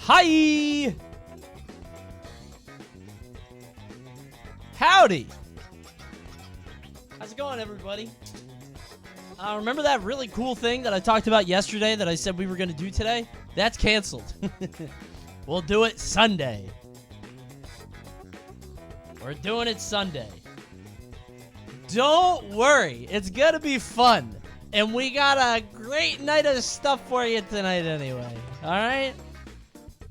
Hi! Howdy! How's it going, everybody? Remember that really cool thing that I talked about yesterday that I said we were going to do today? That's canceled. We'll do it Sunday. We're doing it Sunday. Don't worry. It's going to be fun. And we got a great night of stuff for you tonight anyway. All right?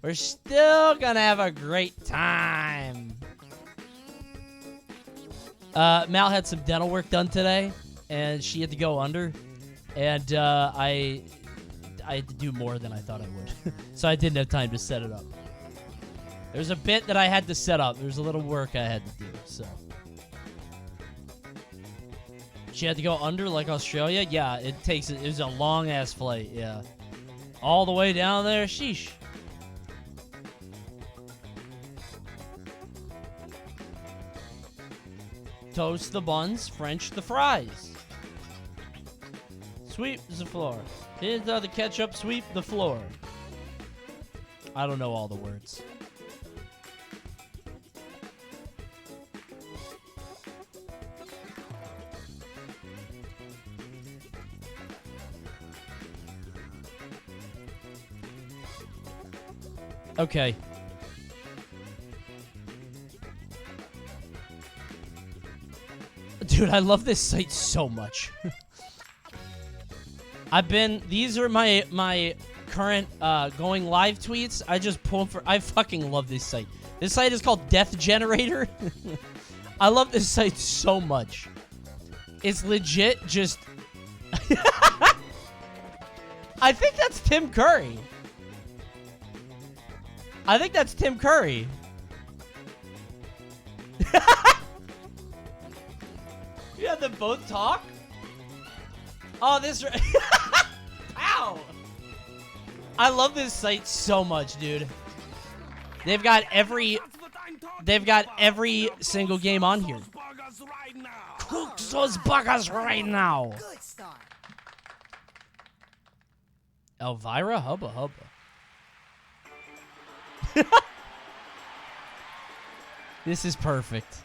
We're still going to have a great time. Mal had some dental work done today, and she had to go under. And I had to do more than I thought I would. So I didn't have time to set it up. There's a bit that I had to set up. There's a little work I had to do, so. She had to go under like Australia? Yeah, it was a long-ass flight, yeah. All the way down there? Sheesh. Toast the buns, French the fries. Sweep the floor. Here's the ketchup, sweep the floor. I don't know all the words. Okay. Dude, I love this site so much. These are my current going live tweets. I just pull for, I fucking love this site. This site is called Death Generator. I love this site so much. It's legit just... I think that's Tim Curry. I think that's Tim Curry. You have them both talk? Oh, this... Ow! I love this site so much, dude. They've got every single game on here. Cook those buggers right now. Good start. Elvira? Hubba hubba. This is perfect.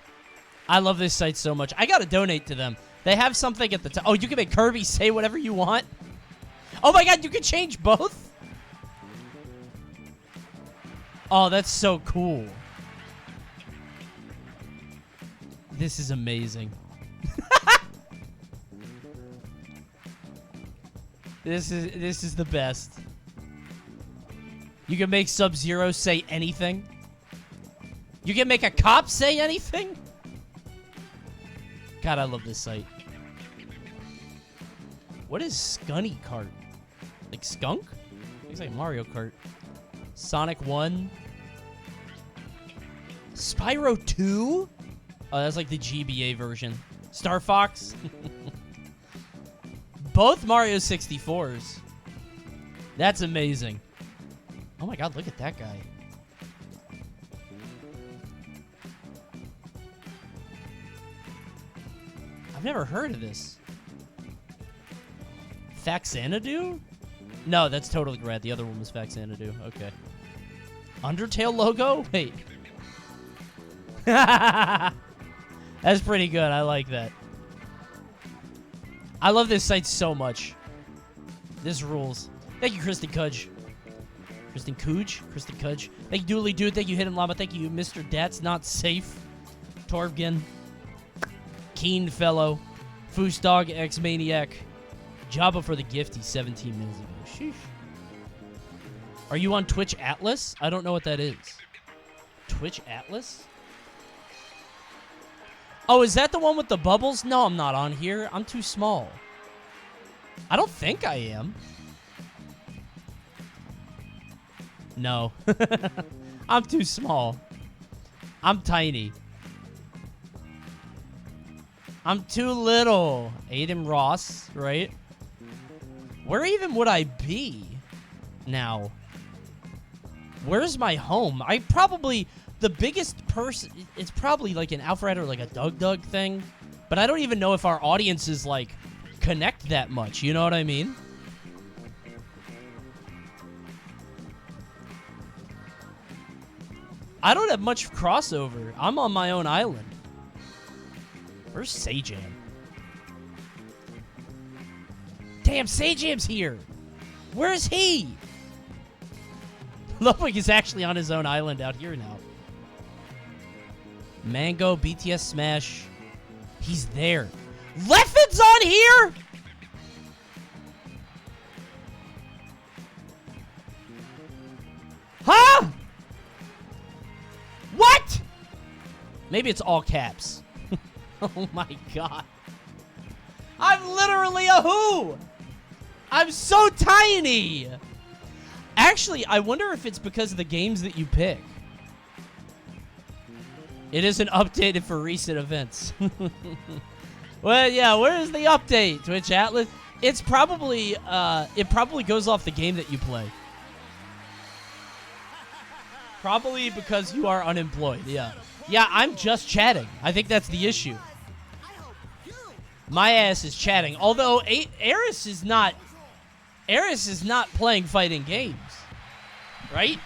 I love this site so much. I gotta donate to them. They have something at the top. Oh, you can make Kirby say whatever you want? Oh my god, you can change both? Oh, that's so cool. This is amazing. This is the best. You can make Sub-Zero say anything. You can make a cop say anything. God, I love this site. What is Scunny Kart? Like skunk? Looks like Mario Kart. Sonic 1. Spyro 2? Oh, that's like the GBA version. Star Fox. Both Mario 64s. That's amazing. Oh my god, look at that guy. I've never heard of this. Faxanadu? No, that's totally rad. The other one was Faxanadu. Okay. Undertale logo? Wait. That's pretty good. I like that. I love this site so much. This rules. Thank you, Kristen Kudge. Kristen Cooge? Kristen Kudge. Thank you, Dooley Dude. Thank you, Hidden Llama. Thank you, Mr. That's Not Safe. Torvgen. Keen Fellow. Foos Dog X Maniac. Jabba for the gifty 17 minutes ago. Sheesh. Are you on Twitch Atlas? I don't know what that is. Twitch Atlas? Oh, is that the one with the bubbles? No, I'm not on here. I'm too small. I don't think I am. No. I'm too small. I'm tiny. I'm too little. Aiden Ross, right? Where even would I be now? Where's my home? I probably... The biggest person... It's probably like an Alfred or like a Doug thing. But I don't even know if our audiences, like, connect that much. You know what I mean? I don't have much crossover. I'm on my own island. Where's Sajam? Damn, Sajam's here. Where's he? Ludwig is actually on his own island out here now. Mango, BTS Smash. He's there. Leffen's on here? Huh? What? Maybe it's all caps. Oh my god. I'm literally a who? I'm so tiny. Actually, I wonder if it's because of the games that you pick. It isn't updated for recent events. Well, yeah, where is the update, Twitch Atlas? It's probably, it probably goes off the game that you play. Probably because you are unemployed, yeah. Yeah, I'm just chatting. I think that's the issue. My ass is chatting. Although, Eris is not playing fighting games. Right?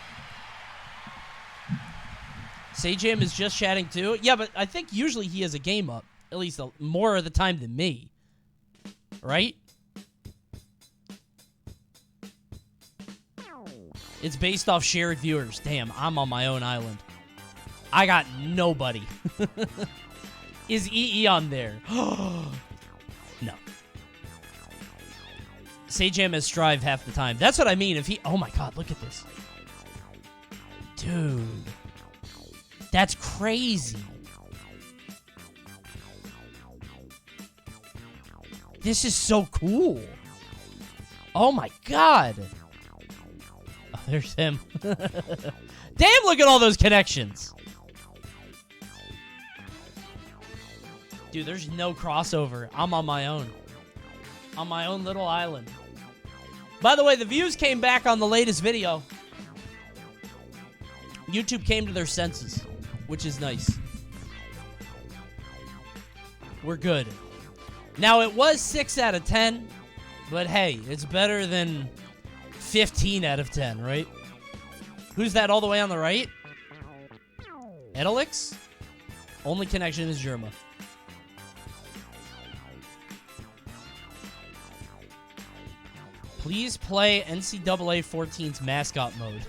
Sajam is just chatting too. Yeah, but I think usually he has a game up. At least more of the time than me. Right? It's based off shared viewers. Damn, I'm on my own island. I got nobody. Is EE on there? No. Sajam has Strive half the time. That's what I mean. If he... Oh my god, look at this. Dude. That's crazy. This is so cool. Oh my god. Oh, there's him. Damn, look at all those connections. Dude, there's no crossover. I'm on my own. On my own little island. By the way, the views came back on the latest video. YouTube came to their senses, which is nice. We're good. Now, it was 6 out of 10, but hey, it's better than 15 out of 10, right? Who's that all the way on the right? Edelix? Only connection is Germa. Please play NCAA 14's Mascot Mode.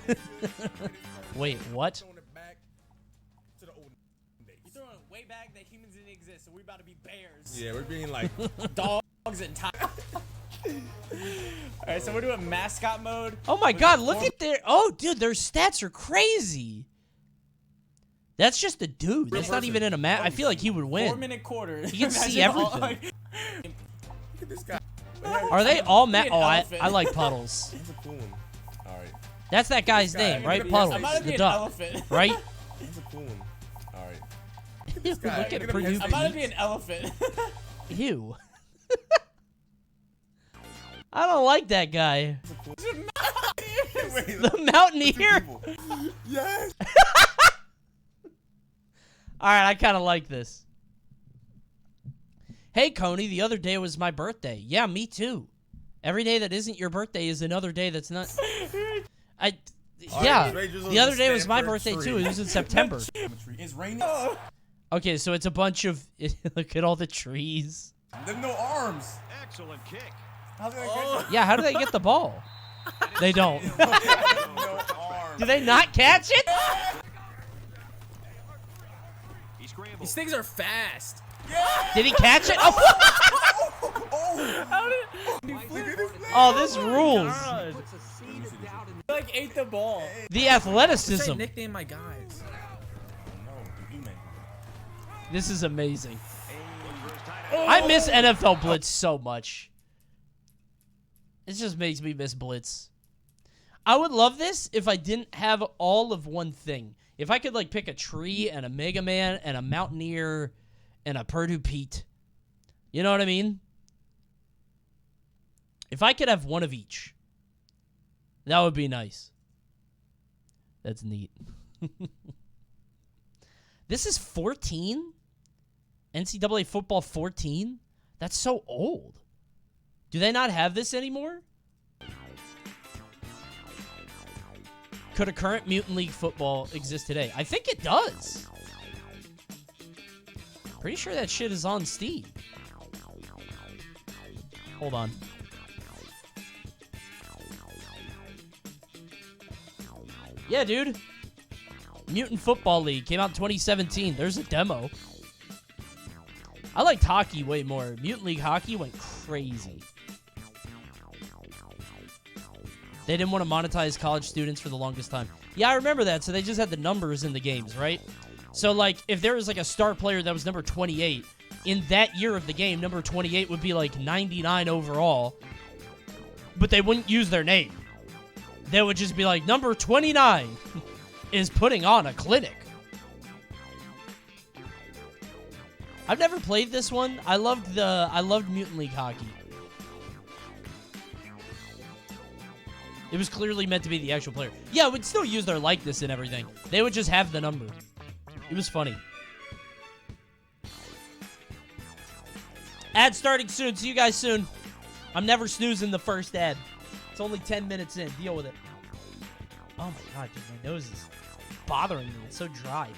Wait, what? You're throwing it way back that humans didn't exist, so we're about to be bears. Yeah, we're being like Dogs and tigers. Alright, so we're doing Mascot Mode. Oh my god, look at their... Oh, dude, their stats are crazy. That's just a dude. That's not even in a map. I feel like he would win. 4-minute quarters. He can see everything. look at this guy. Are they all Be an Oh, I elephant. like Puddles. That's a cool one. All right. That's that guy's This guy, name, right? I'm Puddles, about to be the an duck. elephant. Right? That's a cool one. All right. Look guy. at Look at Purdue him. I'm about to be Pete. an elephant. Ew. I don't like that guy. Wait, The Mountaineer. people. Yes. Alright, I kind of like this. Hey, Coney, the other day was my birthday. Yeah, me too. Every day that isn't your birthday is another day that's not... Yeah, the other day was my birthday too. It was in September. It's raining. Okay, so it's a bunch of... Look at all the trees. There's no arms. Excellent kick. How did I get Yeah, how do they get the ball? They don't. no arms? Do they not catch it? He scrambled. These things are fast. Did he catch it? Oh, oh this rules. You like ate the ball. The athleticism. Nickname my guys. No, you man. This is amazing. I miss NFL Blitz so much. It just makes me miss Blitz. I would love this if I didn't have all of one thing. If I could like pick a tree and a Mega Man and a Mountaineer and a Purdue Pete. You know what I mean? If I could have one of each, that would be nice. That's neat. This is 14? NCAA football 14? That's so old. Do they not have this anymore? Could a current Mutant League football exist today? I think it does. Pretty sure that shit is on Steam. Hold on. Yeah, dude. Mutant Football League came out in 2017. There's a demo. I liked hockey way more. Mutant League hockey went crazy. They didn't want to monetize college students for the longest time. Yeah, I remember that. So they just had the numbers in the games, right? So, like, if there was, like, a star player that was number 28, in that year of the game, number 28 would be, like, 99 overall. But they wouldn't use their name. They would just be like, number 29 is putting on a clinic. I've never played this one. I loved Mutant League hockey. It was clearly meant to be the actual player. Yeah, would still use their likeness and everything. They would just have the number. It was funny. Ad starting soon. See you guys soon. I'm never snoozing the first ad. It's only 10 minutes in. Deal with it. Oh my god, dude. My nose is bothering me. It's so dry.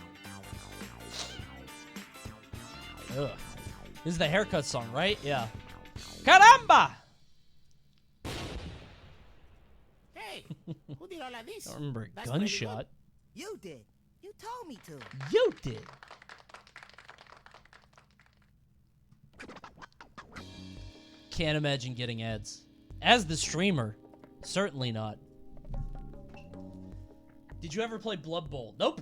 Ugh. This is the haircut song, right? Yeah. Caramba! Hey, who did all of this? I don't remember a That's pretty gunshot. good. You did. You told me to. You did. Can't imagine getting ads. As the streamer, certainly not. Did you ever play Blood Bowl? Nope.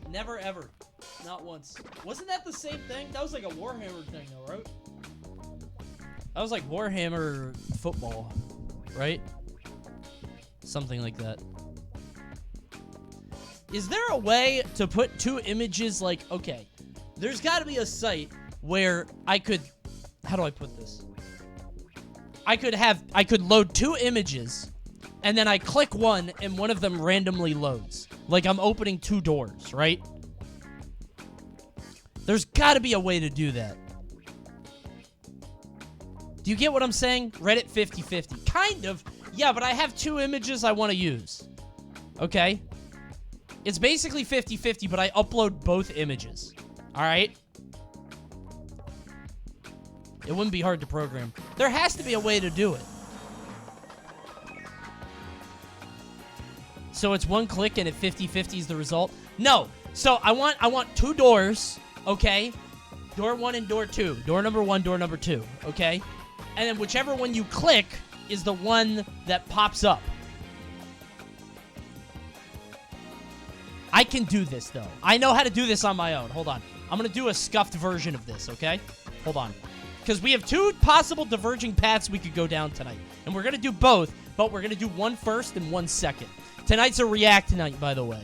Never ever. Not once. Wasn't that the same thing? That was like a Warhammer thing though, right? That was like Warhammer football, right? Something like that. Is there a way to put two images like, okay, there's got to be a site where I could, how do I put this? I could load two images and then I click one and one of them randomly loads. Like I'm opening two doors, right? There's got to be a way to do that. Do you get what I'm saying? Reddit 50-50. Kind of. Yeah, but I have two images I want to use. Okay? It's basically 50-50, but I upload both images. Alright? It wouldn't be hard to program. There has to be a way to do it. So it's one click and at 50-50 is the result? No. So I want two doors, okay? Door 1 and door 2. Door number 1, door number 2, okay? And then whichever one you click is the one that pops up. I can do this, though. I know how to do this on my own. Hold on. I'm going to do a scuffed version of this, okay? Hold on. Because we have two possible diverging paths we could go down tonight. And we're going to do both, but we're going to do one first and one second. Tonight's a react night, by the way.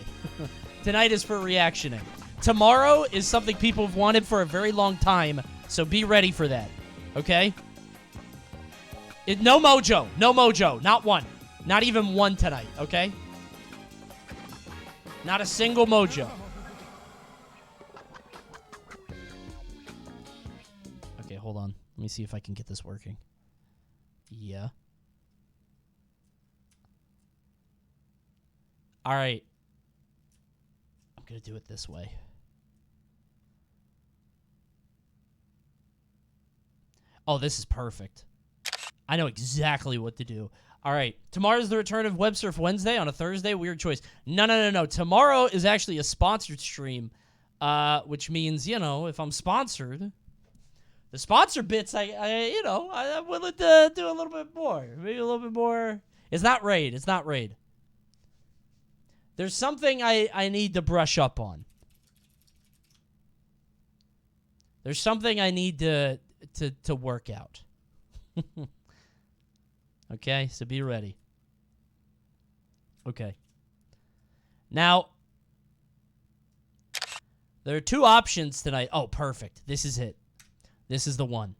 Tonight is for reactioning. Tomorrow is something people have wanted for a very long time, so be ready for that, okay? No mojo. No mojo. Not one. Not even one tonight, okay? Not a single mojo. Okay, hold on. Let me see if I can get this working. Yeah. All right. I'm going to do it this way. Oh, this is perfect. I know exactly what to do. All right. Tomorrow's the return of Web Surf Wednesday on a Thursday. Weird choice. No. Tomorrow is actually a sponsored stream, which means, you know, if I'm sponsored, the sponsor bits, I'm willing to do a little bit more. Maybe a little bit more. It's not raid. It's not raid. There's something I need to brush up on. There's something I need to work out. Okay, so be ready. Okay. Now, there are two options tonight. Oh, perfect. This is it. This is the one.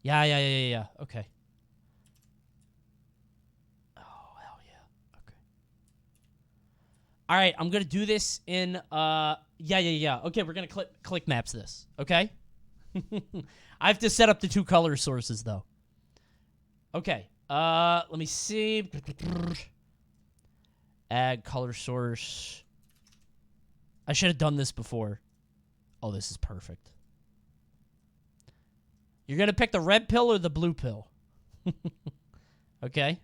Yeah. Okay. Oh, hell yeah. Okay. All right, I'm going to do this in, yeah. Okay, we're going to click maps this, okay? I have to set up the two color sources, though. Okay, let me see. Add color source. I should have done this before. Oh, this is perfect. You're going to pick the red pill or the blue pill? Okay.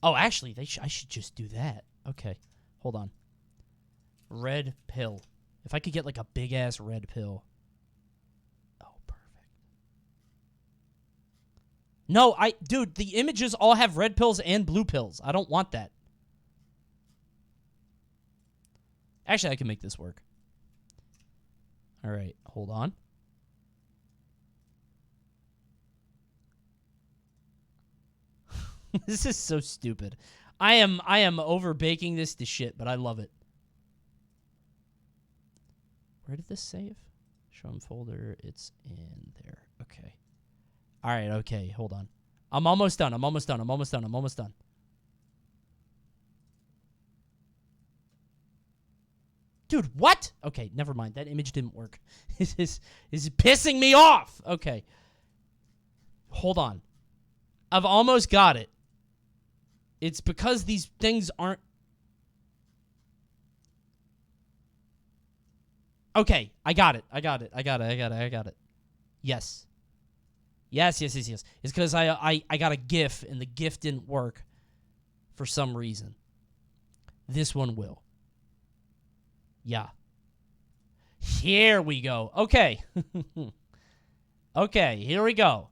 Oh, actually, I should just do that. Okay. Hold on. Red pill. If I could get like a big-ass red pill. Oh, perfect. No, dude, the images all have red pills and blue pills. I don't want that. Actually, I can make this work. All right, hold on. This is so stupid. I am over baking this to shit, but I love it. Where did this save? Show 'em folder. It's in there. Okay. All right. Okay. Hold on. I'm almost done. I'm almost done. I'm almost done. I'm almost done. Dude, what? Okay, never mind. That image didn't work. This is pissing me off. Okay. Hold on. I've almost got it. It's because these things aren't... Okay, I got it. I got it. Yes. Yes. It's because I got a GIF, and the GIF didn't work for some reason. This one will. Yeah. Here we go. Okay. Okay, here we go.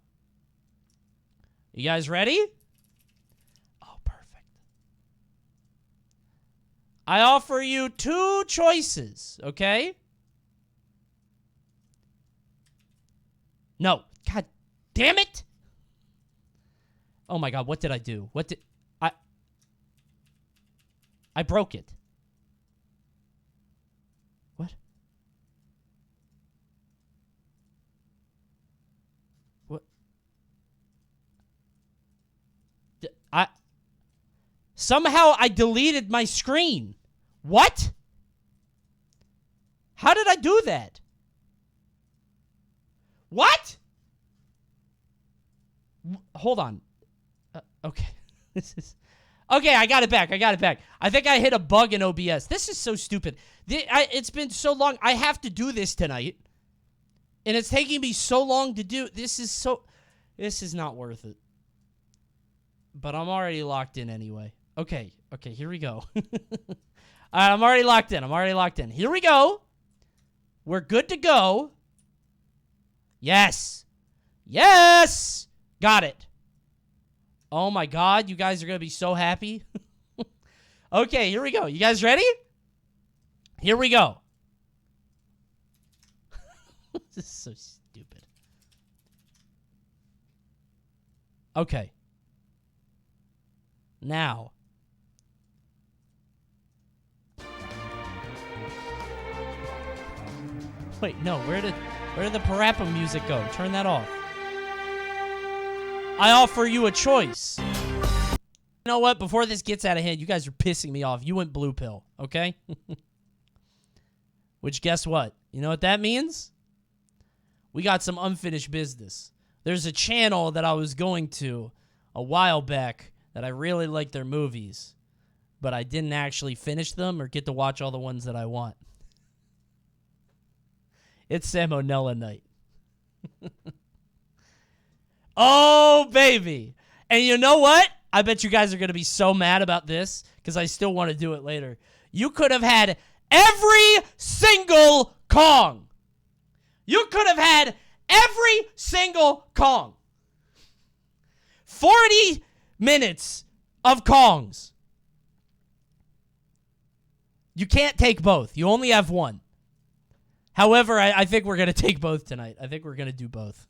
You guys ready? Oh, perfect. I offer you 2 choices, okay? No. God damn it! Oh my god, what did I do? I broke it. What? What? Somehow I deleted my screen. What? How did I do that? What? Hold on. Okay. This is... Okay, I got it back. I think I hit a bug in OBS. This is so stupid. It's been so long. I have to do this tonight. And it's taking me so long to do. This is not worth it. But I'm already locked in anyway. Okay, here we go. I'm already locked in. Here we go. We're good to go. Yes. Got it. Oh my god, you guys are going to be so happy. Okay, here we go. You guys ready? Here we go. This is so stupid. Okay. Now. Wait, no, where did the parappa music go? Turn that off. I offer you a choice. You know what? Before this gets out of hand, you guys are pissing me off. You went blue pill, okay? Which, guess what? You know what that means? We got some unfinished business. There's a channel that I was going to a while back that I really like their movies, but I didn't actually finish them or get to watch all the ones that I want. It's Salmonella night. Oh, baby. And you know what? I bet you guys are going to be so mad about this because I still want to do it later. You could have had every single Kong. You could have had every single Kong. 40 minutes of Kongs. You can't take both. You only have one. However, I think we're going to take both tonight. I think we're going to do both.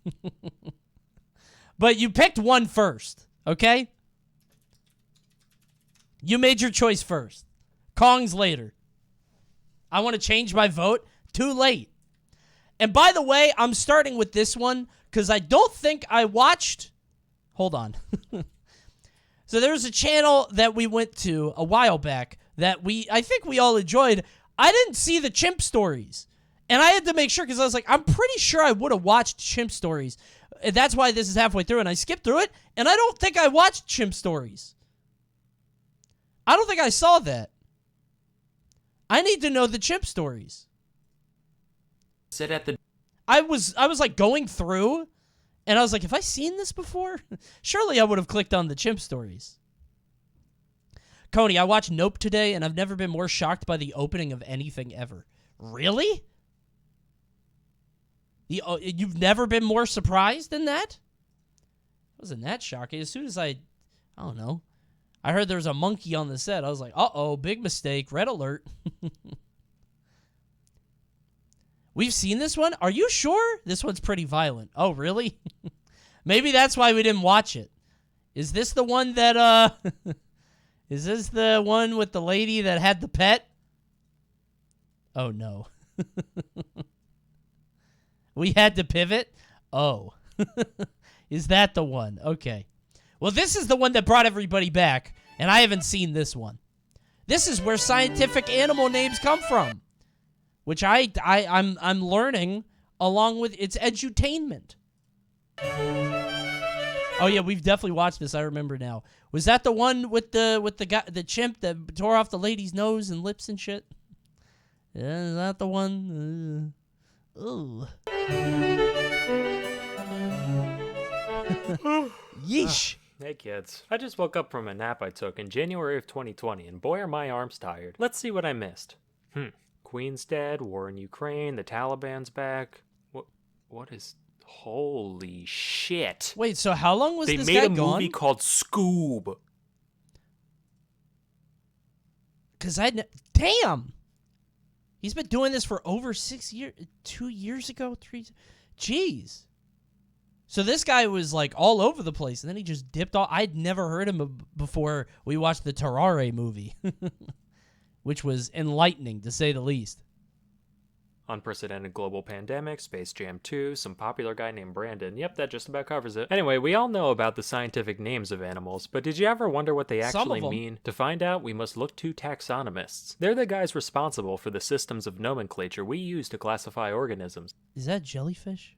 But you picked one first, okay? You made your choice first. Kongs later. I want to change my vote. Too late. And by the way, I'm starting with this one because I don't think I watched... Hold on. So there was a channel that we went to a while back that I think we all enjoyed. I didn't see the chimp stories. And I had to make sure because I was like, I'm pretty sure I would have watched chimp stories. And that's why this is halfway through, and I skipped through it, and I don't think I watched Chimp Stories. I don't think I saw that. I need to know the Chimp Stories. Sit at the... I was like going through, and I was like, have I seen this before? Surely I would have clicked on the Chimp Stories. Coney, I watched Nope today, and I've never been more shocked by the opening of anything ever. Really? You've never been more surprised than that? Wasn't that shocking? As soon as I don't know, I heard there was a monkey on the set. I was like, uh-oh, big mistake. Red alert. We've seen this one? Are you sure? This one's pretty violent. Oh, really? Maybe that's why we didn't watch it. Is this the one that, is this the one with the lady that had the pet? Oh, no. We had to pivot? Oh. Is that the one? Okay. Well, this is the one that brought everybody back, and I haven't seen this one. This is where scientific animal names come from, which I'm learning along with its edutainment. Oh yeah, we've definitely watched this. I remember now. Was that the one with the guy, the chimp that tore off the lady's nose and lips and shit? Yeah, is that the one? Ooh. Yeesh. Hey kids, I just woke up from a nap I took in January of 2020, and boy are my arms tired. Let's see what I missed. Queen's dead, war in Ukraine, the Taliban's back. What is... Holy shit. Wait, so how long was they this made guy a gone? movie called Scoob. Because damn! He's been doing this for over 6 years. 2 years ago? 3... Jeez. So this guy was like all over the place, and then he just dipped off. I'd never heard him before we watched the Terrare movie, which was enlightening, to say the least. Unprecedented global pandemic, Space Jam 2, some popular guy named Brandon. Yep, that just about covers it. Anyway, we all know about the scientific names of animals, but did you ever wonder what they actually mean? To find out, we must look to taxonomists. They're the guys responsible for the systems of nomenclature we use to classify organisms. Is that jellyfish?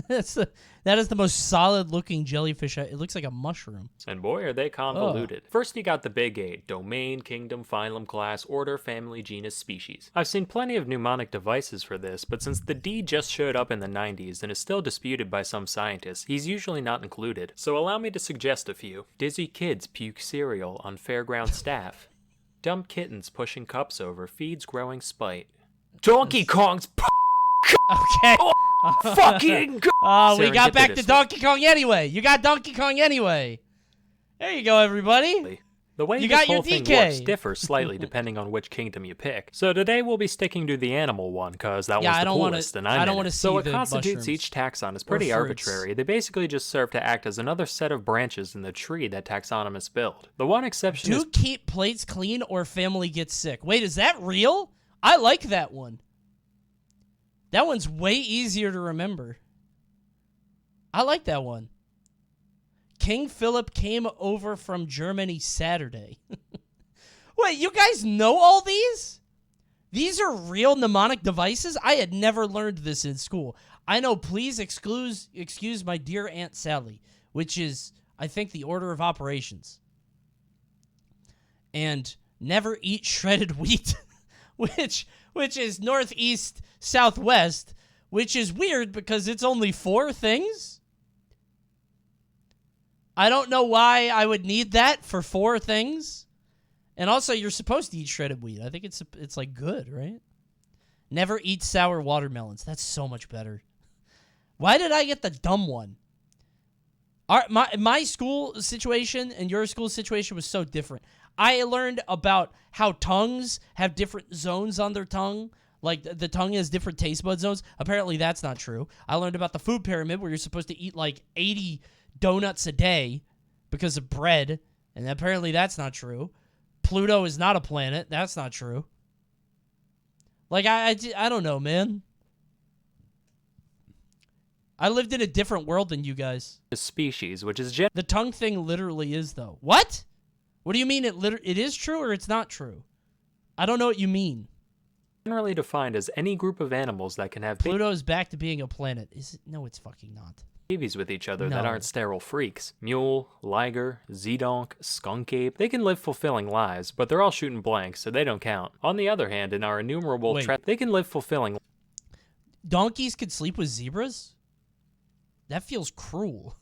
That is the most solid-looking jellyfish. It looks like a mushroom. And boy, are they convoluted. First, you got the big 8. Domain, kingdom, phylum, class, order, family, genus, species. I've seen plenty of mnemonic devices for this, but since the D just showed up in the 90s and is still disputed by some scientists, he's usually not included. So allow me to suggest a few. Dizzy kids puke cereal on fairground staff. Dumb kittens pushing cups over feeds growing spite. Donkey Kong's Okay. fucking we got back to Donkey Kong anyway. You got Donkey Kong anyway. There you go, everybody. The way You this got your whole thing DK. works differs slightly depending on which kingdom you pick. So today we'll be sticking to the animal one, because that Yeah, one's I the don't wanna- coolest, and I I'm don't in wanna it. see So what the constitutes mushrooms. each taxon is pretty fruits. arbitrary. They basically just serve to act as another set of branches in the tree that taxonomists build. The one exception is... Do keep plates clean or family gets sick. Wait, is that real? I like that one. That one's way easier to remember. I like that one. King Philip came over from Germany Saturday. Wait, you guys know all these? These are real mnemonic devices? I had never learned this in school. I know please excuse my dear Aunt Sally, which is, I think, the order of operations. And never eat shredded wheat, which is northeast, southwest, which is weird because it's only 4 things. I don't know why I would need that for 4 things. And also, you're supposed to eat shredded wheat. I think it's like good, right? Never eat sour watermelons. That's so much better. Why did I get the dumb one? My school situation and your school situation was so different. I learned about how tongues have different zones on their tongue. Like, the tongue has different taste bud zones. Apparently, that's not true. I learned about the food pyramid where you're supposed to eat, like, 80 donuts a day because of bread. And apparently, that's not true. Pluto is not a planet. That's not true. Like, I don't know, man. I lived in a different world than you guys. A species, which is The tongue thing literally is, though. What? What do you mean it is true or it's not true? I don't know what you mean. generally defined as any group of animals that can have Pluto's back to being a planet. Is it? No, it's fucking not. babies with each other that No. aren't sterile freaks. Mule, liger, zedonk, skunk ape, they can live fulfilling lives, but they're all shooting blanks, so they don't count. On the other hand, in our innumerable Wait. they can live fulfilling Donkeys could sleep with zebras? That feels cruel.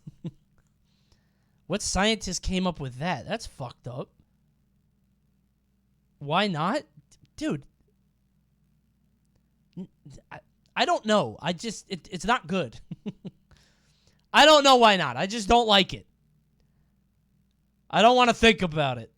What scientist came up with that? That's fucked up. Why not? Dude. I don't know. I just, it's not good. I don't know why not. I just don't like it. I don't want to think about it.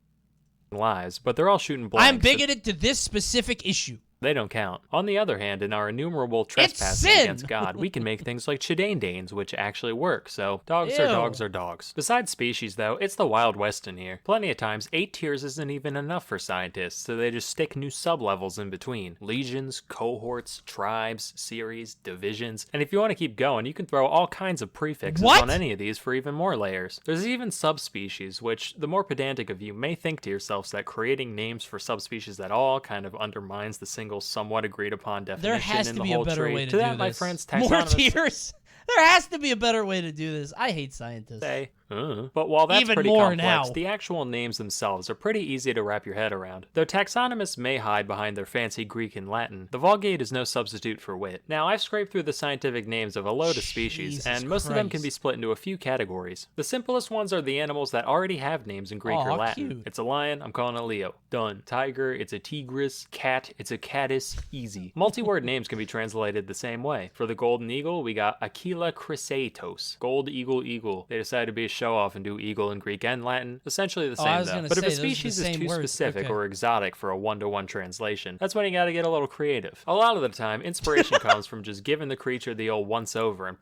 lives, but they're all shooting blanks. I'm bigoted to this specific issue. They don't count. On the other hand, in our innumerable trespassing sin! against God, we can make things like chidanes, which actually work, so dogs Ew. are dogs are dogs. Besides species, though, it's the Wild West in here. Plenty of times, 8 tiers isn't even enough for scientists, so they just stick new sub-levels in between. Legions, cohorts, tribes, series, divisions, and if you want to keep going, you can throw all kinds of prefixes What? on any of these for even more layers. There's even subspecies, which the more pedantic of you may think to yourselves that creating names for subspecies at all kind of undermines the single somewhat agreed upon definition There has in to the be a whole better tree. way to To do that, this. my friends, More taxonomists tiers. There has to be a better way to do this. I hate scientists. say, but while that's Even pretty more complex, now. the actual names themselves are pretty easy to wrap your head around. Though taxonomists may hide behind their fancy Greek and Latin, the Vulgate is no substitute for wit. Now, I've scraped through the scientific names of a load of species, Jesus and most of them can be Christ. split into a few categories. The simplest ones are the animals that already have names in Greek or Aw, Latin. cute. It's a lion, I'm calling it Leo. Done. Tiger, it's a tigris. Cat, it's a caddis. Easy. Multi-word names can be translated the same way. For the golden eagle, we got Aquila chrysaetos. Gold eagle eagle. They decided to be a show-off and do eagle in Greek and Latin. Essentially the I same was though. gonna But if say, a those are the species is same too words. specific Okay. or exotic for a one-to-one translation, that's when you gotta get a little creative. A lot of the time, inspiration comes from just giving the creature the old once-over and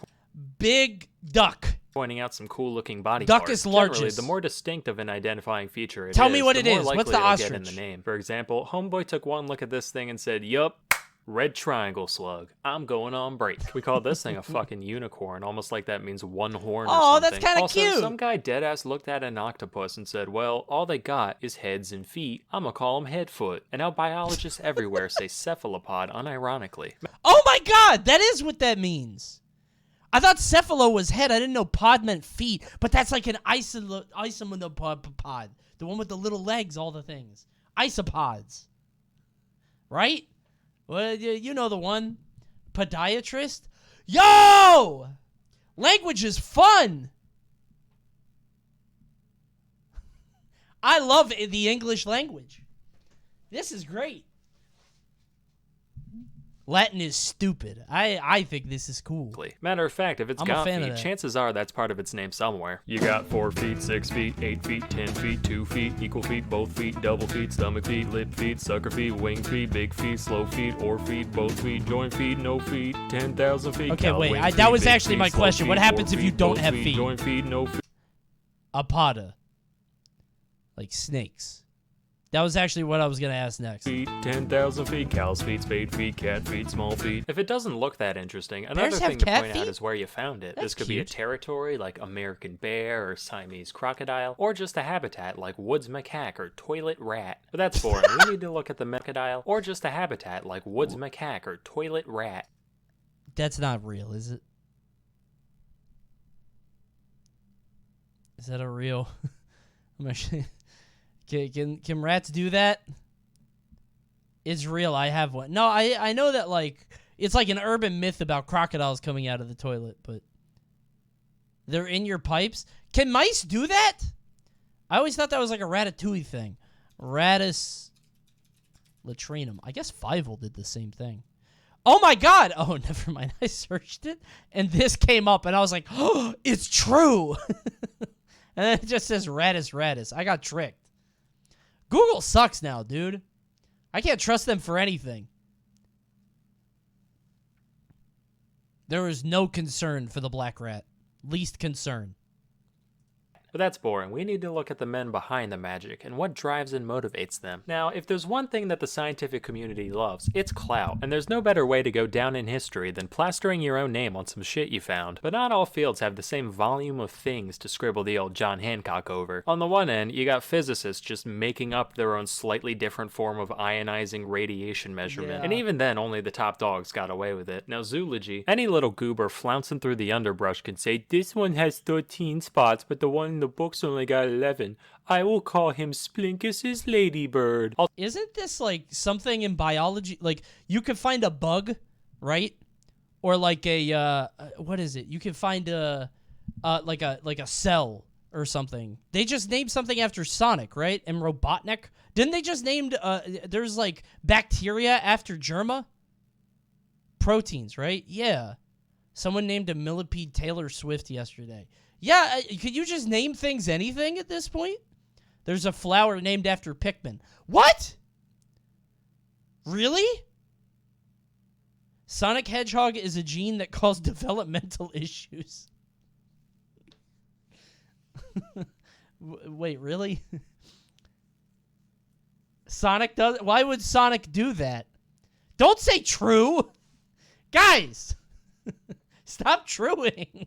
Big duck. pointing out some cool-looking body Duck parts. is Generally, largest. the more distinct of an identifying feature it Tell is, me what the it more is. What's likely the it'll get in the ostrich? name. For example, Homeboy took one look at this thing and said, "Yup, red triangle slug. I'm going on break." We call this thing a fucking unicorn, almost like that means one horn or Oh, something. that's kinda also, cute. some guy deadass looked at an octopus and said, "Well, all they got is heads and feet. I'm gonna call them headfoot." And now biologists everywhere say cephalopod unironically. Oh my god, that is what that means. I thought cephalo was head. I didn't know pod meant feet, but that's like an isomopod. The one with the little legs, all the things. Isopods. Right? Well, you know the one. Podiatrist? Yo! Language is fun! I love the English language. This is great. Latin is stupid. I think this is cool. Matter of fact, if it's I'm a got fan of feet, that. chances are that's part of its name somewhere. You got 4 feet, 6 feet, 8 feet, 10 feet, 2 feet, equal feet, both feet, double feet, stomach feet, lip feet, sucker feet, wing feet, big feet, slow feet, or feet, both feet, joint feet, no feet, 10,000 feet. Okay, count, wait, wing that feet, was big actually feet, my slow question. What feet, happens or if you feet, don't both have feet? Joint feet, no feet. Apoda. Like snakes. That was actually what I was going to ask next. Feet, 10,000 feet, cow's feet, spade feet, cat feet, small feet. If it doesn't look that interesting, another Bears have thing to cat point feet? out is where you found it. That's This could be a cute. territory like American bear or Siamese crocodile, or just a habitat like woods macaque or toilet rat. But that's boring. We need to look at the crocodile, or just a habitat like woods macaque or toilet rat. That's not real, is it? Is that a real... I'm actually... Can rats do that? It's real. I have one. No, I know that, like, it's like an urban myth about crocodiles coming out of the toilet, but they're in your pipes. Can mice do that? I always thought that was like a Ratatouille thing. Ratus latrinum. I guess Fievel did the same thing. Oh my god! Oh, never mind. I searched it, and this came up, and I was like, oh, it's true! And then it just says Ratus. I got tricked. Google sucks now, dude. I can't trust them for anything. There is no concern for the black rat. Least concern. But that's boring. We need to look at the men behind the magic and what drives and motivates them. Now, if there's one thing that the scientific community loves, it's clout. And there's no better way to go down in history than plastering your own name on some shit you found. But not all fields have the same volume of things to scribble the old John Hancock over. On the one end, you got physicists just making up their own slightly different form of ionizing radiation measurement. Yeah. And even then, only the top dogs got away with it. Now, zoology, any little goober flouncing through the underbrush can say, this one has 13 spots, but the one in the book's only got 11. I will call him Splinkus's ladybird. Isn't this like something in biology? Like you could find a bug, right? Or like a what is it? You can find a like a cell or something. They just named something after Sonic, right? And Robotnik. Didn't they just named there's like bacteria after germa? Proteins, right? Yeah. Someone named a millipede Taylor Swift yesterday. Yeah, could you just name things anything at this point? There's a flower named after Pikmin. What? Really? Sonic Hedgehog is a gene that caused developmental issues. Wait, really? Sonic does? Why would Sonic do that? Don't say true! Guys! Stop truing.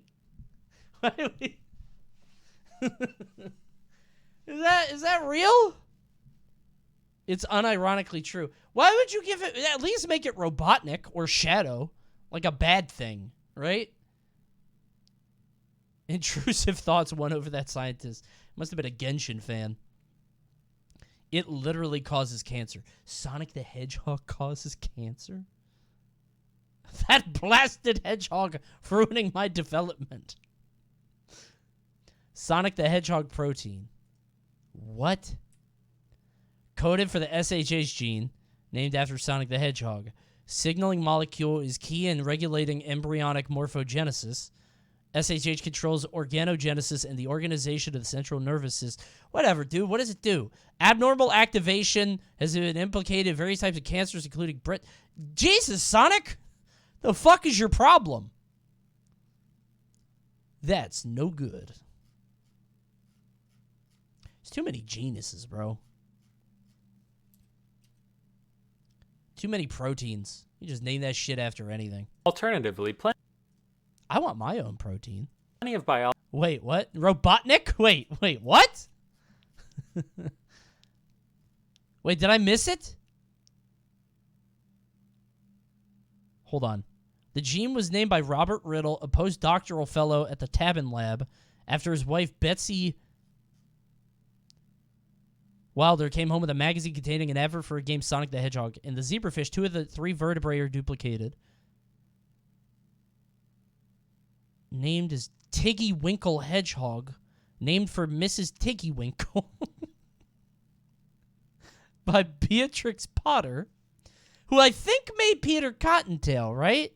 Why do we... Is that real? It's unironically true. Why would you give it... At least make it Robotnik or Shadow. Like a bad thing, right? Intrusive thoughts won over that scientist. Must have been a Genshin fan. It literally causes cancer. Sonic the Hedgehog causes cancer? That blasted hedgehog ruining my development. Sonic the Hedgehog protein. What? Coded for the SHH gene, named after Sonic the Hedgehog. Signaling molecule is key in regulating embryonic morphogenesis. SHH controls organogenesis and the organization of the central nervous system. Whatever, dude. What does it do? Abnormal activation has been implicated in various types of cancers, including Jesus, Sonic! The fuck is your problem? That's no good. There's too many geniuses, bro. Too many proteins. You just name that shit after anything. Alternatively, I want my own protein. plenty of biology. Wait, what? Robotnik? Wait, what? Wait, did I miss it? Hold on. The gene was named by Robert Riddle, a postdoctoral fellow at the Tabin Lab, after his wife Betsy Wilder came home with a magazine containing an advert for a game Sonic the Hedgehog. In the zebrafish, 2 of the 3 vertebrae are duplicated. Named as Tiggy Winkle Hedgehog, named for Mrs. Tiggy Winkle, by Beatrix Potter, who I think made Peter Cottontail, right?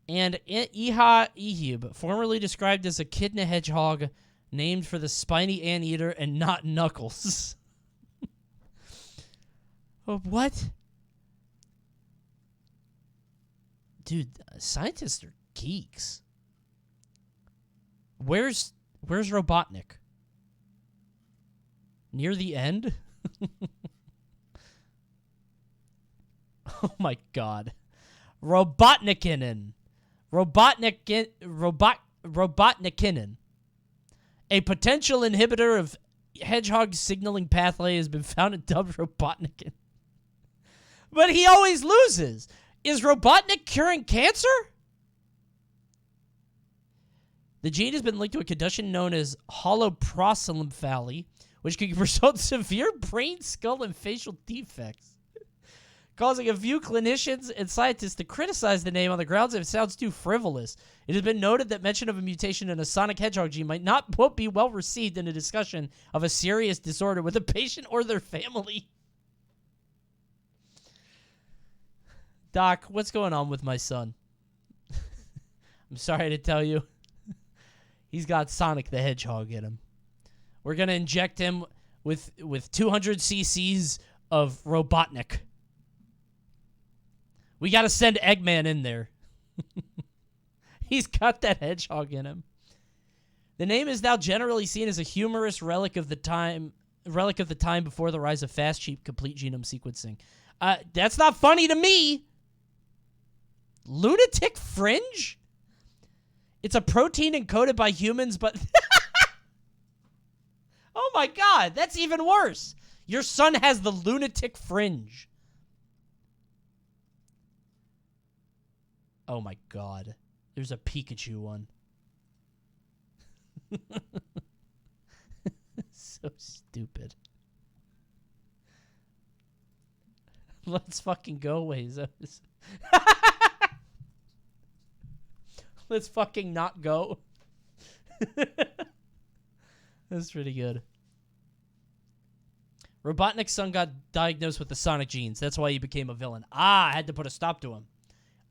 And Iha Ehib, formerly described as a Echidna hedgehog, named for the spiny anteater and not Knuckles. Oh, what? Dude, scientists are geeks. Where's Robotnik? Near the end? Oh my god. Robotnikinen. Robotnikinen. A potential inhibitor of hedgehog signaling pathway has been found and dubbed Robotnikin. But he always loses. Is Robotnik curing cancer? The gene has been linked to a condition known as holoprosencephaly, which can result in severe brain, skull, and facial defects, causing a few clinicians and scientists to criticize the name on the grounds that it sounds too frivolous. It has been noted that mention of a mutation in a Sonic Hedgehog gene won't be well received in a discussion of a serious disorder with a patient or their family. Doc, what's going on with my son? I'm sorry to tell you. He's got Sonic the Hedgehog in him. We're going to inject him with 200 cc's of Robotnik. We got to send Eggman in there. He's got that hedgehog in him. The name is now generally seen as a humorous relic of the time before the rise of fast, cheap, complete genome sequencing. That's not funny to me. Lunatic fringe? It's a protein encoded by humans, but... Oh my god, that's even worse. Your son has the lunatic fringe. Oh my god. There's a Pikachu one. So stupid. Let's fucking go, Wazos. Let's fucking not go. That's pretty good. Robotnik's son got diagnosed with the Sonic genes. That's why he became a villain. I had to put a stop to him.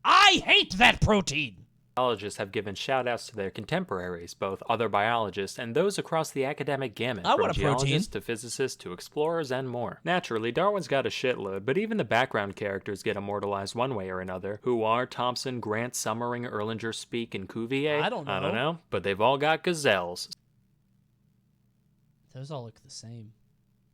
I hate that protein! Biologists have given shout-outs to their contemporaries, both other biologists and those across the academic gamut, I from want a protein. geologists to physicists to explorers and more. Naturally, Darwin's got a shitload, but even the background characters get immortalized one way or another. Who are Thompson, Grant, Summering, Erlanger, Speke, and Cuvier? I don't know. But they've all got gazelles, Those all look the same.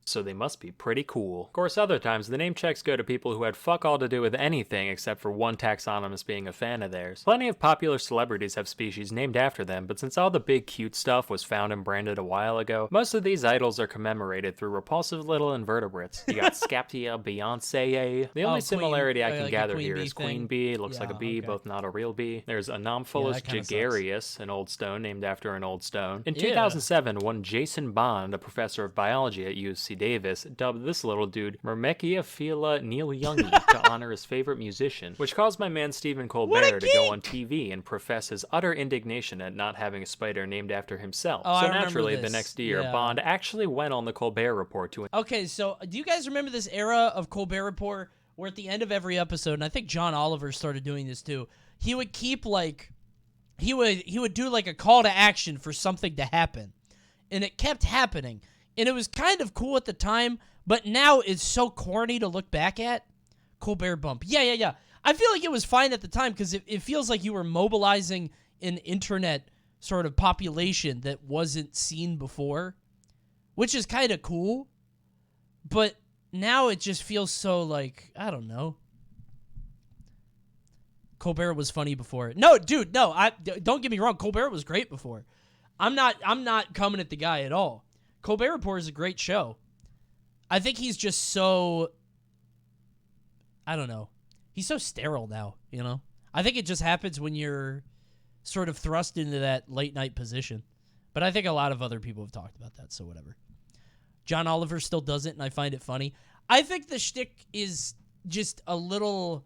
so they must be pretty cool. Of course, other times, the name checks go to people who had fuck all to do with anything except for one taxonomist being a fan of theirs. Plenty of popular celebrities have species named after them, but since all the big cute stuff was found and branded a while ago, most of these idols are commemorated through repulsive little invertebrates. You got Scaptia, Beyonce. The only similarity I can gather here is Queen Bee. It looks like a bee, both not a real bee. There's Anomphilus jagarius, an old stone named after an old stone. In 2007, one Jason Bond, a professor of biology at UC Davis, dubbed this little dude Myrmecia Neil Youngie to honor his favorite musician, which caused my man Stephen Colbert to go on TV and profess his utter indignation at not having a spider named after himself. So naturally, the next year, Bond actually went on the Colbert Report to... Okay, so do you guys remember this era of Colbert Report where at the end of every episode, and I think John Oliver started doing this too, he would keep like... He would do like a call to action for something to happen. And it kept happening. And it was kind of cool at the time, but now it's so corny to look back at. Colbert Bump. Yeah. I feel like it was fine at the time because it feels like you were mobilizing an internet sort of population that wasn't seen before, which is kind of cool. But now it just feels so like, I don't know. Colbert was funny before. No, dude, no. Don't get me wrong. Colbert was great before. I'm not coming at the guy at all. Colbert Report is a great show. I think he's just so... I don't know. He's so sterile now, you know? I think it just happens when you're sort of thrust into that late-night position. But I think a lot of other people have talked about that, so whatever. John Oliver still does it, and I find it funny. I think the shtick is just a little...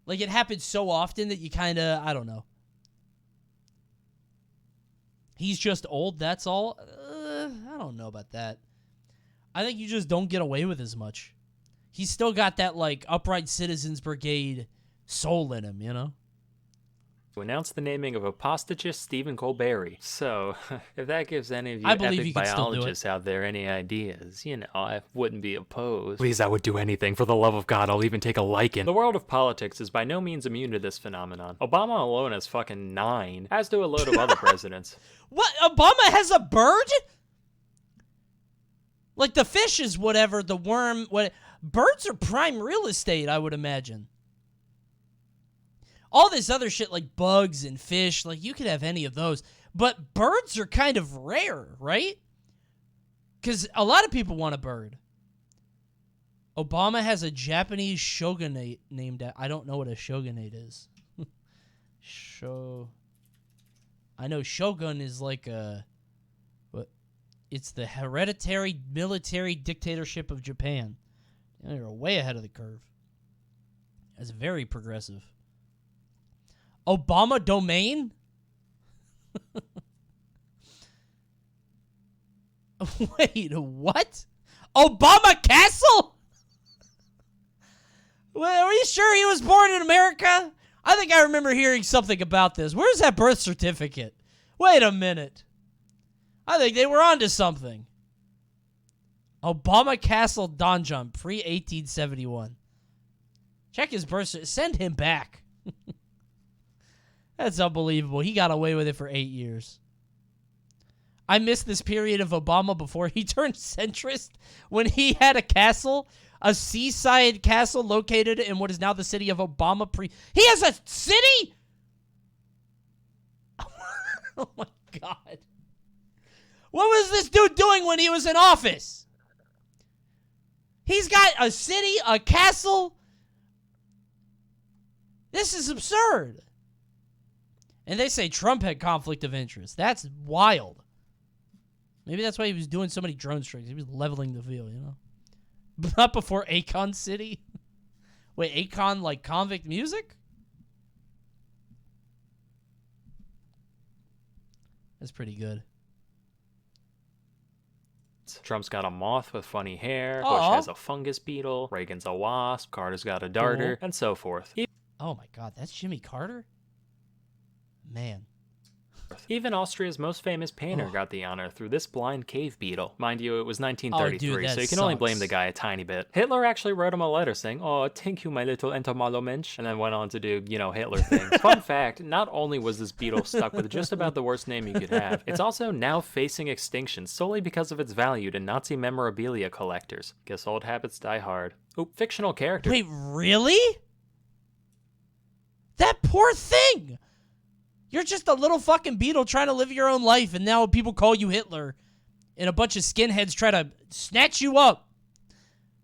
Like, it happens so often that you kind of... I don't know. He's just old, that's all? I don't know about that. I think you just don't get away with as much. He's still got that, like, Upright Citizens Brigade soul in him, you know? To announce the naming of apostagist Stephen Colbert. So, if that gives any of you I believe epic you can still do biologists out there any ideas, you know, I wouldn't be opposed. Please, I would do anything. For the love of God, I'll even take a lichen. The world of politics is by no means immune to this phenomenon. Obama alone has fucking 9, as do a load of other presidents. What? Obama has a bird? Like, the fish is whatever, the worm... Birds are prime real estate, I would imagine. All this other shit like bugs and fish, like you could have any of those. But birds are kind of rare, right? Because a lot of people want a bird. Obama has a Japanese shogunate named... I don't know what a shogunate is. I know shogun is like a... What? It's the hereditary military dictatorship of Japan. They're way ahead of the curve. That's very progressive. Obama domain? Wait, what? Obama Castle? Well, are you sure he was born in America? I think I remember hearing something about this. Where's that birth certificate? Wait a minute. I think they were onto something. Obama Castle Donjon, pre-1871. Check his birth certificate. Send him back. That's unbelievable. He got away with it for 8 years. I missed this period of Obama before he turned centrist when he had a castle, a seaside castle located in what is now the city of Obama. He has a city? Oh my God. What was this dude doing when he was in office? He's got a city, a castle. This is absurd. And they say Trump had conflict of interest. That's wild. Maybe that's why he was doing so many drone strikes. He was leveling the field, you know? But not before Akon City. Wait, Akon like convict music? That's pretty good. Trump's got a moth with funny hair, Bush Aw. has a fungus beetle, Reagan's a wasp, Carter's got a darter, and so forth. Oh my God, that's Jimmy Carter? Man. Even Austria's most famous painter got the honor through this blind cave beetle. Mind you, it was 1933, Oh, dude, so that you can only blame sucks. the guy a tiny bit. Hitler actually wrote him a letter saying, "Oh, thank you, my little entomolomensch," and then went on to do, you know, Hitler things. Fun fact, not only was this beetle stuck with just about the worst name you could have, it's also now facing extinction solely because of its value to Nazi memorabilia collectors. Guess old habits die hard. Oh, fictional character. Wait, really? That poor thing! You're just a little fucking beetle trying to live your own life, and now people call you Hitler, and a bunch of skinheads try to snatch you up,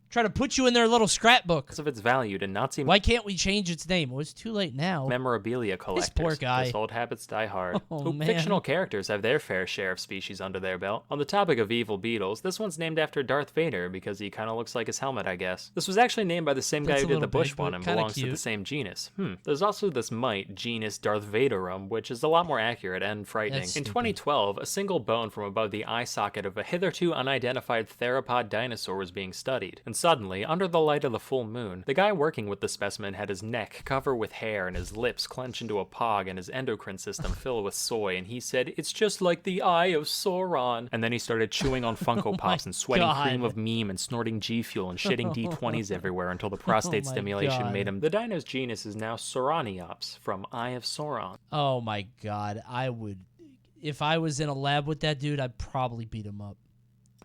try to put you in their little scrapbook. Because of its value to Nazi Why can't we change its name? Well, it's too late now. memorabilia collectors. poor guy. Guess old habits die hard. Oh, man. Fictional characters have their fair share of species under their belt. On the topic of evil beetles, this one's named after Darth Vader because he kind of looks like his helmet, I guess. This was actually named by the same guy That's who a did the little Bush big, but one and kinda belongs to the cute. same genus. There's also this mite, genus Darth Vaderum, which is a lot more accurate and frightening. That's In stupid. 2012, a single bone from above the eye socket of a hitherto unidentified theropod dinosaur was being studied. And suddenly, under the light of the full moon, the guy working with the specimen had his neck covered with hair and his lips clench into a pog and his endocrine system fill with soy, and he said, "It's just like the eye of Sauron." And then he started chewing on Funko Pops and sweating God. cream of meme and snorting G Fuel and shitting D20s everywhere until the prostate my stimulation God. made him. The dino's genus is now Sauroniops, from Eye of Sauron. Oh my God, I would... If I was in a lab with that dude, I'd probably beat him up.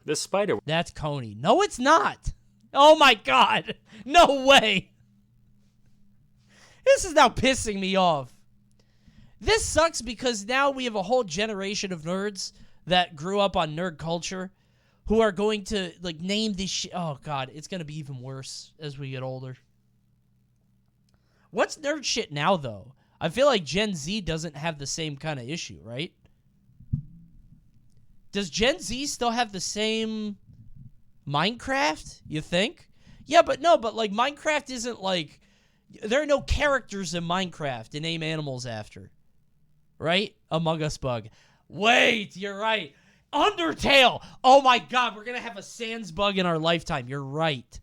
This spider That's Coney. No, it's not. Oh my God. No way. This is now pissing me off. This sucks because now we have a whole generation of nerds that grew up on nerd culture who are going to like name this shit. Oh God, it's going to be even worse as we get older. What's nerd shit now though? I feel like Gen Z doesn't have the same kind of issue, right? Does Gen Z still have the same Minecraft, you think? Yeah, but no, but like Minecraft isn't like... There are no characters in Minecraft to name animals after. Right? Among Us bug. Wait, you're right. Undertale! Oh my God, we're gonna have a Sans bug in our lifetime. You're right.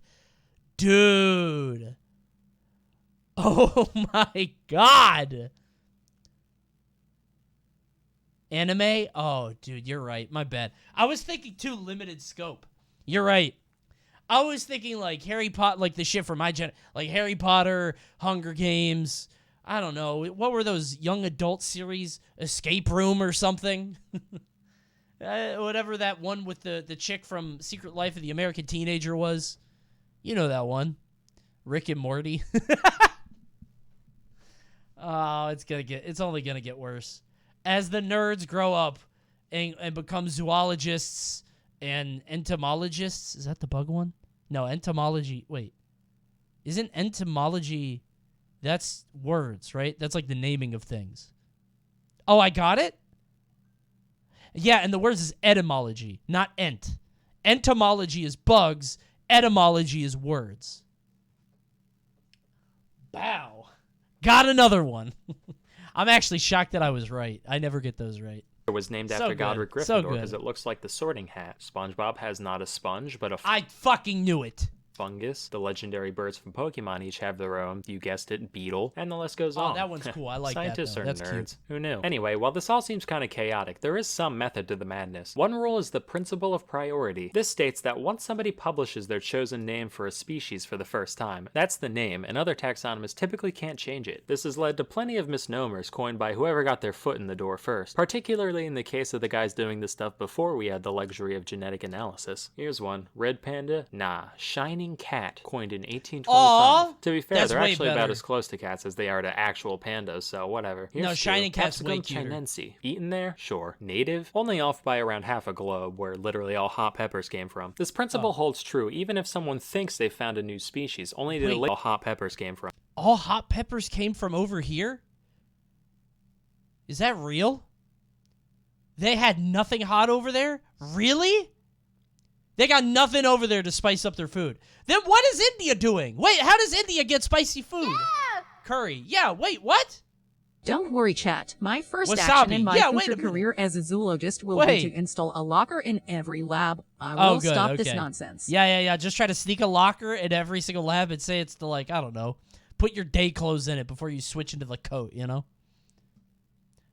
Dude. Oh my God. Anime? Oh, dude, you're right. My bad. I was thinking too limited scope. You're right. I was thinking like Harry Potter, like the shit from my gen, like Harry Potter, Hunger Games. I don't know. What were those young adult series? Escape Room or something? Whatever that one with the chick from Secret Life of the American Teenager was. You know that one. Rick and Morty. Oh, it's only gonna get worse. As the nerds grow up and become zoologists and entomologists. Is that the bug one? No, entomology. Wait. Isn't entomology... That's words, right? That's like the naming of things. Oh, I got it? Yeah, and the words is etymology, not ent. Entomology is bugs. Etymology is words. Bow. Got another one. I'm actually shocked that I was right. I never get those right. was named So after good. Godric So Gryffindor because good. it looks like the Sorting Hat. SpongeBob has not a sponge, but a I fucking knew it. fungus. The legendary birds from Pokemon each have their own, you guessed it, beetle, and the list goes Oh, on. that one's cool. I like Scientists that, are though. That's nerds. cute. Who knew? Anyway, while this all seems kind of chaotic, there is some method to the madness. One rule is the principle of priority. This states that once somebody publishes their chosen name for a species for the first time, that's the name, and other taxonomists typically can't change it. This has led to plenty of misnomers coined by whoever got their foot in the door first, particularly in the case of the guys doing this stuff before we had the luxury of genetic analysis. Here's one. Red panda? Nah. Shining cat, coined in 1825. Aw, to be fair, that's they're way actually about better. as close to cats as they are to actual pandas, so whatever. Here's No, two. shining cat's way Capsicum cuter. chinense. Eaten there? Sure. Native? Only off by around half a globe, where literally all hot peppers came from. This principle holds true even if someone thinks they found a new species, only to Wait. all hot peppers came from. All hot peppers came from over here? Is that real? They had nothing hot over there? Really? They got nothing over there to spice up their food. Then what is India doing? Wait, how does India get spicy food? Curry. Yeah, wait, what? Don't worry, chat. My first Wasabi. action in my Yeah, wait a future minute. career as a zoologist will Wait. be to install a locker in every lab. I Oh, will good, stop this okay. nonsense. Yeah. Just try to sneak a locker in every single lab and say it's the, like, I don't know, put your day clothes in it before you switch into the coat, you know?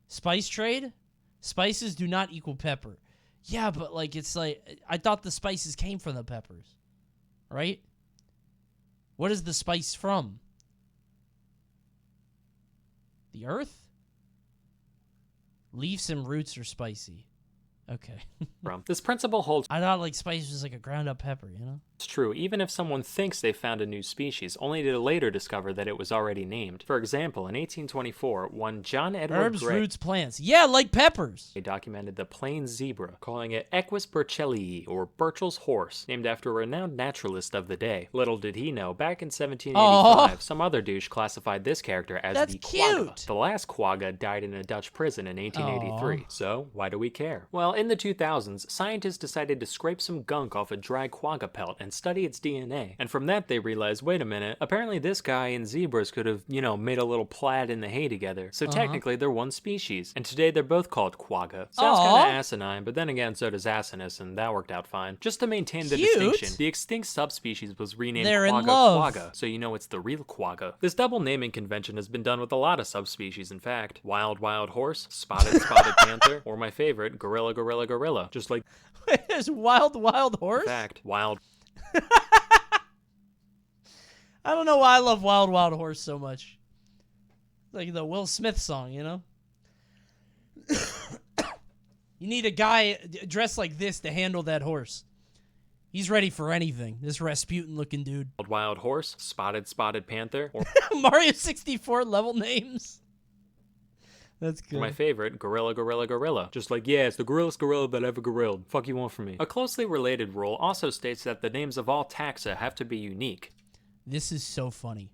Spice trade? Spices do not equal pepper. Yeah, but, like, it's like, I thought the spices came from the peppers, right? What is the spice from? The earth? Leaves and roots are spicy. Okay. This principle holds I thought, like, spice was like a ground-up pepper, you know? true even if someone thinks they found a new species, only to later discover that it was already named. For example, in 1824, one John Edward Herbs, Gray roots, plants. Yeah, like peppers. documented the plains zebra, calling it Equus burchellii, or Burchell's horse, named after a renowned naturalist of the day. Little did he know, back in 1785, some other douche classified this character as That's the quagga. cute. The last quagga died in a Dutch prison in 1883. So, why do we care? Well, in the 2000s, scientists decided to scrape some gunk off a dry quagga pelt and study its DNA. And from that, they realized, wait a minute, apparently this guy and zebras could have, made a little plaid in the hay together. So technically, they're one species. And today, they're both called quagga. Sounds kind of asinine, but then again, so does asinus, and that worked out fine. Just to maintain the Cute. distinction, the extinct subspecies was renamed They're in quagga love. quagga, so you know it's the real quagga. This double naming convention has been done with a lot of subspecies, in fact. Wild horse, spotted panther, or my favorite, gorilla. Just like There's wild horse? fact, wild. I don't know why I love wild horse so much. Like the Will Smith song, you know? You need a guy dressed like this to handle that horse. He's ready for anything. This Rasputin-looking dude. Wild horse, spotted panther, or Mario 64 level names. That's good. my favorite, gorilla. Just like, yeah, it's the gorillest gorilla that ever gorilled. Fuck you want from me. A closely related rule also states that the names of all taxa have to be unique. This is so funny.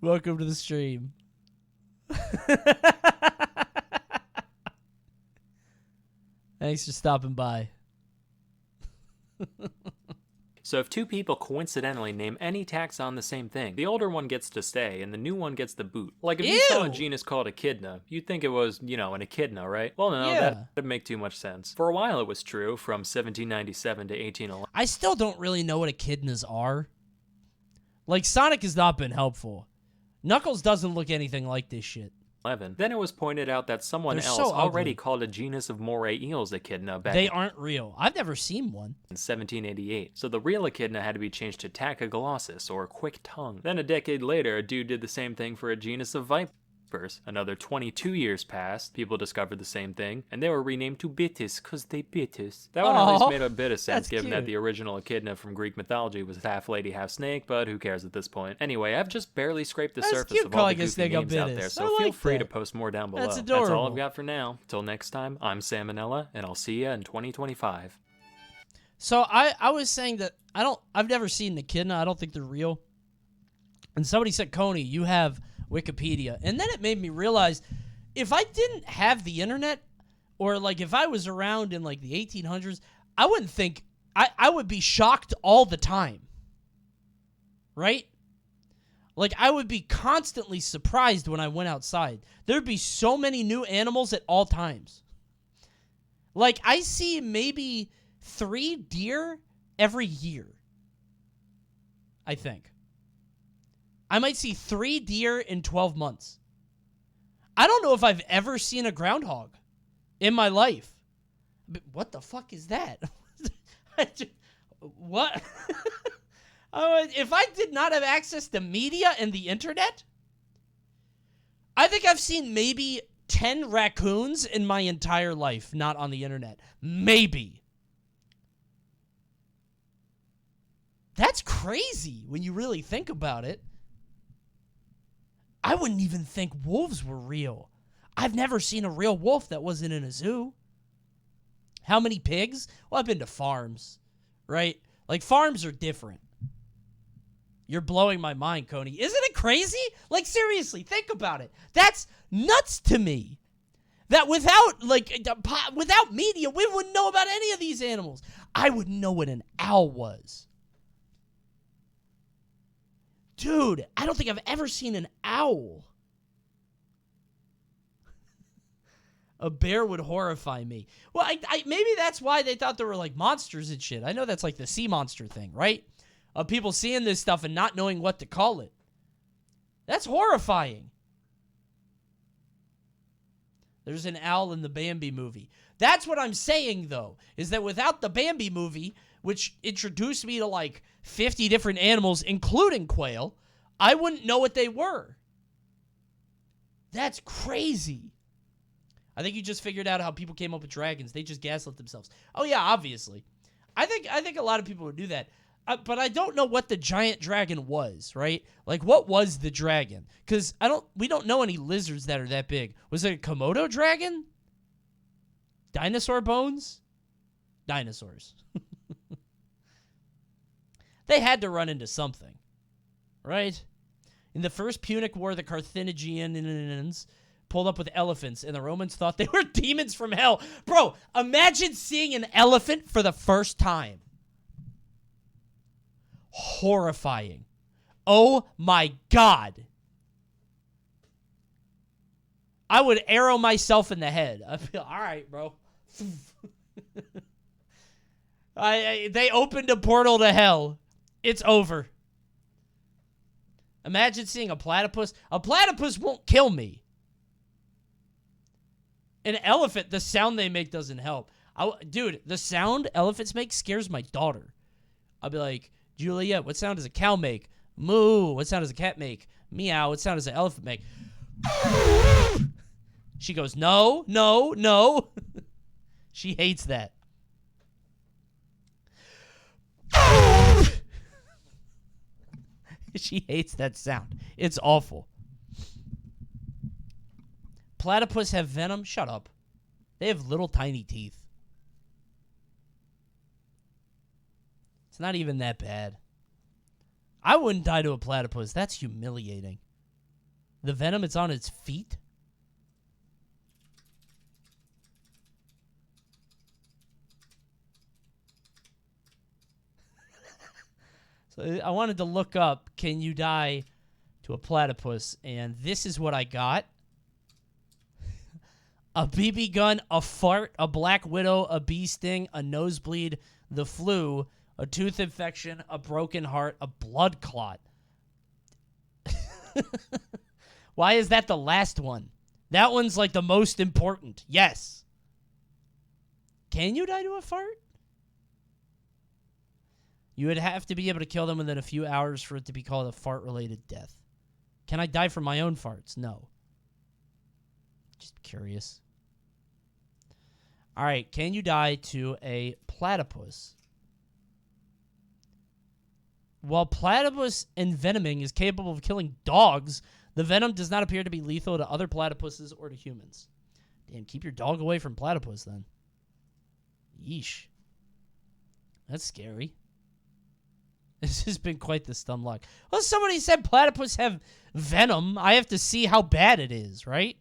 Welcome to the stream. Thanks for stopping by. So if two people coincidentally name any taxon the same thing, the older one gets to stay and the new one gets the boot. Like if you saw a Ew. genus called echidna, you'd think it was, an echidna, right? Well, no, Yeah. that'd make too much sense. For a while it was true, from 1797 to 1811. I still don't really know what echidnas are. Like, Sonic has not been helpful. Knuckles doesn't look anything like this shit. Then it was pointed out that someone They're else so already ugly. called a genus of moray eels echidna back They in aren't real. I've never seen one. 1788. So the real echidna had to be changed to Tachyglossus, or quick tongue. Then a decade later, a dude did the same thing for a genus of vipers. Another 22 years passed, people discovered the same thing, and they were renamed to Bitis, cause they bit us. That one at Aw, least made a bit of sense, that's given that cute. the original echidna from Greek mythology was half lady, half snake, but who cares at this point? Anyway, I've just barely scraped the That's surface cute of all the calling a goofy snake a names out Bitis. there, I so feel like free to that. post more down below. That's That's all adorable. I've got for now. Till next time, I'm Salmonella, and I'll see ya in 2025. So I was saying that I've never seen an echidna. I don't think they're real. And somebody said, Coney, you have Wikipedia. And then it made me realize, if I didn't have the internet, or like if I was around in like the 1800s, I wouldn't think, I would be shocked all the time. Right? Like, I would be constantly surprised when I went outside. There'd be so many new animals at all times. Like, I see maybe 3 deer every year. I think. I might see 3 deer in 12 months. I don't know if I've ever seen a groundhog in my life. But what the fuck is that? What? If I did not have access to media and the internet, I think I've seen maybe 10 raccoons in my entire life, not on the internet. Maybe. That's crazy when you really think about it. I wouldn't even think wolves were real. I've never seen a real wolf that wasn't in a zoo. How many pigs? Well, I've been to farms, right? Like, farms are different. You're blowing my mind, Coney. Isn't it crazy? Like, seriously, think about it. That's nuts to me. That without media, we wouldn't know about any of these animals. I wouldn't know what an owl was. Dude, I don't think I've ever seen an owl. A bear would horrify me. Well, maybe that's why they thought there were, like, monsters and shit. I know that's, like, the sea monster thing, right? Of people seeing this stuff and not knowing what to call it. That's horrifying. There's an owl in the Bambi movie. That's what I'm saying, though, is that without the Bambi movie, which introduced me to, like, 50 different animals, including quail, I wouldn't know what they were. That's crazy. I think you just figured out how people came up with dragons. They just gaslit themselves. Oh, yeah, obviously. I think a lot of people would do that. But I don't know what the giant dragon was, right? Like, what was the dragon? Because we don't know any lizards that are that big. Was it a Komodo dragon? Dinosaur bones? Dinosaurs. They had to run into something, right? In the first Punic War, the Carthaginians pulled up with elephants, and the Romans thought they were demons from hell. Bro, imagine seeing an elephant for the first time. Horrifying. Oh my God. I would arrow myself in the head. I'd feel, all right, bro. They opened a portal to hell. It's over. Imagine seeing a platypus. A platypus won't kill me. An elephant, the sound they make doesn't help. Dude, the sound elephants make scares my daughter. I'll be like, Juliet, what sound does a cow make? Moo. What sound does a cat make? Meow. What sound does an elephant make? She goes, no, no, no. She hates that. She hates that sound. It's awful. Platypus have venom? Shut up. They have little tiny teeth. It's not even that bad. I wouldn't die to a platypus. That's humiliating. The venom, it's on its feet? So I wanted to look up, can you die to a platypus? And this is what I got. A BB gun, a fart, a black widow, a bee sting, a nosebleed, the flu, a tooth infection, a broken heart, a blood clot. Why is that the last one? That one's like the most important. Yes. Can you die to a fart? You would have to be able to kill them within a few hours for it to be called a fart-related death. Can I die from my own farts? No. Just curious. All right, can you die to a platypus? While platypus envenoming is capable of killing dogs, the venom does not appear to be lethal to other platypuses or to humans. Damn, keep your dog away from platypus then. Yeesh. That's scary. This has been quite the stumlock. Well, somebody said platypus have venom. I have to see how bad it is, right?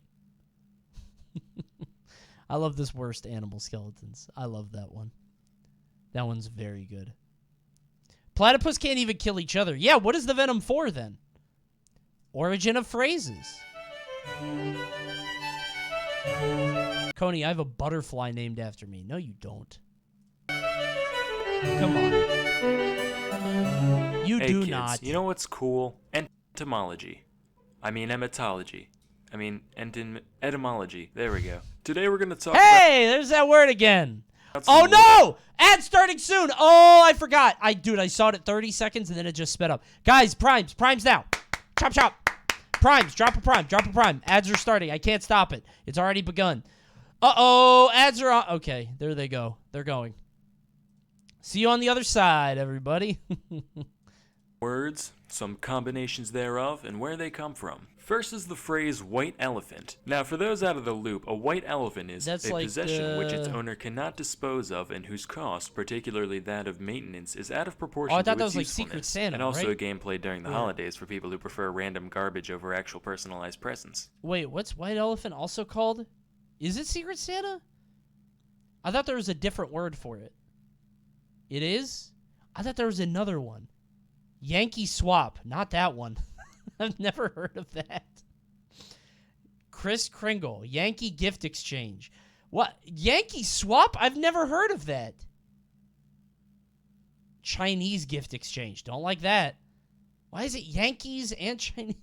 I love this worst animal skeletons. I love that one. That one's very good. Platypus can't even kill each other. Yeah, what is the venom for then? Origin of phrases. Coney, I have a butterfly named after me. No, you don't. Come on. You Hey do kids, not. you know what's cool? Entomology. I mean emetology. I mean etymology. There we go. Today we're gonna talk Hey, there's that word again. about Oh some no! Ad starting soon. Oh, I forgot. Dude, I saw it at 30 seconds and then it just sped up. Guys, primes now. Chop chop. Primes, drop a prime. Ads are starting. I can't stop it. It's already begun. Uh-oh, ads are on. Okay, there they go. They're going. See you on the other side, everybody. words, some combinations thereof, and where they come from. First is the phrase white elephant. Now, for those out of the loop, a white elephant is That's a like possession which its the- owner cannot dispose of and whose cost, particularly that of maintenance, is out of proportion Oh, I thought to that its was like Secret usefulness, Santa, and also right? a game played during the holidays for people who prefer random garbage over actual personalized presents. Wait, what's white elephant also called? Is it Secret Santa? I thought there was a different word for it. It is? I thought there was another one. Yankee Swap. Not that one. I've never heard of that. Kris Kringle. Yankee Gift Exchange. What? Yankee Swap? I've never heard of that. Chinese Gift Exchange. Don't like that. Why is it Yankees and Chinese?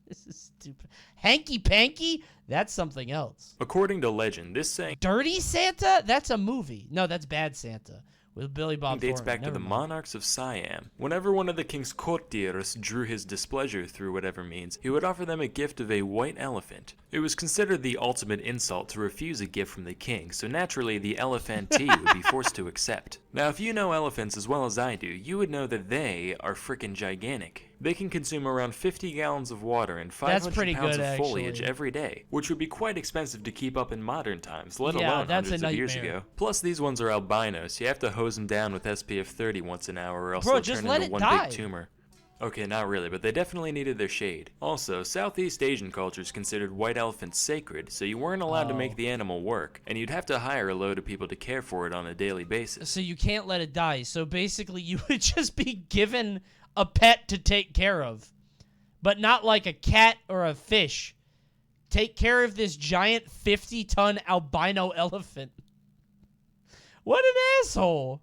This is stupid. Hanky Panky? That's something else. According to legend, this saying Dirty Santa? That's a movie. No, that's Bad Santa with Billy Bob dates Thornton. back to Never the mind. monarchs of Siam. Whenever one of the king's courtiers drew his displeasure through whatever means, he would offer them a gift of a white elephant. It was considered the ultimate insult to refuse a gift from the king, so naturally the elephantee would be forced to accept. Now, if you know elephants as well as I do, you would know that they are frickin' gigantic. They can consume around 50 gallons of water and 500 pretty pounds good, of foliage actually. every day, which would be quite expensive to keep up in modern times, let Yeah, alone that's a hundreds of years nightmare. ago. Plus, these ones are albino, so you have to hose them down with SPF 30 once an hour or else Bro, they'll just turn let into it one die. big tumor. Okay, not really, but they definitely needed their shade. Also, Southeast Asian cultures considered white elephants sacred, so you weren't allowed to make the animal work, and you'd have to hire a load of people to care for it on a daily basis. So you can't let it die. So basically, you would just be given a pet to take care of, but not like a cat or a fish. Take care of this giant 50-ton albino elephant. What an asshole.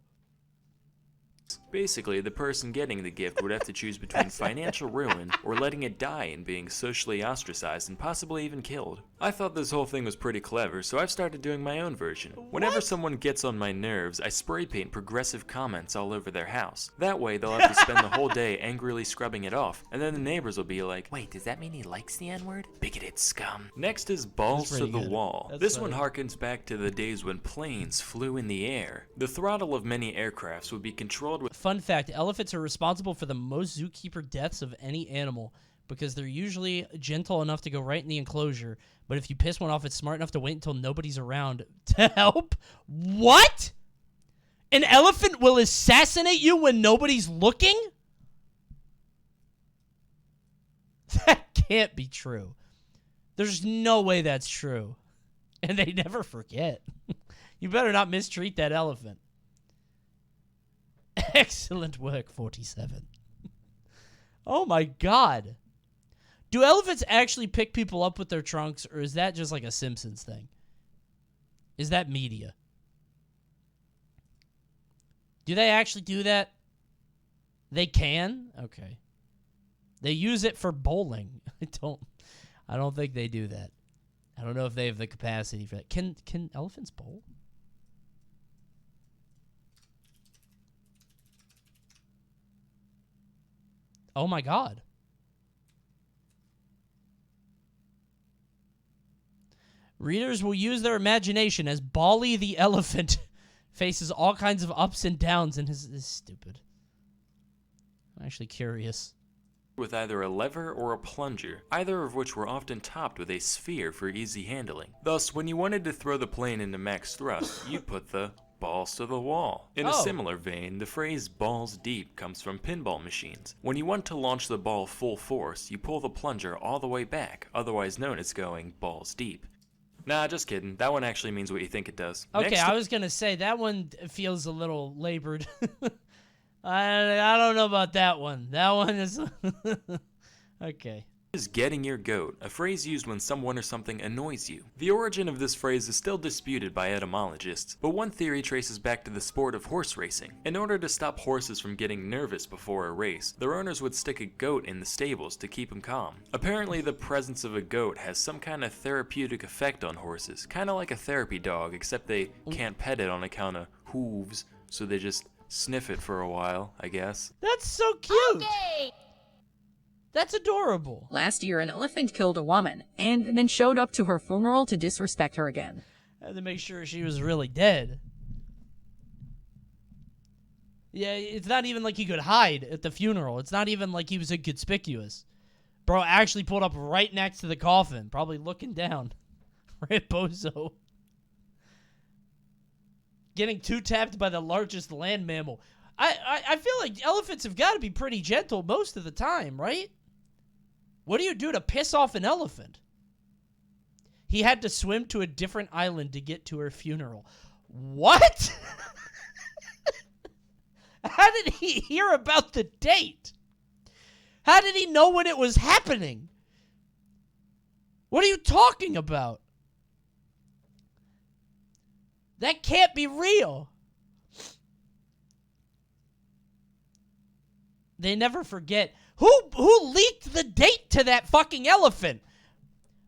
Basically, the person getting the gift would have to choose between financial ruin or letting it die and being socially ostracized and possibly even killed. I thought this whole thing was pretty clever, so I've started doing my own version. Whenever someone gets on my nerves, I spray paint progressive comments all over their house. That way, they'll have to spend the whole day angrily scrubbing it off, and then the neighbors will be like, Wait, does that mean he likes the N-word? bigoted scum. Next is balls That's to pretty the good. wall. That's This funny. one harkens back to the days when planes flew in the air. The throttle of many aircrafts would be controlled with Fun fact, elephants are responsible for the most zookeeper deaths of any animal because they're usually gentle enough to go right in the enclosure, but if you piss one off, it's smart enough to wait until nobody's around to help. What? An elephant will assassinate you when nobody's looking? That can't be true. There's no way that's true. And they never forget. You better not mistreat that elephant. Excellent work, 47. Oh my god. Do elephants actually pick people up with their trunks, or is that just like a Simpsons thing? Is that media? Do they actually do that? They can? Okay. They use it for bowling. I don't think they do that. I don't know if they have the capacity for that. Can elephants bowl? Oh my god. Readers will use their imagination as Bali the elephant faces all kinds of ups and downs and is stupid. I'm actually curious. with either a lever or a plunger, either of which were often topped with a sphere for easy handling. Thus, when you wanted to throw the plane into max thrust, you'd put the balls to the wall. In a Oh. similar vein, the phrase balls deep comes from pinball machines. When you want to launch the ball full force, you pull the plunger all the way back, otherwise known as going balls deep. Nah, just kidding. That one actually means what you think it does. Okay, Next I was gonna say that one feels a little labored. I don't know about that one. That one is okay. Is getting your goat, a phrase used when someone or something annoys you. The origin of this phrase is still disputed by etymologists, but one theory traces back to the sport of horse racing. In order to stop horses from getting nervous before a race, their owners would stick a goat in the stables to keep them calm. Apparently the presence of a goat has some kind of therapeutic effect on horses, kinda like a therapy dog, except they can't pet it on account of hooves, so they just sniff it for a while, I guess. That's so cute. That's adorable. Last year, an elephant killed a woman and then showed up to her funeral to disrespect her again. I had to make sure she was really dead. Yeah, it's not even like he could hide at the funeral. It's not even like he was inconspicuous. Bro actually pulled up right next to the coffin, probably looking down. Right, bozo. Getting two-tapped by the largest land mammal. I feel like elephants have got to be pretty gentle most of the time, right? What do you do to piss off an elephant? He had to swim to a different island to get to her funeral. What? How did he hear about the date? How did he know when it was happening? What are you talking about? That can't be real. They never forget. Who leaked the date to that fucking elephant?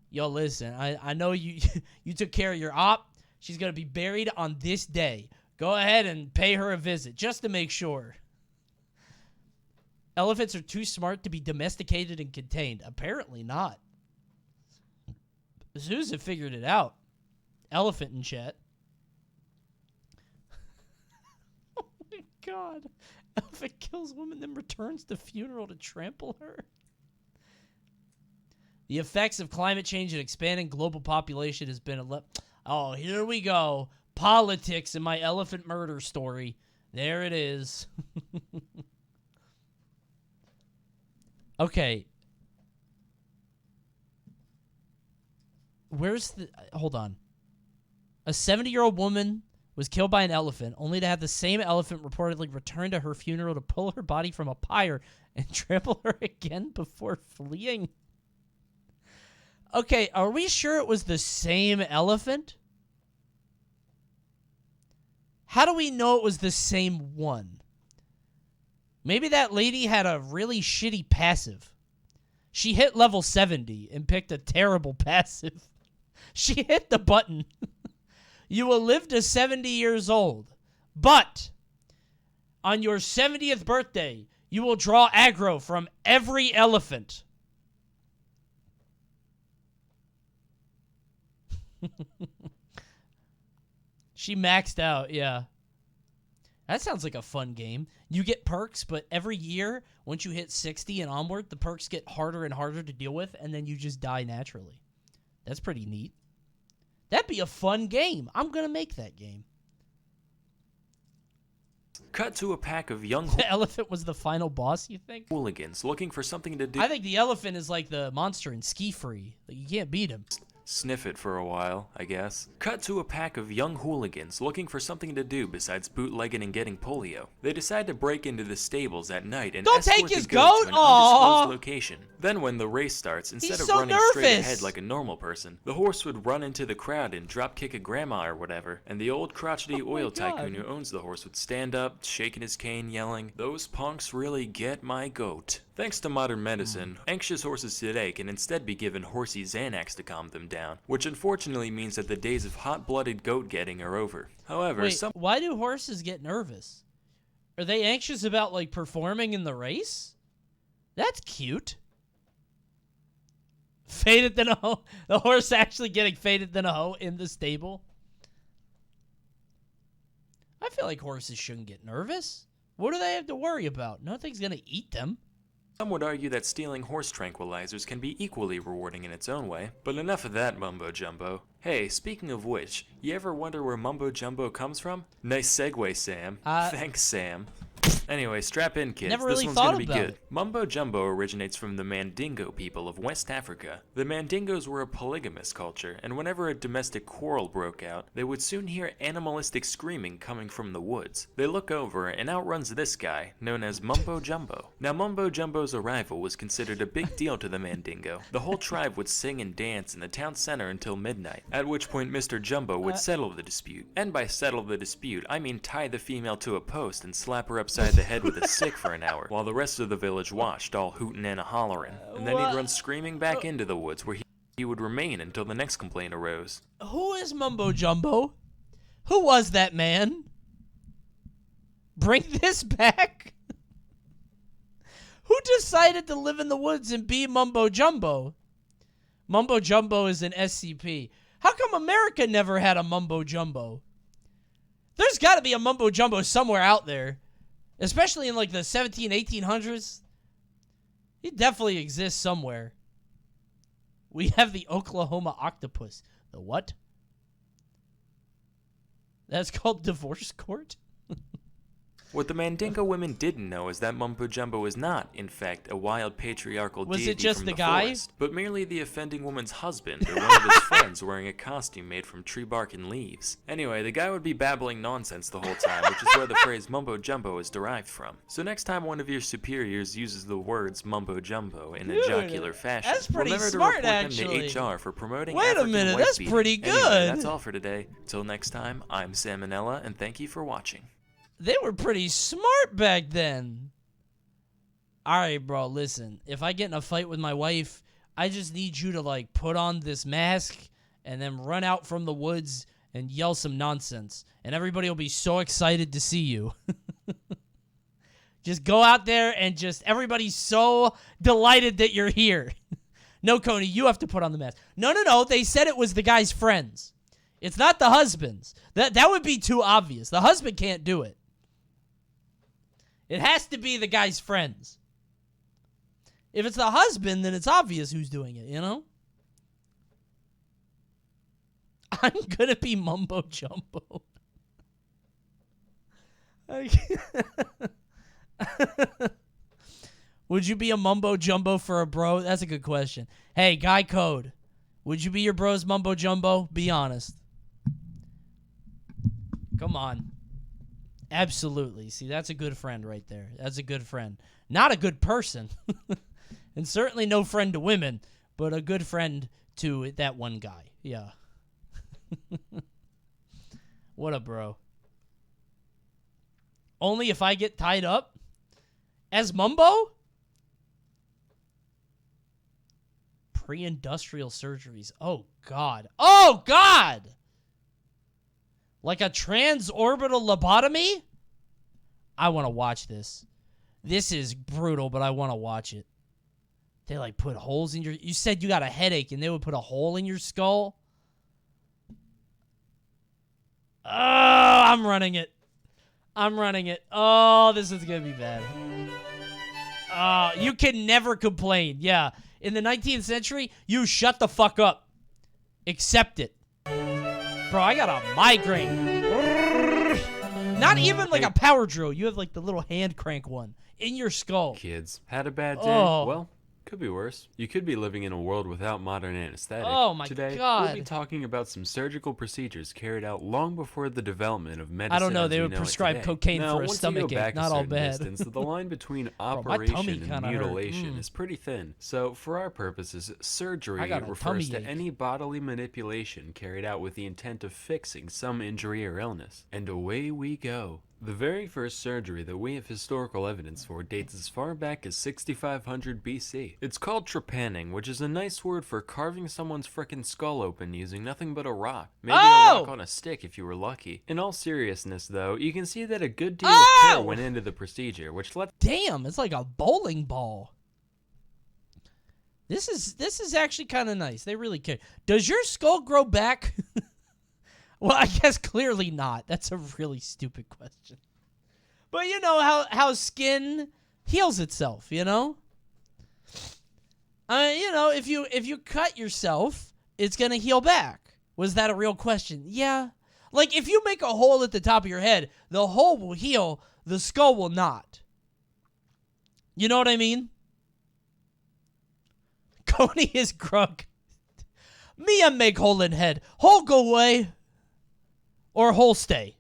Yo, listen, I know you you took care of your op. She's going to be buried on this day. Go ahead and pay her a visit just to make sure. Elephants are too smart to be domesticated and contained. Apparently not. Zoos have figured it out. Elephant in chat. Oh my god. Elephant kills woman, then returns to funeral to trample her. The effects of climate change and expanding global population has been oh, here we go. Politics in my elephant murder story. There it is. Okay. Where's the... Hold on. A 70-year-old woman was killed by an elephant, only to have the same elephant reportedly return to her funeral to pull her body from a pyre and trample her again before fleeing. Okay, are we sure it was the same elephant? How do we know it was the same one? Maybe that lady had a really shitty passive. She hit level 70 and picked a terrible passive. She hit the button. You will live to 70 years old, but on your 70th birthday, you will draw aggro from every elephant. She maxed out, yeah. That sounds like a fun game. You get perks, but every year, once you hit 60 and onward, the perks get harder and harder to deal with, and then you just die naturally. That's pretty neat. That'd be a fun game. I'm going to make that game. Cut to a pack of young The elephant was the final boss, you think? hooligans looking for something to do. I think the elephant is like the monster in Ski Free. Like, you can't beat him. Sniff it for a while, I guess. Cut to a pack of young hooligans looking for something to do besides bootlegging and getting polio. They decide to break into the stables at night and Don't escort take the his goat to goat? an undisclosed Aww. location. Then when the race starts, instead He's of so running straight nervous. ahead like a normal person, the horse would run into the crowd and drop kick a grandma or whatever, and the old crotchety oil tycoon who owns the horse would stand up, shaking his cane, yelling, "Those punks really get my goat." Thanks to modern medicine, anxious horses today can instead be given horsey Xanax to calm them down, which unfortunately means that the days of hot-blooded goat getting are over. However, Wait, why do horses get nervous? Are they anxious about, like, performing in the race? That's cute. Faded than a hoe. The horse actually getting faded than a hoe in the stable. I feel like horses shouldn't get nervous. What do they have to worry about? Nothing's going to eat them. some would argue that stealing horse tranquilizers can be equally rewarding in its own way. But enough of that mumbo-jumbo. Hey, speaking of which, you ever wonder where mumbo-jumbo comes from? Nice segue, Sam. Thanks, Sam. Anyway, strap in, kids. Never This really one's thought gonna be about good. it. Mumbo Jumbo originates from the Mandingo people of West Africa. The Mandingos were a polygamous culture, and whenever a domestic quarrel broke out, they would soon hear animalistic screaming coming from the woods. They look over, and out runs this guy, known as Mumbo Jumbo. Now, Mumbo Jumbo's arrival was considered a big deal to the Mandingo. The whole tribe would sing and dance in the town center until midnight, at which point Mr. Jumbo would settle the dispute. And by settle the dispute, I mean tie the female to a post and slap her upside the head with a stick for an hour, while the rest of the village watched, all hootin' and a-hollerin'. And then he'd run screaming back into the woods, where he would remain until the next complaint arose. Who is Mumbo Jumbo? Who was that man? Bring this back? Who decided to live in the woods and be Mumbo Jumbo? Mumbo Jumbo is an SCP. How come America never had a Mumbo Jumbo? There's got to be a Mumbo Jumbo somewhere out there. Especially in like the 1800s. He definitely exists somewhere. We have the Oklahoma octopus. The what? That's called divorce court? What the Mandingo women didn't know is that Mumbo Jumbo is not, in fact, a wild patriarchal Was deity it just from the the guy? forest, but merely the offending woman's husband or one of his friends wearing a costume made from tree bark and leaves. Anyway, the guy would be babbling nonsense the whole time, which is where the phrase Mumbo Jumbo is derived from. So next time one of your superiors uses the words Mumbo Jumbo in a jocular fashion, that's pretty remember smart, to report actually. them to HR for promoting Wait a African minute, wife that's beating. pretty Anyway, good. that's all for today. Till next time, I'm Salmonella, and thank you for watching. They were pretty smart back then. Alright, bro, listen. If I get in a fight with my wife, I just need you to, like, put on this mask and then run out from the woods and yell some nonsense. And everybody will be so excited to see you. Just go out there and just, everybody's so delighted that you're here. No, Coney, you have to put on the mask. No, they said it was the guy's friends. It's not the husband's. That would be too obvious. The husband can't do it. It has to be the guy's friends. If it's the husband, then it's obvious who's doing it, you know? I'm gonna be Mumbo Jumbo. Would you be a Mumbo Jumbo for a bro? That's a good question. Hey, Guy Code. Would you be your bro's Mumbo Jumbo? Be honest. Come on. Absolutely. See, that's a good friend right there. That's a good friend. Not a good person. And certainly no friend to women, but a good friend to that one guy. Yeah. What a bro. Only if I get tied up? As Mumbo? Pre-industrial surgeries. Oh, God. Oh, God! Like a transorbital lobotomy? I want to watch this. This is brutal, but I want to watch it. They, like, put holes in your... You said you got a headache, and they would put a hole in your skull? Oh, I'm running it. I'm running it. Oh, this is going to be bad. You can never complain. Yeah. In the 19th century, you shut the fuck up. Accept it. Bro, I got a migraine. Not even like a power drill. You have like the little hand crank one in your skull. Kids, had a bad day? Oh. Well, could be worse. You could be living in a world without modern anesthetic. Oh my Today, God. we'll be talking about some surgical procedures carried out long before the development of medicine. I don't know. as They we would know it prescribe today. cocaine now, for a once stomach you go ache. back Not a all certain bad. distance, the line between my operation tummy and kinda hurt. mutilation is pretty thin. So, for our purposes, surgery I got a refers to tummy ache. any bodily manipulation carried out with the intent of fixing some injury or illness. And away we go. The very first surgery that we have historical evidence for dates as far back as 6500 BC. It's called trepanning, which is a nice word for carving someone's frickin' skull open using nothing but a rock. Maybe a rock on a stick if you were lucky. In all seriousness though, you can see that a good deal of care went into the procedure, which lets... Damn, it's like a bowling ball. This is actually kind of nice. They really care. Does your skull grow back? Well, I guess clearly not. That's a really stupid question. But you know how skin heals itself, you know? You know, if you cut yourself, it's going to heal back. Was that a real question? Yeah. Like if you make a hole at the top of your head, the hole will heal, The skull will not. You know what I mean? Coney is grunk. Me and make hole in head. Hole go away. Or hole stay.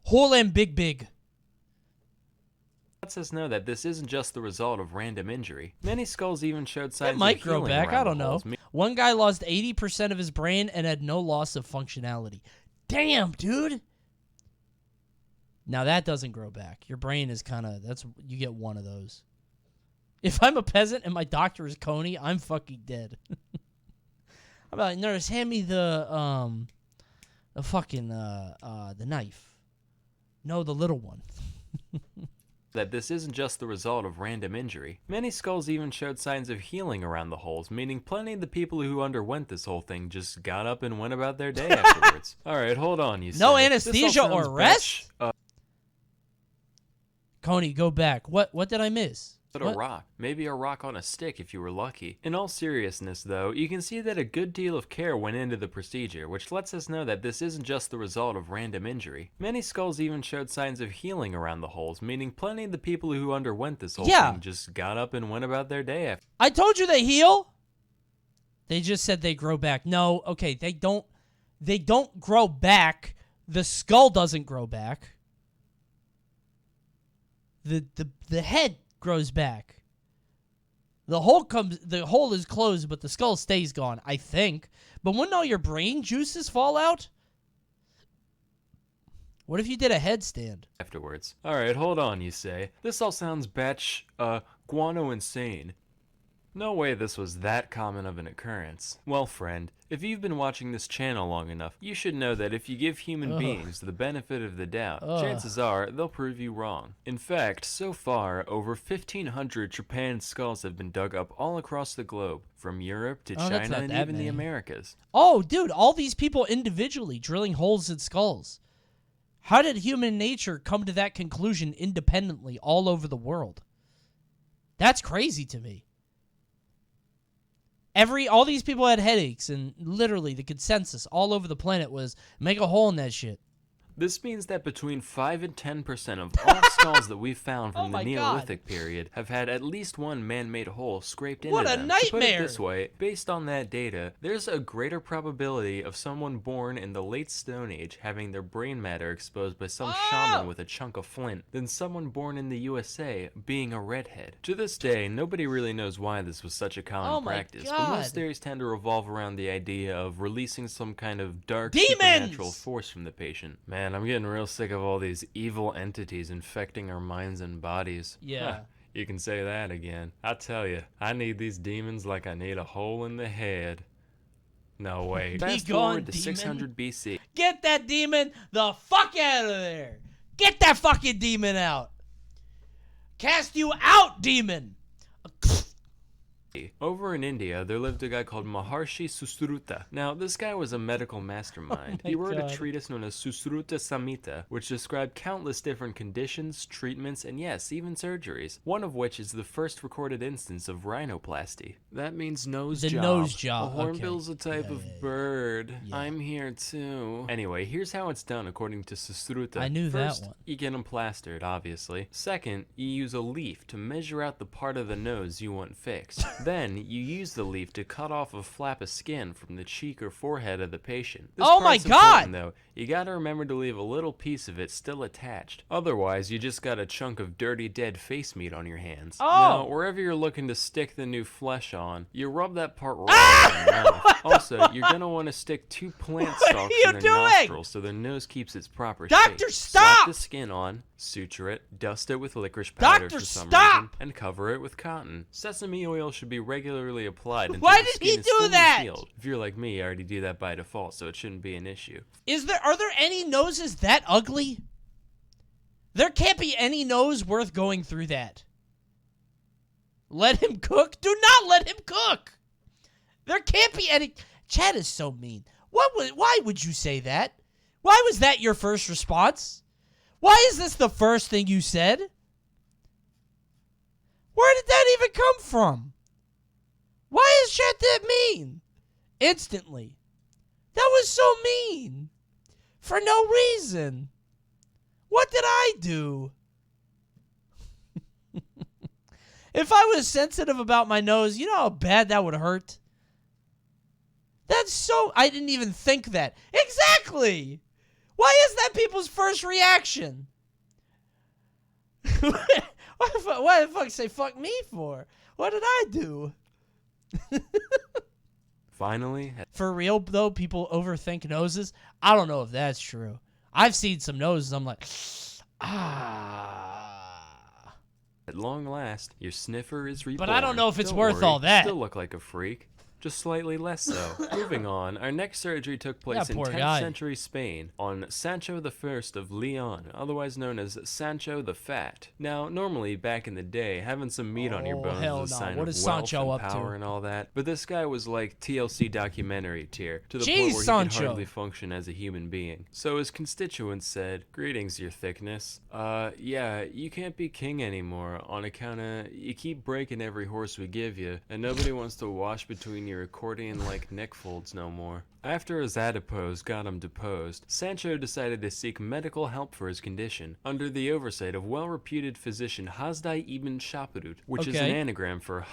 Hole and big. Lets us know that this isn't just the result of random injury. Many skulls even showed signs It might of grow healing back. around I don't the know. holes, One guy lost 80% of his brain and had no loss of functionality. Damn, dude. Now that doesn't grow back. Your brain is kind of, you get one of those. If I'm a peasant and my doctor is Coney, I'm fucking dead. I'm like, nurse, hand me the knife. No, the little one. that this isn't just the result of random injury. Many skulls even showed signs of healing around the holes, meaning plenty of the people who underwent this whole thing just got up and went about their day afterwards. Alright, hold on, you No say. anesthesia or rest? Coney, go back. What did I miss? But a rock. Maybe a rock on a stick if you were lucky. In all seriousness though, you can see that a good deal of care went into the procedure, which lets us know that this isn't just the result of random injury. Many skulls even showed signs of healing around the holes, meaning plenty of the people who underwent this whole thing just got up and went about their day after. I told you they heal. They just said they grow back. No, okay, they don't grow back. The skull doesn't grow back. The head grows back. The hole is closed, but the skull stays gone, I think. But wouldn't all your brain juices fall out? What if you did a headstand? Afterwards. Alright, hold on, you say. This all sounds guano insane. No way this was that common of an occurrence. Well, friend, if you've been watching this channel long enough, you should know that if you give human beings the benefit of the doubt, chances are they'll prove you wrong. In fact, so far, over 1,500 Japan skulls have been dug up all across the globe, from Europe to China and even the Americas. Oh, dude, all these people individually drilling holes in skulls. How did human nature come to that conclusion independently all over the world? That's crazy to me. All these people had headaches, and literally the consensus all over the planet was make a hole in that shit. This means that between 5 and 10% of all skulls that we've found from the Neolithic period have had at least one man-made hole scraped into them. What a nightmare! To put it this way, based on that data, there's a greater probability of someone born in the late Stone Age having their brain matter exposed by some shaman with a chunk of flint than someone born in the USA being a redhead. To this day, nobody really knows why this was such a common practice, but most theories tend to revolve around the idea of releasing some kind of dark supernatural force from the patient. Man, I'm getting real sick of all these evil entities infecting our minds and bodies. Yeah. You can say that again. I tell you, I need these demons like I need a hole in the head. No way. Fast forward to 600 BC. Get that demon the fuck out of there. Get that fucking demon out. Cast you out, demon. Over in India, there lived a guy called Maharshi Susruta. Now, this guy was a medical mastermind. He wrote a treatise known as Susruta Samhita, which described countless different conditions, treatments, and yes, even surgeries. One of which is the first recorded instance of rhinoplasty. That means nose job. Nose job. A hornbill's a type of bird. I'm here too. Anyway, here's how it's done according to Susruta. I knew First, that one. You get them plastered, obviously. Second, you use a leaf to measure out the part of the nose you want fixed. Then, you use the leaf to cut off a flap of skin from the cheek or forehead of the patient. This part's important, though. You gotta remember to leave a little piece of it still attached. Otherwise, you just got a chunk of dirty dead face meat on your hands. Now, wherever you're looking to stick the new flesh on, you rub that part right on your mouth. Also, you're gonna want to stick 2 plant stalks in their nostrils so their nose keeps its proper shape. Doctor, stop! Slap the skin on, suture it, dust it with licorice powder for some reason, and cover it with cotton. Sesame oil should be regularly applied until the skin is fully healed. If you're like me, I already do that by default, so it shouldn't be an issue. Are there any noses that ugly? There can't be any nose worth going through that. Let him cook? Do not let him cook. There can't be any. Chad is so mean. Why would you say that? Why was that your first response? Why is this the first thing you said? Where did that even come from? Why is Chad that mean? Instantly. That was so mean. For no reason. What did I do? If I was sensitive about my nose, you know how bad that would hurt? That's so... I didn't even think that. Exactly! Why is that people's first reaction? Why the fuck say fuck me for? What did I do? Finally, For real, though, people overthink noses. I don't know if that's true. I've seen some noses, I'm like, ah. at long last, your sniffer is reborn. But I don't know if it's Don't worth worry, all that. Still look like a freak. Just slightly less so. Moving on, our next surgery took place in poor 10th guy. century Spain on Sancho I of Leon, otherwise known as Sancho the Fat. Now, normally back in the day, having some meat on your Oh, bones hell was a no. sign What of is wealth Sancho and up to? power and all that, but this guy was like TLC documentary tier, to the Jeez, point where he Sancho. could hardly function as a human being. So his constituents said, "Greetings, your thickness. Yeah, you can't be king anymore on account of you keep breaking every horse we give you, and nobody wants to wash between your accordion-like neck folds no more." After his adipose got him deposed, Sancho decided to seek medical help for his condition, under the oversight of well-reputed physician Hasdai ibn Shaprut, which is an Okay. anagram for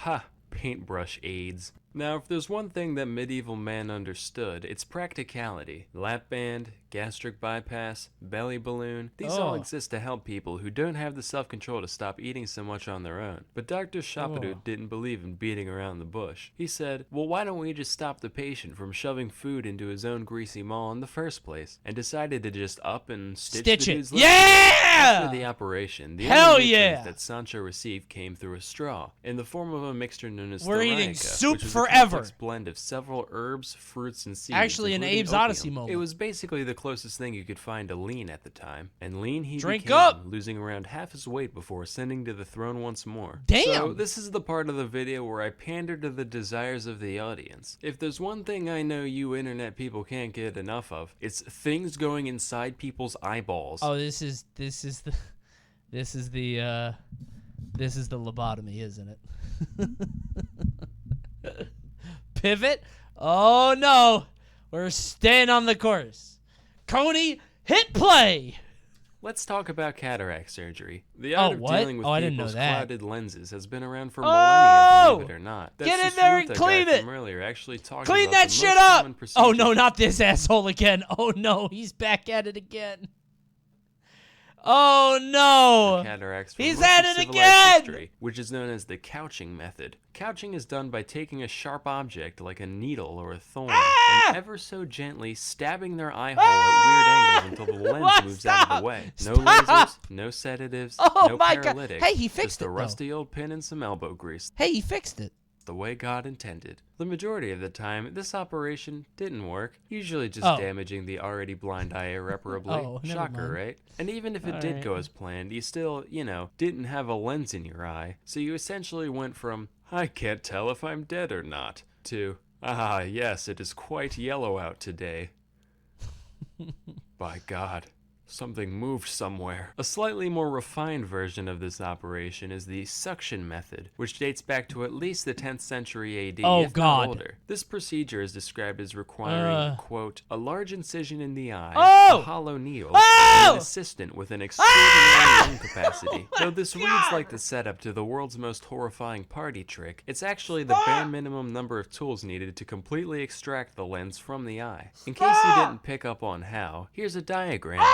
paintbrush aids. Now, if there's one thing that medieval man understood, it's practicality. Lap band, gastric bypass, belly balloon, these all Oh. exist to help people who don't have the self-control to stop eating so much on their own. But Dr. Shaprut Oh. didn't believe in beating around the bush. He said, well, why don't we just stop the patient from shoving food into his own greasy maw in the first place? And decided to just up and stitch Stitch the it. dude's lips. Yeah! After the operation, the Hell only nutrients yeah! that Sancho received came through a straw, in the form of a mixture known as We're eating thoraika, soup which was forever. a complex blend of several herbs, fruits, and seeds. Actually, an including Abe's opium. Odyssey moment. It was basically the closest thing you could find to lean at the time, and lean he Drink became, up! losing around half his weight before ascending to the throne once more. Damn! So this is the part of the video where I pander to the desires of the audience. If there's one thing I know you internet people can't get enough of, it's things going inside people's eyeballs. Oh, this is the lobotomy, isn't it? Pivot? Oh no, we're staying on the course. Coney, hit play. Let's talk about cataract surgery. The art of what? dealing with Oh, I didn't know people's that. clouded lenses has been around for Oh! millennia, believe it or not. That's Get in just there Ruth, and that guy clean it! from earlier, actually talking Clean about that the shit most up. common Oh procedures no, not this asshole again. Oh no, he's back at it again. Oh for no. cataracts for He's most at of it civilized again! history, which is known as the couching method. Couching is done by taking a sharp object like a needle or a thorn and ever so gently stabbing their eye hole at weird angles until the lens What? moves out of Stop! the way. No Stop! lasers, no sedatives, Oh no my God. paralytics. Hey, he fixed just it, a though. rusty old pin and some elbow grease. Hey, he fixed it. The way God intended. The majority of the time, this operation didn't work, usually just Oh. damaging the already blind eye irreparably. Oh, never Shocker, mind. right? And even if it did Alright. go as planned, you still, didn't have a lens in your eye. So you essentially went from, I can't tell if I'm dead or not, to, ah, yes, it is quite yellow out today. By God. Something moved somewhere. A slightly more refined version of this operation is the suction method, which dates back to at least the 10th century AD, Oh, if God. not older. This procedure is described as requiring, quote, a large incision in the eye, Oh! a hollow needle, Oh! and an assistant with an extraordinary lung capacity. Though this reads like the setup to the world's most horrifying party trick, it's actually the bare minimum number of tools needed to completely extract the lens from the eye. In case you didn't pick up on how, here's a diagram.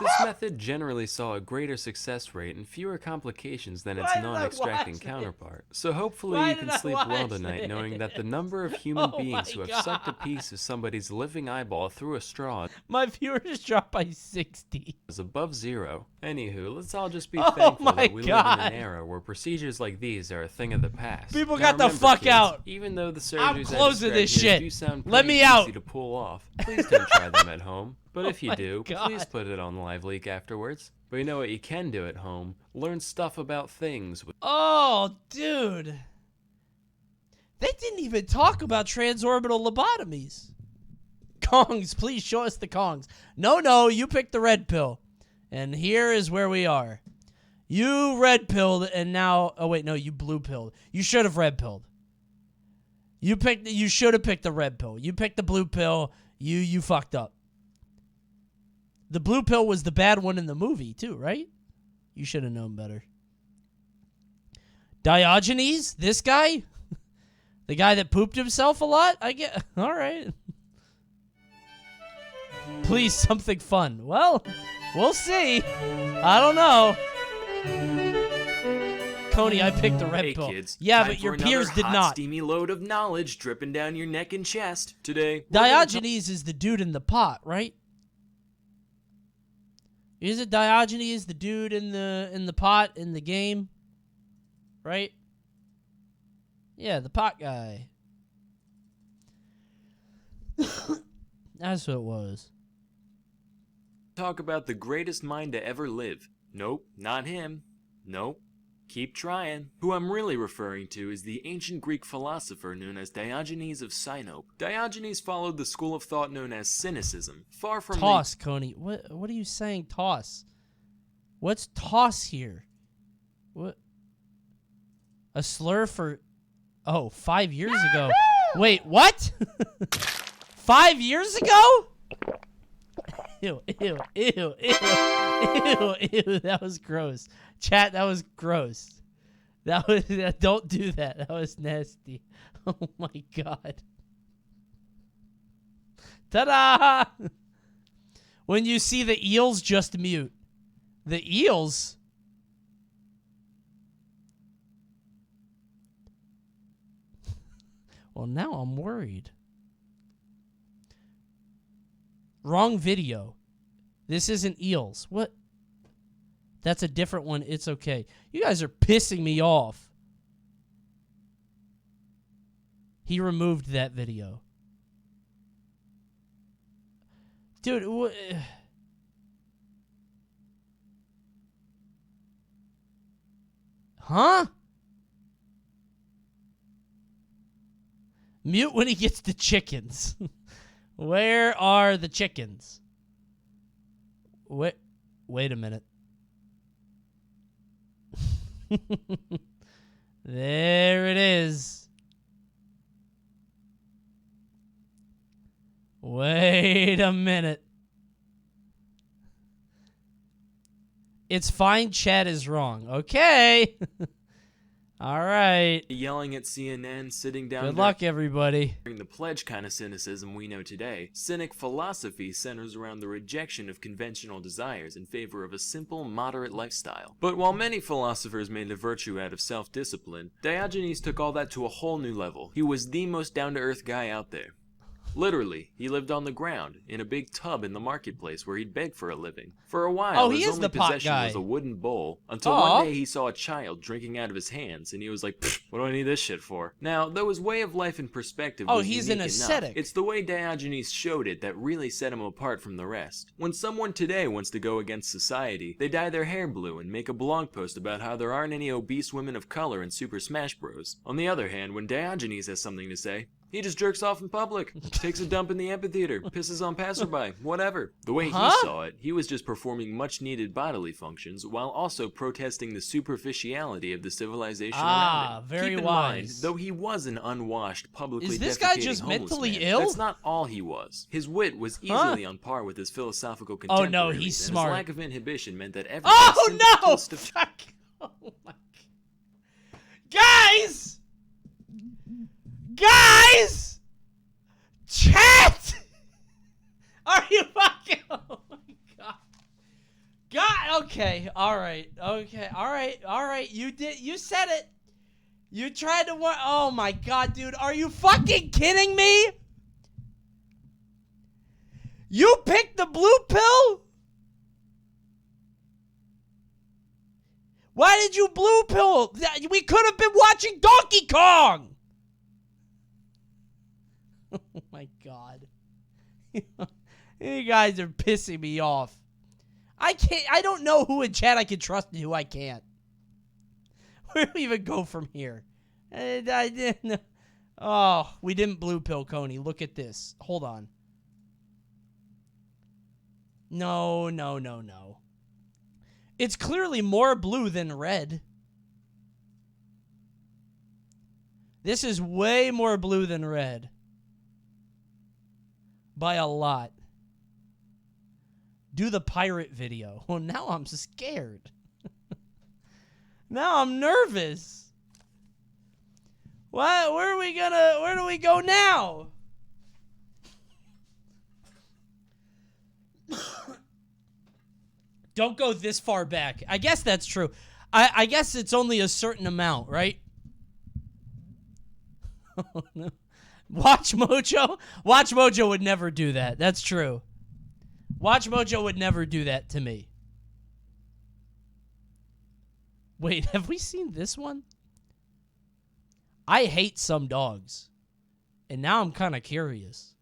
This method generally saw a greater success rate and fewer complications than its Why did I non-extracting watch counterpart. So hopefully Why you did can I sleep well watch tonight this? knowing that the number of human Oh beings my who have sucked a God. piece of somebody's living eyeball through a straw My viewers dropped by 60. is above zero. Anywho, let's all just be Oh thankful my that we live in God. an era where procedures like these are a thing of the past. People Now got the remember, fuck kids, out. Even though the I'm surgeries I closing described this here shit. do sound Let pretty me easy out. to pull off, please don't try them at home. But if you my do, God. please put it on Live Leak afterwards. But you know what you can do at home? Learn stuff about things with Oh, dude. They didn't even talk about transorbital lobotomies. Kongs, please show us the Kongs. No, you picked the red pill. And here is where we are. You red pilled and now, oh wait, no, you blue pilled. You should have red pilled. You should have picked the red pill. You picked the blue pill. You fucked up. The blue pill was the bad one in the movie, too, right? You should have known better. Diogenes? This guy? The guy that pooped himself a lot? I get... All right. Please, something fun. Well, we'll see. I don't know. Coney, I picked the red Hey pill. kids, Yeah, time but your for another peers did hot, not. steamy load of knowledge dripping down your neck and chest. Today, Diogenes is the dude in the pot, right? Is it Diogenes, the dude in the pot in the game? Right? Yeah, the pot guy. That's what it was. talk about the greatest mind to ever live. Nope, not him. Nope. Keep trying. Who I'm really referring to is the ancient Greek philosopher known as Diogenes of Sinope. Diogenes followed the school of thought known as cynicism, far from Toss, Coney. What are you saying, toss? What's toss here? What? A slur for... Oh, 5 years ago. Wait, what? 5 years ago? Ew, ew, ew, ew, ew, ew. That was gross. Chat, that was gross. That was... Don't do that. That was nasty. Oh my god. Ta-da! When you see the eels, just mute. The eels? Well, now I'm worried. Wrong video. This isn't eels. What? That's a different one. It's okay. You guys are pissing me off. He removed that video. Dude, what? Huh? Mute when he gets the chickens. Where are the chickens? Wait a minute. There it is. Wait a minute. It's fine, chat is wrong. Okay. All right. yelling at CNN, sitting down Good luck, everybody. during the pledge kind of cynicism we know today. Cynic philosophy centers around the rejection of conventional desires in favor of a simple, moderate lifestyle. But while many philosophers made a virtue out of self-discipline, Diogenes took all that to a whole new level. He was the most down-to-earth guy out there. Literally, he lived on the ground, in a big tub in the marketplace where he'd beg for a living. For a while, he his is only the pot possession guy. was a wooden bowl, until Aw. one day he saw a child drinking out of his hands, and he was like, "Pfft, what do I need this shit for?" Now, though his way of life and perspective was he's an unique ascetic. enough, it's the way Diogenes showed it that really set him apart from the rest. When someone today wants to go against society, they dye their hair blue and make a blog post about how there aren't any obese women of color in Super Smash Bros. On the other hand, when Diogenes has something to say, he just jerks off in public, takes a dump in the amphitheater, pisses on passerby, whatever. The way he saw it, he was just performing much needed bodily functions while also protesting the superficiality of the civilization around him. Very Keep in wise. mind, though he was an unwashed, publicly Is this guy defecating just homeless mentally man, ill? that's not all he was. His wit was easily on par with his philosophical Oh, contemporaries, no, he's and smart. his lack of inhibition meant that everyone Oh simply no! must have Fuck! Oh my guys! Guys! Chat! Are you fucking? Oh my god! God. Okay. All right. Okay. All right. All right. You did. You said it. You tried to. Oh my god, dude! Are you fucking kidding me? You picked the blue pill? Why did you blue pill? We could have been watching Donkey Kong! Oh my god. You guys are pissing me off. I don't know who in chat I can trust and who I can't. Where do we even go from here? I didn't. Oh, we didn't blue pill, Coney. Look at this. Hold on. No, no, no, no. It's clearly more blue than red. This is way more blue than red. By a lot. Do the pirate video. Well, now I'm scared. Now I'm nervous. What? Where do we go now? Don't go this far back. I guess that's true. I guess it's only a certain amount, right? Oh, no. Watch Mojo? Watch Mojo would never do that. That's true. Watch Mojo would never do that to me. Wait, have we seen this one? I hate some dogs. And now I'm kind of curious.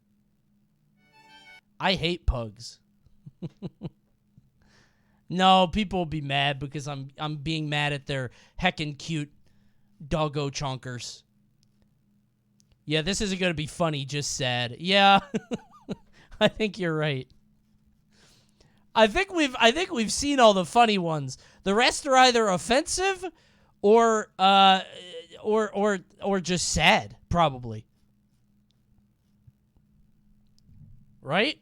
I hate pugs. No, people will be mad because I'm being mad at their heckin' cute doggo chonkers. Yeah, this isn't going to be funny, just sad. Yeah. I think you're right. I think we've seen all the funny ones. The rest are either offensive or just sad, probably. Right?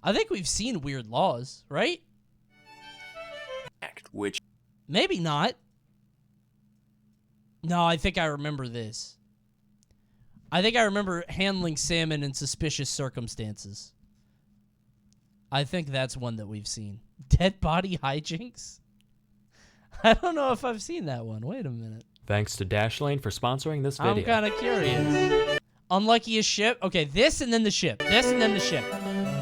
I think we've seen Weird Laws, right? Which Maybe not. No, I think I remember this. I think I remember handling salmon in suspicious circumstances. I think that's one that we've seen. Dead body hijinks? I don't know if I've seen that one. Wait a minute. Thanks to Dashlane for sponsoring this video. I'm kind of curious. Unluckiest ship? Okay, this and then the ship. This and then the ship.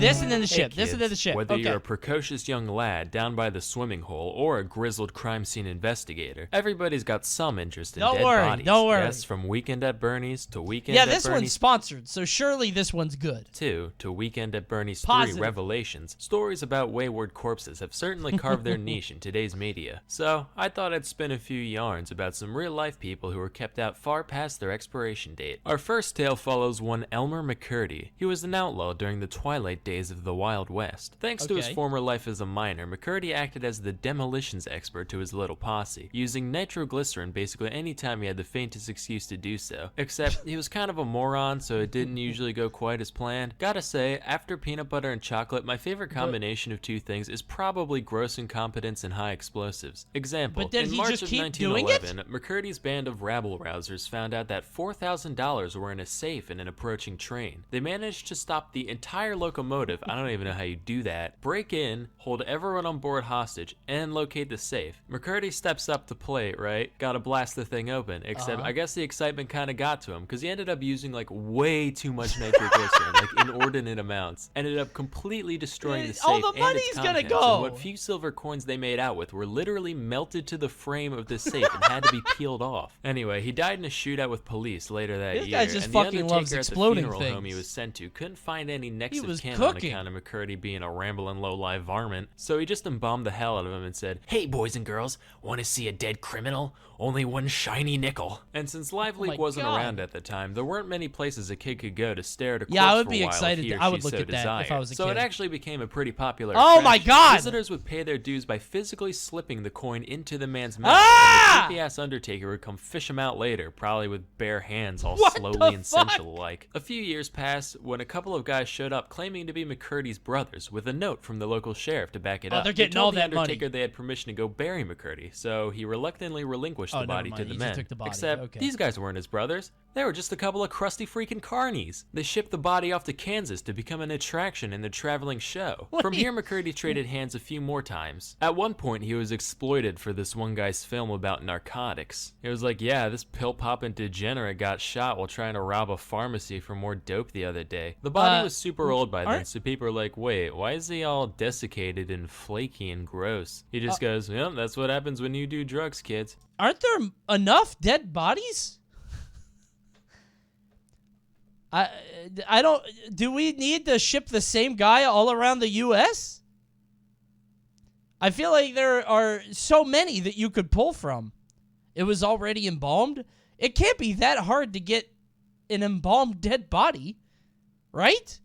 This and then the ship. This and then the ship. Whether Okay. you're a precocious young lad down by the swimming hole or a grizzled crime scene investigator, everybody's got some interest in Don't dead worry, bodies. don't worry. Yes, from Weekend at Bernie's to Weekend Yeah, at this one's Bernie's sponsored, so surely this one's good. 2 to Weekend at Bernie's 3 Positive. Revelations, stories about wayward corpses have certainly carved their niche in today's media. So, I thought I'd spin a few yarns about some real-life people who were kept out far past their expiration date. Our first tale follows one Elmer McCurdy. He was an outlaw during the twilight days of the Wild West. Thanks to his Okay. former life as a miner, McCurdy acted as the demolitions expert to his little posse, using nitroglycerin basically anytime he had the faintest excuse to do so. Except, he was kind of a moron, so it didn't usually go quite as planned. Gotta say, after peanut butter and chocolate, my favorite combination of two things is probably gross incompetence and high explosives. Example, But did in he March just of keep doing it? 1911, McCurdy's band of rabble-rousers found out that $4,000 were in a safe in an approaching train. They managed to stop the entire locomotive, I don't even know how you do that, break in, hold everyone on board hostage, and locate the safe. McCurdy steps up to plate, right? Gotta blast the thing open, except I guess the excitement kinda got to him, because he ended up using like way too much nitroglycerin, like inordinate amounts. Ended up completely destroying the safe All the and money's its gonna contents, go. and what few silver coins they made out with were literally melted to the frame of the safe and had to be peeled off. Anyway, he died in a shootout with police later that This year, guy just and fucking the loves Undertaker at the exploding funeral home he things. was sent to couldn't find any next He was of kin on cooking. account of McCurdy being a rambling low-life varmint, so he just embalmed the hell out of him and said, "Hey boys and girls, want to see a dead criminal? Only one shiny nickel." And since Live Oh my Leak wasn't God. around at the time, there weren't many places a kid could go to stare at a corpse Yeah, I would for be a while excited if he to- or I she would look so at that if I desired. was a So it kid. actually became a pretty popular Oh my attraction. God! Visitors would pay their dues by physically slipping the coin into the man's mouth, Ah! and the creepy-ass Undertaker would come fish him out later, probably with bare hands all What the slowly and fuck? sensual-like. A few years passed when a couple of guys showed up claiming to be McCurdy's brothers with a note from the local sheriff to back it Oh, up. they're They getting told all the that money. Undertaker they had permission to go bury McCurdy, so he reluctantly relinquished Oh, the never body mind. to He the just men. took the body. Except Okay. these guys weren't his brothers. They were just a couple of crusty freaking carnies. They shipped the body off to Kansas to become an attraction in the traveling show. From here, McCurdy traded hands a few more times. At one point, he was exploited for this one guy's film about narcotics. It was like, yeah, this pill-popping degenerate got shot while trying to rob a pharmacy for more dope the other day. The body was super old by then, aren't- so people are like, wait, why is he all desiccated and flaky and gross? He just goes, yeah, that's what happens when you do drugs, kids. Aren't there enough dead bodies? I don't. Do we need to ship the same guy all around the U.S.? I feel like there are so many that you could pull from. It was already embalmed. It can't be that hard to get an embalmed dead body, right?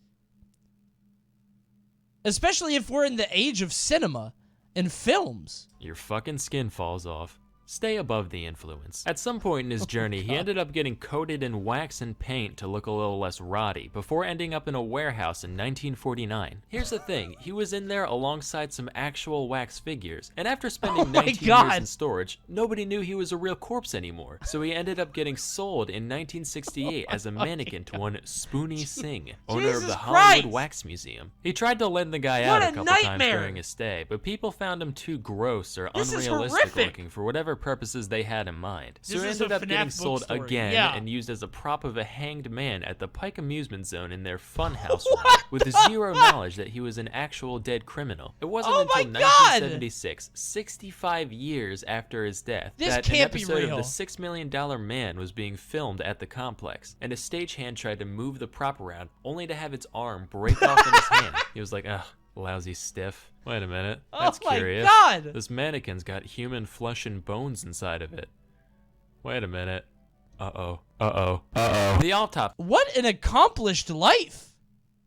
Especially if we're in the age of cinema and films. Your fucking skin falls off. Stay above the influence. At some point in his journey, he ended up getting coated in wax and paint to look a little less rotty, before ending up in a warehouse in 1949. Here's the thing, he was in there alongside some actual wax figures, and after spending 19 years in storage, nobody knew he was a real corpse anymore. So he ended up getting sold in 1968 as a mannequin to one Spoonie Singh, owner of the Hollywood Wax Museum. He tried to lend the guy out a couple times during his stay, but people found him too gross or unrealistic looking for whatever purposes they had in mind. So he ended up getting sold again and used as a prop of a hanged man at the Pike Amusement Zone in their funhouse ride, with zero knowledge that he was an actual dead criminal. It wasn't until 1976, 65 years after his death, that an episode of The $6 Million Man was being filmed at the complex, and a stagehand tried to move the prop around, only to have its arm break off in his hand. He was like, ugh. Lousy stiff. Wait a minute. That's curious. This mannequin's got human flesh and bones inside of it. Wait a minute. Uh-oh. Uh-oh. Uh-oh. The autopsy. What an accomplished life,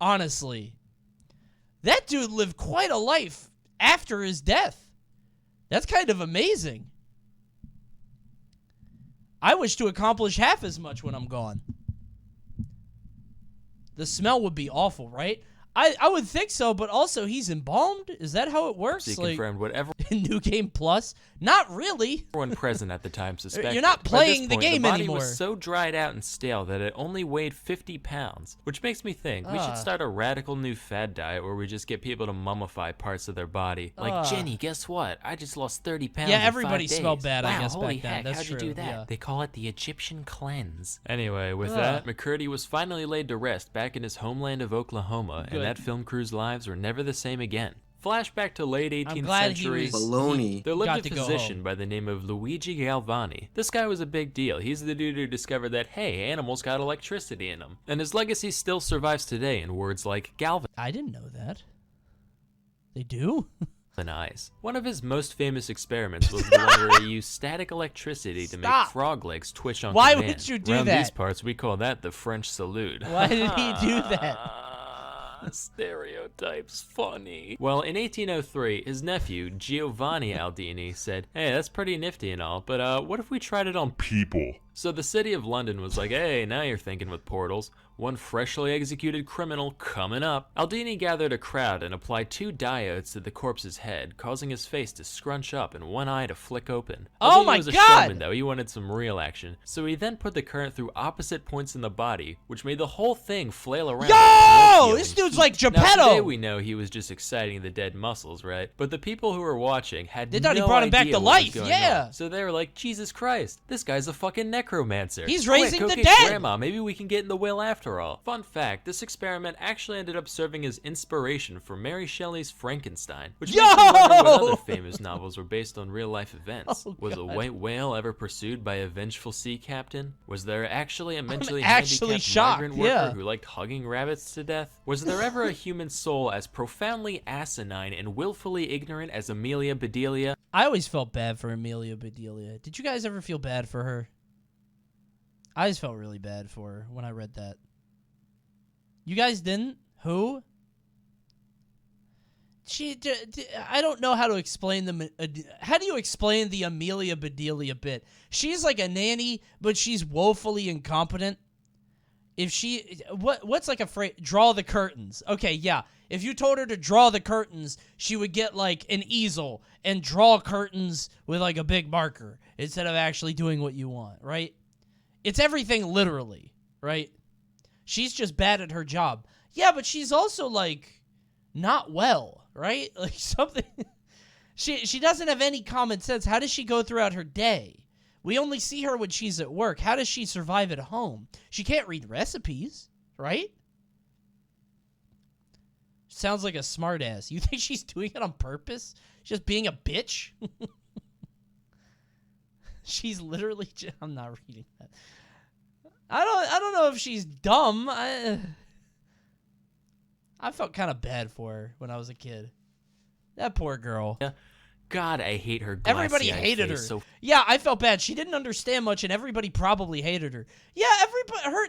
honestly. That dude lived quite a life after his death. That's kind of amazing. I wish to accomplish half as much when I'm gone. The smell would be awful, right? I would think so, but also he's embalmed? Is that how it works? He confirmed whatever in New Game Plus? Not really. Everyone present at the time suspected. You're not playing the game anymore. The body was so dried out and stale that it only weighed 50 pounds, which makes me think we should start a radical new fad diet where we just get people to mummify parts of their body. Like, Jenny, guess what? I just lost 30 pounds Yeah, in everybody 5 days. smelled bad, I wow, guess, holy back then. heck, That's how'd true. you do that? Yeah. They call it the Egyptian cleanse. Anyway, with that, McCurdy was finally laid to rest back in his homeland of Oklahoma, and that film crew's lives were never the same again. Flashback to late 18th century. There lived a physician by the name of Luigi Galvani. This guy was a big deal. He's the dude who discovered that, hey, animals got electricity in them. And his legacy still survives today in words like galvanize. I didn't know that. They do? One of his most famous experiments was the one where he used static electricity to make frog legs twitch on command. Why would you do Around that? these parts, we call that the French salute. Why did he do that? Stereotypes funny. Well, in 1803, his nephew, Giovanni Aldini, said, hey, that's pretty nifty and all, but what if we tried it on people? So the city of London was like, hey, now you're thinking with portals. One freshly executed criminal coming up. Aldini gathered a crowd and applied 2 diodes to the corpse's head, causing his face to scrunch up and one eye to flick open. Oh Aldini my was a God! showman, though. He wanted some real action. So he then put the current through opposite points in the body, which made the whole thing flail around. Yo! This dude's like Geppetto! Now, today we know he was just exciting the dead muscles, right? But the people who were watching had They thought no he brought him back idea to what was life, going yeah. on. So they were like, Jesus Christ, this guy's a fucking necromancer. He's Quick, raising go the get dead! Grandma. Maybe we can get in the will after all. Fun fact, this experiment actually ended up serving as inspiration for Mary Shelley's Frankenstein, which makes me wonder what other famous novels were based on real-life events. Was a white whale ever pursued by a vengeful sea captain? Was there actually a mentally handicapped migrant worker who liked hugging rabbits to death? Was there ever a human soul as profoundly asinine and willfully ignorant as Amelia Bedelia? I always felt bad for Amelia Bedelia. Did you guys ever feel bad for her? I just felt really bad for her when I read that. You guys didn't? Who? I don't know how to explain how do you explain the Amelia Bedelia bit? She's like a nanny, but she's woefully incompetent. If she, what's like a phrase? Draw the curtains. Okay, yeah. If you told her to draw the curtains, she would get like an easel and draw curtains with like a big marker instead of actually doing what you want, right? It's everything literally, right? She's just bad at her job. Yeah, but she's also like not well, right? Like something. She doesn't have any common sense. How does she go throughout her day? We only see her when she's at work. How does she survive at home? She can't read recipes, right? Sounds like a smartass. You think she's doing it on purpose? Just being a bitch? She's literally I'm not reading that. I don't know if she's dumb. I felt kind of bad for her when I was a kid. That poor girl. Yeah. God, I hate her glassy Everybody hated her. So Yeah, I felt bad. She didn't understand much, and everybody probably hated her. Yeah,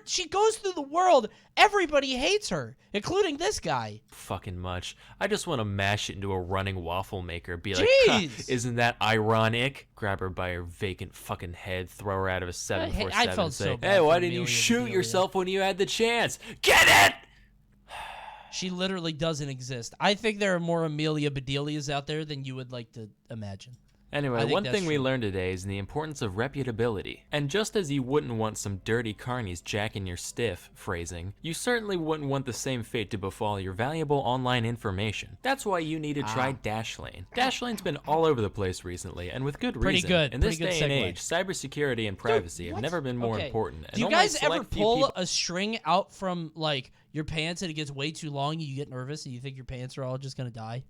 she goes through the world. Everybody hates her, including this guy. fucking much. I just want to mash it into a running waffle maker. Be like, Jeez. isn't that ironic? Grab her by her vacant fucking head, throw her out of a 747, I felt and say, so bad hey, for why didn't you Amelia shoot Bedelia. yourself when you had the chance? Get it! She literally doesn't exist. I think there are more Amelia Bedelias out there than you would like to imagine. I Anyway, think one that's thing we true. learned today is the importance of reputability. And just as you wouldn't want some dirty carnies jacking your stiff, phrasing, you certainly wouldn't want the same fate to befall your valuable online information. That's why you need to try Dashlane. Dashlane's been all over the place recently, and with good Pretty reason. good, In this pretty good day and segue. age, cybersecurity and privacy have what? never been more Okay. important. And Do you only a guys ever select few pull people- a string out from, like, your pants and it gets way too long and you get nervous and you think your pants are all just going to die?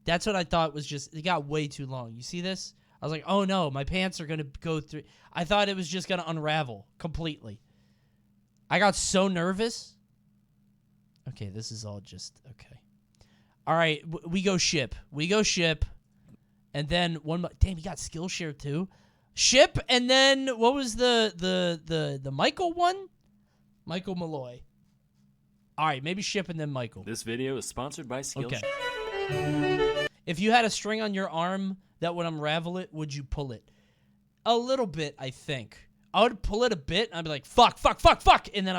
That's what I thought was just, it got way too long. You see this? I was like, oh no, my pants are going to go through. I thought it was just going to unravel completely. I got so nervous. Okay, this is all just, okay. All right, we go ship. We go ship. And then one, damn, you got Skillshare too? Ship, and then what was the Michael one? Michael Malloy. All right, maybe ship and then Michael. This video is sponsored by Skillshare. Okay. If you had a string on your arm that would unravel it, would you pull it? A little bit, I think. I would pull it a bit, and I'd be like, fuck, fuck, fuck, fuck, and then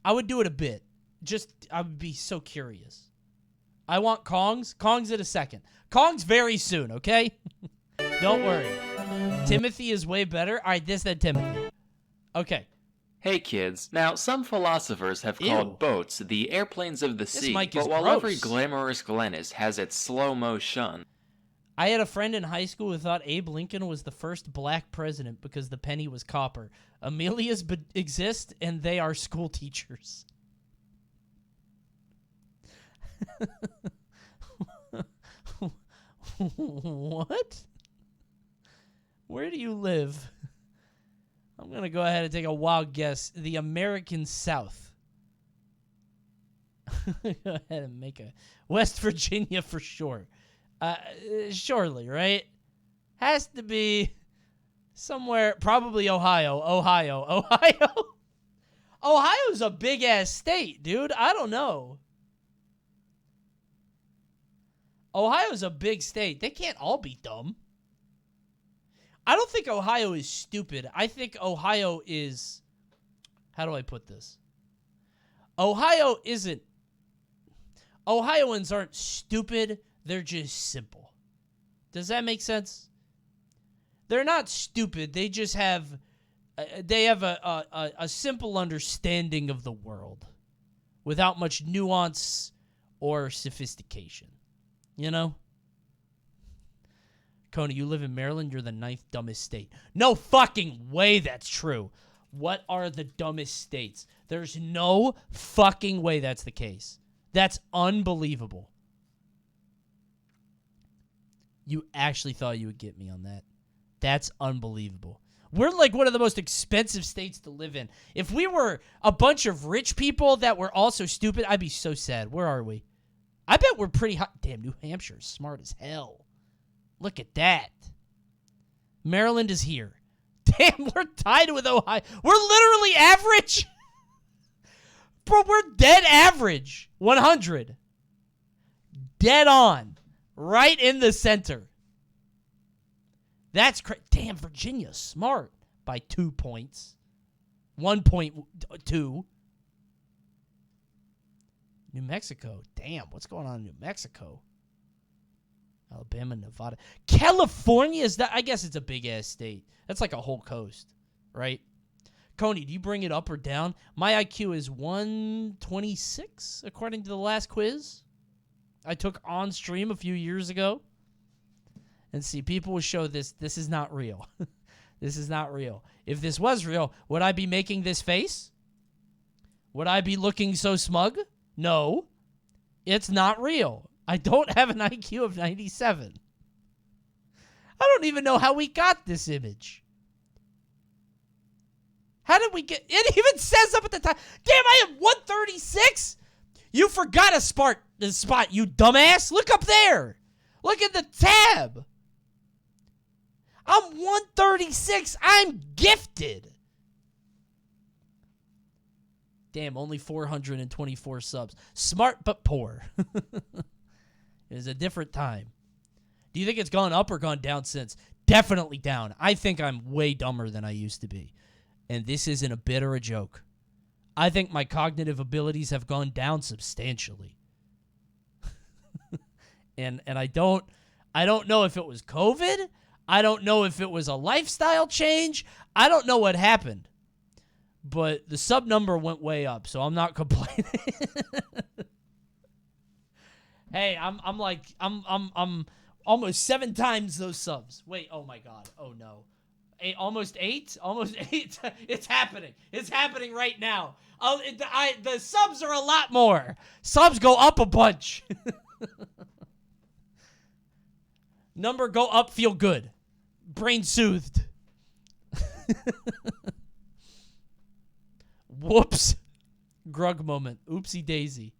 I would do it a bit. Just, I would be so curious. I want Kongs. Kongs in a second. Kongs very soon, okay? Don't worry. Timothy is way better. All right, this then Timothy. Okay. Hey kids, now some philosophers have Ew. called boats the airplanes of the sea, mic is but while gross. every glamorous Glennis has its slow motion, I had a friend in high school who thought Abe Lincoln was the first black president because the penny was copper. Amelias exist, and they are school teachers. What? Where do you live? I'm going to go ahead and take a wild guess. The American South. Go ahead and make a West Virginia for sure. Surely, right? Has to be somewhere, probably Ohio. Ohio's a big-ass state, dude. I don't know. Ohio's a big state. They can't all be dumb. I don't think Ohio is stupid. I think Ohio is... How do I put this? Ohio isn't... Ohioans aren't stupid. They're just simple. Does that make sense? They're not stupid. They just have... They have a simple understanding of the world without much nuance or sophistication. You know? Coney, you live in Maryland. You're the 9th dumbest state. No fucking way that's true. What are the dumbest states? There's no fucking way that's the case. That's unbelievable. You actually thought you would get me on that. That's unbelievable. We're like one of the most expensive states to live in. If we were a bunch of rich people that were also stupid, I'd be so sad. Where are we? I bet we're pretty high. Damn, New Hampshire is smart as hell. Look at that. Maryland is here. Damn, we're tied with Ohio. We're literally average. Bro, we're dead average. 100. Dead on. Right in the center. That's crazy. Damn, Virginia, smart. By 2 points. 1.2. New Mexico. Damn, what's going on in New Mexico? Alabama, Nevada. California is that? I guess it's a big-ass state. That's like a whole coast, right? Coney, do you bring it up or down? My IQ is 126, according to the last quiz I took on stream a few years ago. And see, people will show this. This is not real. This is not real. If this was real, would I be making this face? Would I be looking so smug? No. It's not real. I don't have an IQ of 97. I don't even know how we got this image. How did we get... It even says up at the top. Damn, I have 136? You forgot a spot, you dumbass. Look up there. Look at the tab. I'm 136. I'm gifted. Damn, only 424 subs. Smart but poor. It was a different time. Do you think it's gone up or gone down since? Definitely down. I think I'm way dumber than I used to be. And this isn't a bit or a joke. I think my cognitive abilities have gone down substantially. and I don't know if it was COVID. I don't know if it was a lifestyle change. I don't know what happened. But the sub number went way up, so I'm not complaining. Hey, I'm almost 7 times those subs. Wait, oh my god. Oh no. Almost 8? Almost 8? It's happening. It's happening right now. The subs are a lot more. Subs go up a bunch. Number go up, feel good. Brain soothed. Whoops. Grug moment. Oopsie daisy.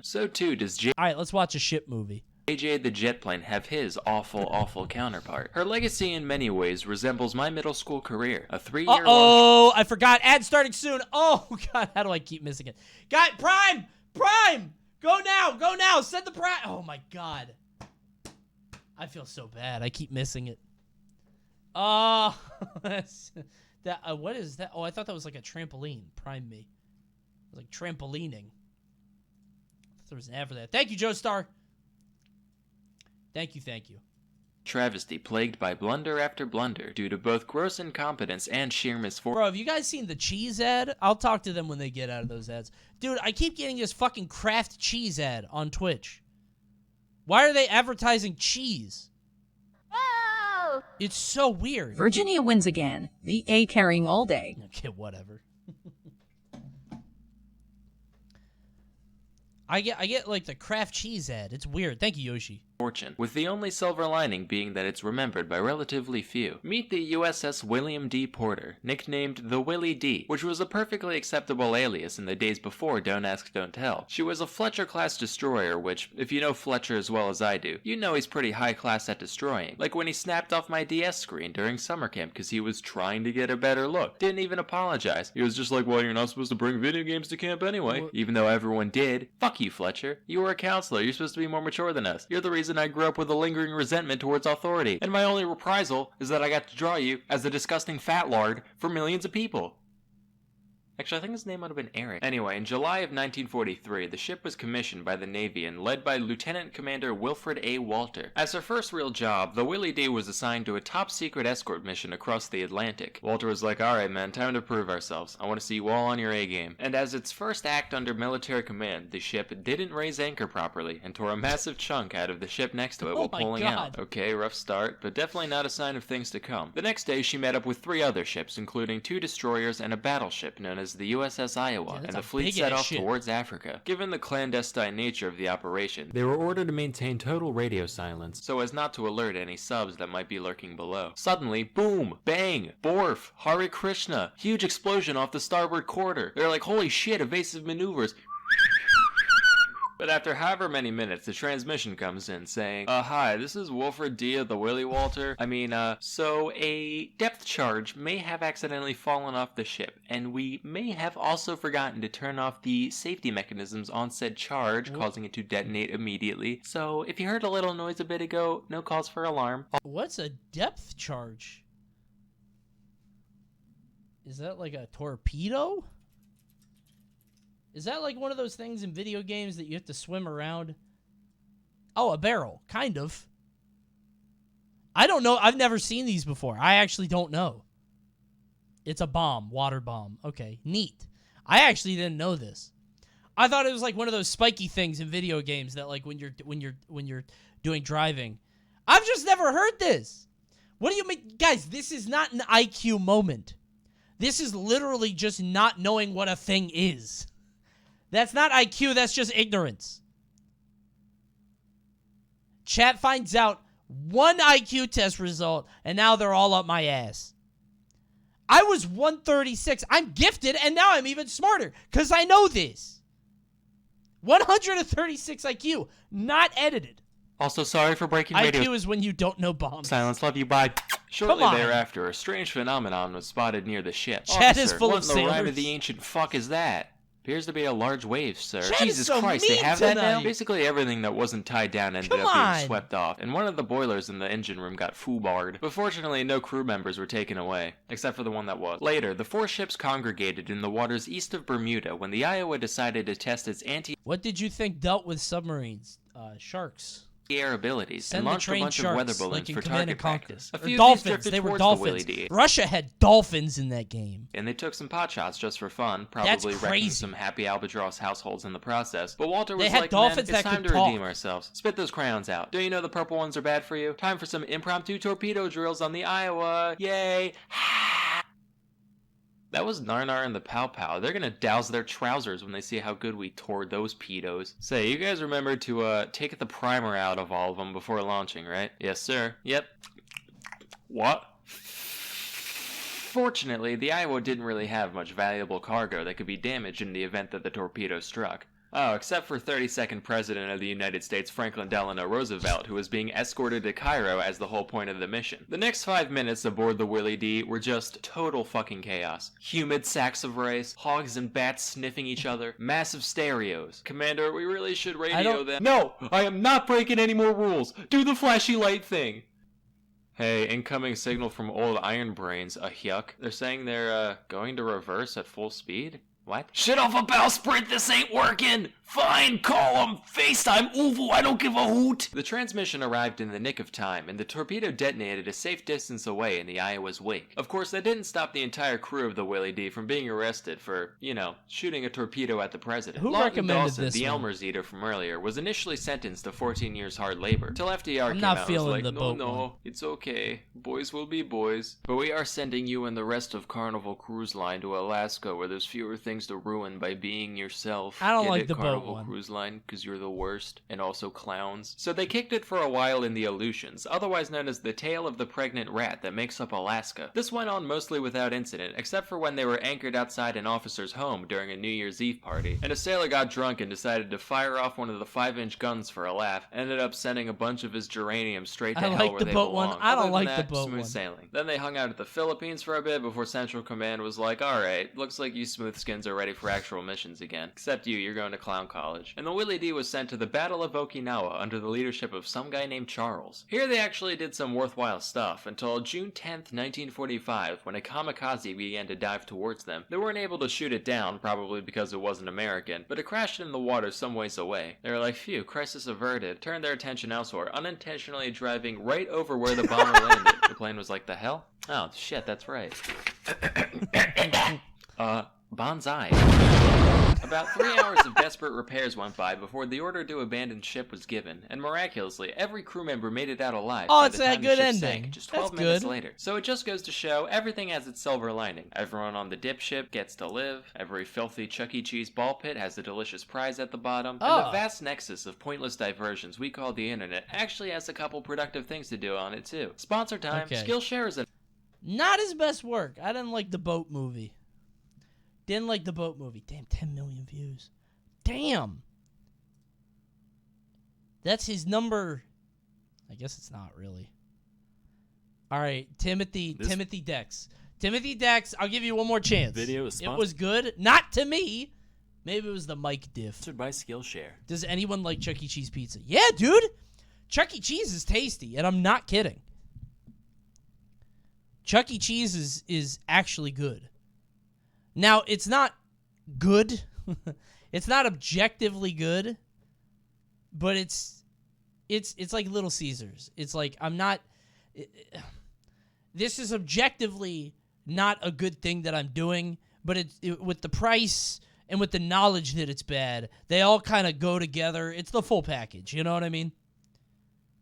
So too does Alright, let's watch a shit movie. JJ the Jet Plane have his awful counterpart. Her legacy in many ways resembles my middle school career. A 3-year long... I forgot. Ad starting soon. Oh, God. How do I keep missing it? God, Prime! Prime! Go now! Send the Prime! Oh, my God. I feel so bad. I keep missing it. What is that? Oh, I thought that was like a trampoline. Prime me. It was like trampolining. There was an ad for that. Thank you, Joe Star. Thank you. travesty plagued by blunder after blunder due to both gross incompetence and sheer misfortune. Bro, have you guys seen the cheese ad? I'll talk to them when they get out of those ads. Dude, I keep getting this fucking Kraft cheese ad on Twitch. Why are they advertising cheese? Oh! It's so weird. Virginia wins again. VA carrying all day. Okay, whatever. I get like the Kraft cheese ad. It's weird. Thank you, Yoshi. Fortune, with the only silver lining being that it's remembered by relatively few. Meet the USS William D. Porter, nicknamed the Willie D, which was a perfectly acceptable alias in the days before Don't Ask, Don't Tell. She was a Fletcher-class destroyer, which, if you know Fletcher as well as I do, you know he's pretty high-class at destroying. Like when he snapped off my DS screen during summer camp because he was trying to get a better look. Didn't even apologize. He was just like, well, you're not supposed to bring video games to camp anyway. Even though everyone did. Fuck you, Fletcher. You were a counselor. You're supposed to be more mature than us. You're the reason I grew up with a lingering resentment towards authority, and my only reprisal is that I got to draw you as a disgusting fat lard for millions of people. Actually, I think his name might have been Eric. Anyway, in July of 1943, the ship was commissioned by the Navy and led by Lieutenant Commander Wilfred A. Walter. As her first real job, the Willie D was assigned to a top-secret escort mission across the Atlantic. Walter was like, alright man, time to prove ourselves. I want to see you all on your A-game. And as its first act under military command, the ship didn't raise anchor properly and tore a massive chunk out of the ship next to it while pulling out. Okay, rough start, but definitely not a sign of things to come. The next day, she met up with 3 other ships, including 2 destroyers and a battleship known as the USS Iowa, and the fleet set off towards Africa. Given the clandestine nature of the operation, they were ordered to maintain total radio silence so as not to alert any subs that might be lurking below. Suddenly, boom, bang, borf, Hare Krishna, huge explosion off the starboard quarter. They're like, holy shit, evasive maneuvers. But after however many minutes, the transmission comes in saying, hi, this is Wilfred D. of the Willie Walter. So a depth charge may have accidentally fallen off the ship, and we may have also forgotten to turn off the safety mechanisms on said charge, causing it to detonate immediately. So if you heard a little noise a bit ago, no cause for alarm. What's a depth charge? Is that like a torpedo? Is that like one of those things in video games that you have to swim around? Oh, a barrel. Kind of. I don't know. I've never seen these before. I actually don't know. It's a bomb. Water bomb. Okay. Neat. I actually didn't know this. I thought it was like one of those spiky things in video games that like when you're doing driving. I've just never heard this. What do you mean? Guys, this is not an IQ moment. This is literally just not knowing what a thing is. That's not IQ, that's just ignorance. Chat finds out one IQ test result, and now they're all up my ass. I was 136. I'm gifted, and now I'm even smarter, because I know this. 136 IQ, not edited. Also, sorry for breaking radio. IQ is when you don't know bombs. Silence, love you, bye. Shortly on. thereafter, a strange phenomenon was spotted near the ship. Chad is Officer, full what of in the rhyme sailors. of the ancient fuck is that? Appears to be a large wave, sir. Chad is Jesus so Christ, they mean have that now? tonight. Basically everything that wasn't tied down ended Come up on. being swept off, and one of the boilers in the engine room got foobarred. But fortunately, no crew members were taken away, except for the one that was. Later, the 4 ships congregated in the waters east of Bermuda when the Iowa decided to test its What did you think dealt with submarines? Sharks. air abilities Send and the launched a trained bunch sharks, of weather balloons like in for Command target and Conquer. practice. A Or few of these dolphins. drifted They were towards the dolphins. Willie D. Russia had dolphins in that game. And they took some pot shots just for fun, That's probably wrecking crazy. some happy albatross households in the process. But Walter was They had like, dolphins man, it's that time could to redeem talk." ourselves. Spit those crayons out. Don't you know the purple ones are bad for you? Time for some impromptu torpedo drills on the Iowa. Yay! That was Narnar and the Pow Pow. They're gonna douse their trousers when they see how good we tore those pedos. Say, you guys remember to take the primer out of all of them before launching, right? Yes, sir. Yep. What? Fortunately, the Iowa didn't really have much valuable cargo that could be damaged in the event that the torpedo struck. Oh, except for 32nd President of the United States Franklin Delano Roosevelt, who was being escorted to Cairo as the whole point of the mission. The next 5 minutes aboard the Willie D were just total fucking chaos. Humid sacks of rice, hogs and bats sniffing each other, massive stereos. Commander, we really should radio them. No! I am not breaking any more rules! Do the flashy light thing! Hey, incoming signal from old Iron Brains, a yuck. They're saying they're, going to reverse at full speed? What? Shit off a bowsprit, this ain't working! Fine, call him! FaceTime, Uvu, I don't give a hoot! The transmission arrived in the nick of time, and the torpedo detonated a safe distance away in the Iowa's wake. Of course, that didn't stop the entire crew of the Willie D from being arrested for, you know, shooting a torpedo at the president. Who Lawton recommended Dawson, this the one? Elmer's eater from earlier, was initially sentenced to 14 years hard labor, till FDR I'm came not out and was feeling like, the no, boat no, one. it's okay. Boys will be boys. But we are sending you and the rest of Carnival Cruise Line to Alaska, where there's fewer things to ruin by being yourself. I don't Get like it, the boat Carnival one. Cruise Line, because you're the worst, and also clowns. So they kicked it for a while in the Aleutians, otherwise known as the Tale of the Pregnant Rat that makes up Alaska. This went on mostly without incident, except for when they were anchored outside an officer's home during a New Year's Eve party, and a sailor got drunk and decided to fire off one of the 5-inch guns for a laugh, ended up sending a bunch of his geranium straight to I hell like where the they boat one. belong. I don't Other than like the that, boat smooth one. sailing. Then they hung out at the Philippines for a bit before Central Command was like, alright, looks like you smooth skins are ready for actual missions again. Except you're going to clown college. And the Willie D was sent to the Battle of Okinawa under the leadership of some guy named Charles. Here they actually did some worthwhile stuff until June 10th, 1945, when a kamikaze began to dive towards them. They weren't able to shoot it down, probably because it wasn't American, but it crashed in the water some ways away. They were like, phew, crisis averted, turned their attention elsewhere, unintentionally driving right over where the bomber landed. The plane was like, the hell? Oh, shit, that's right. Bonsai. About 3 hours of desperate repairs went by before the order to abandon ship was given, and miraculously, every crew member made it out alive. Oh, by it's the a time the good ship ending. sank, just 12 That's minutes good. later. So it just goes to show everything has its silver lining. Everyone on the dipship gets to live. Every filthy Chuck E. Cheese ball pit has a delicious prize at the bottom. And the Oh. vast nexus of pointless diversions we call the internet actually has a couple productive things to do on it too. Sponsor time. Okay. Skillshare is a Not his best work. I didn't like the boat movie. Didn't like the boat movie. Damn, 10 million views. Damn. That's his number. I guess it's not really. All right, Timothy Dex. Timothy Dex, I'll give you one more chance. Video is It sponsored. was good. Not to me. Maybe it was the mic diff. Sponsored by Skillshare. Does anyone like Chuck E. Cheese pizza? Yeah, dude. Chuck E. Cheese is tasty, and I'm not kidding. Chuck E. Cheese is actually good. Now, it's not good. It's not objectively good, but it's like Little Caesars. It's like this is objectively not a good thing that I'm doing, but with the price and with the knowledge that it's bad, they all kind of go together. It's the full package, you know what I mean?